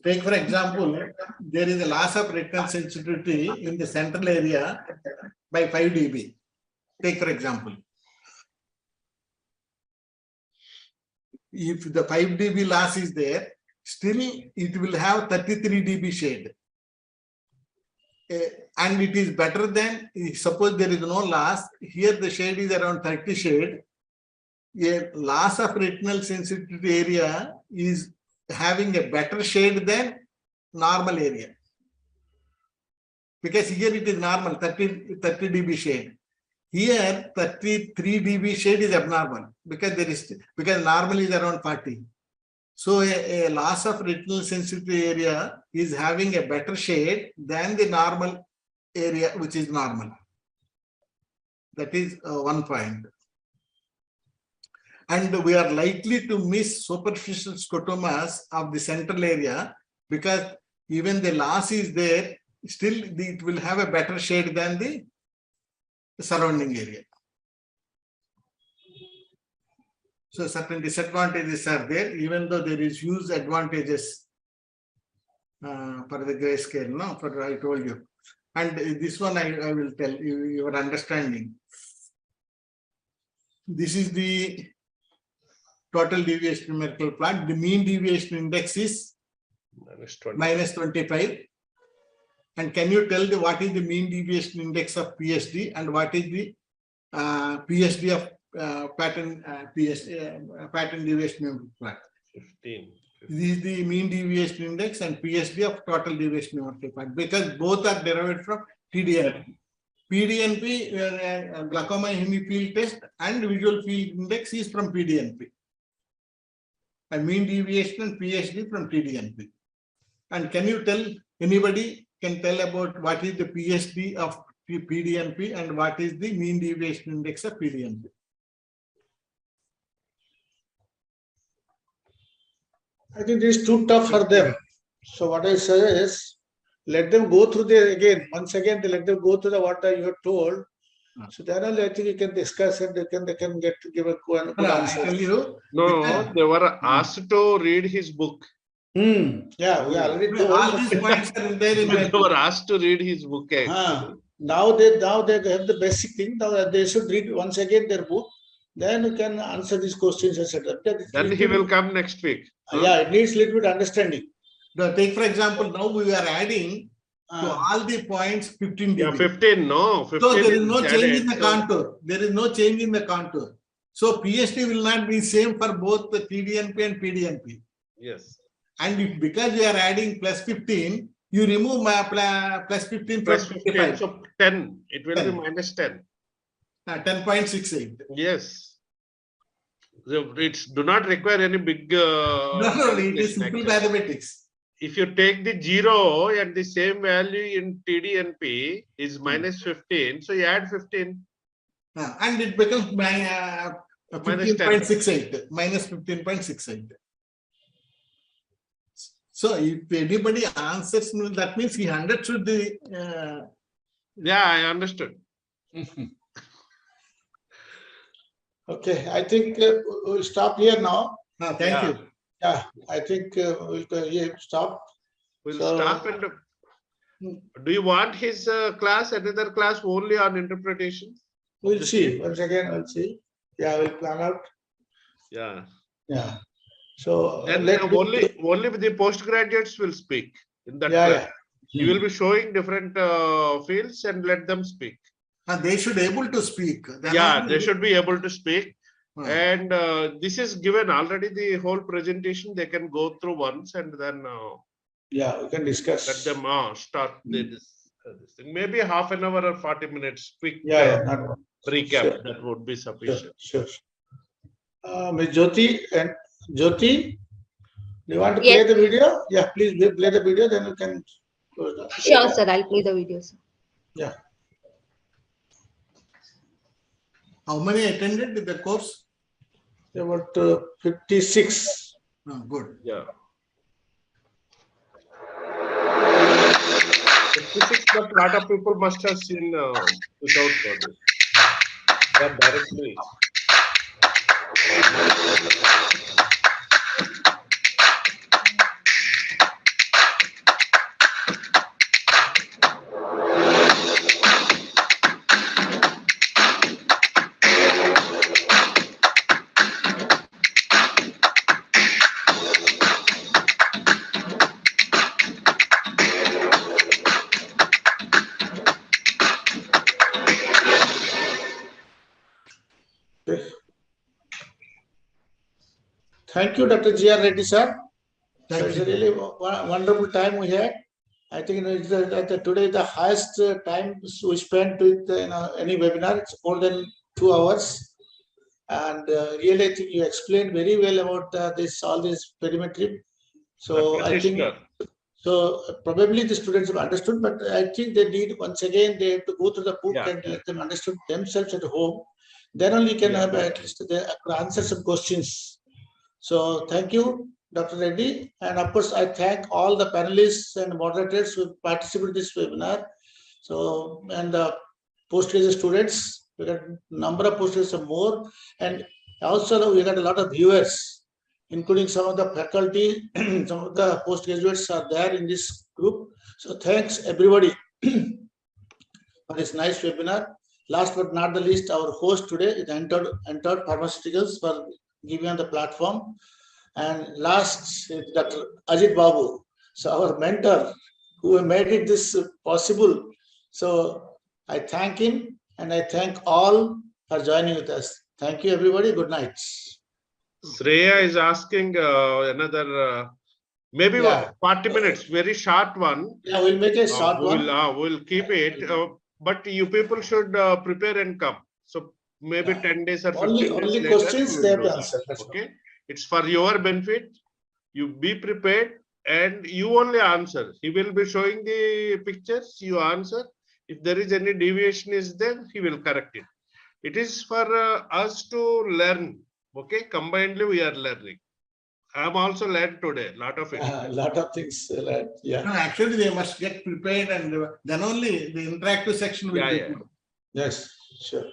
Take for example, there is a loss of retinal sensitivity in the central area by 5 dB. Take for example. If the 5 dB loss is there, still it will have 33 dB shade. And it is better than, suppose there is no loss, here the shade is around 30 shade. A loss of retinal sensitivity area is having a better shade than normal area. Because here it is normal, 30 dB shade. Here 33 dB shade is abnormal because normal is around 40. So a loss of retinal sensitivity area is having a better shade than the normal area, which is normal. That is one point. And we are likely to miss superficial scotomas of the central area because even the loss is there, still it will have a better shade than the surrounding area. So certain disadvantages are there, even though there is huge advantages for the grayscale, no, for I told you. And this one I will tell you your understanding. This is the total deviation numerical plot. The mean deviation index is minus 25. And can you tell what is the mean deviation index of PSD and what is the PSD of pattern deviation numerical plot? 15. This is the mean deviation index and PSD of total deviation numerical plot because both are derived from TDNP. PDNP, glaucoma hemifield test and visual field index is from PDNP. And mean deviation and PSD from TDNP. And can you tell, anybody can tell about what is the PSD of PDNP and what is the mean deviation index of PDNP? I think this is too tough for them. So what I say is, let them go through once again, let them go through what you have told. So then I think you can discuss and they can give a good answer. No, they were asked to read his book. Yeah, we already told. All these points are there in They were asked to read his book. Now they have the basic thing. Now they should read once again their book. Then you can answer these questions, etc. Then he will come next week. Yeah, it needs a little bit understanding. Take for example, now we are adding to all the points 15 dB. Yeah, 15, no. 15 so there is no change in the contour. There is no change in the contour. So PSD will not be same for both the TDNP and PDNP. Yes. And if, because we are adding plus 15, you remove plus 15 plus from 15. So 10. It will 10. be minus 10. 10.68. Yes. So it's do not require any big. No, it is simple mathematics. If you take the 0 and the same value in TDNP is minus 15, so you add 15. And it becomes 15.68, minus 15.68. So if anybody answers, that means he understood the. Yeah, I understood. Okay, I think we'll stop here now. Thank you. Yeah, I think we'll stop. We'll stop and do you want his class, another class only on interpretation? We'll see. Once again, we'll see. Yeah, we'll plan out. Yeah. Yeah. So and only the postgraduates will speak in that class. Yeah. You will be showing different fields and let them speak. They should be able to speak. They should be able to speak. And this is given already the whole presentation. They can go through once and then yeah, we can discuss. Let them start this thing. Maybe half an hour or 40 minutes. Quick recap. Sure. That would be sufficient. Sure. Ms. Jyoti and Jyoti, do you want to play the video? Yeah, please play the video. Then you can. Sure, sir. I'll play the video, sir. Yeah. How many attended the course? About 56. Oh, good. Yeah. 56, but a lot of people must have seen without this. Yeah, directly. Thank you, Dr. G.R. Reddy, sir. So it's a really wonderful time we had. I think it's today the highest time we spent with any webinar. It's more than 2 hours. And really, I think you explained very well about all this perimetry. So I think probably the students have understood, but I think they need once again they have to go through the book and let them understand themselves at home. Then only can have at least they answer some questions. So thank you, Dr. Reddy, and of course I thank all the panelists and moderators who participated in this webinar. So and the postgraduate students, we got number of postgraduates more, and also we got a lot of viewers, including some of the faculty, some of the postgraduates are there in this group. So thanks everybody for this nice webinar. Last but not the least, our host today is Entered Pharmaceuticals for giving on the platform. And last is Dr. Ajit Babu, so our mentor who made it this possible. So I thank him and I thank all for joining with us. Thank you, everybody. Good night. Shreya is asking another maybe 40 minutes, very short one. Yeah, we'll make a short one. We'll keep it, but you people should prepare and come. So maybe 10 days or 15 days only later. Questions they have to answer. Okay, it's for your benefit. You be prepared and you only answer. He will be showing the pictures. You answer. If there is any deviation is there, he will correct it. It is for us to learn. Okay, combinedly we are learning. I am also learned today, lot of it. A lot of things learned. Yeah. No, actually, they must get prepared, and then only the interactive section will be. Yes, sure.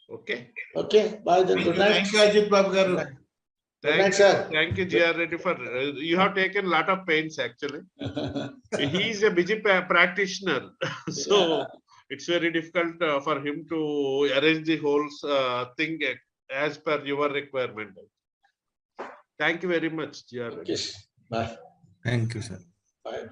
Okay. Okay. Bye then. Good night. Thank you, Ajit Babu garu. Thank you, GR Reddy, for you have taken a lot of pains actually. He is a busy practitioner, so it's very difficult for him to arrange the whole thing as per your requirement. Thank you very much, GR Reddy. Bye. Thank you, sir. Bye.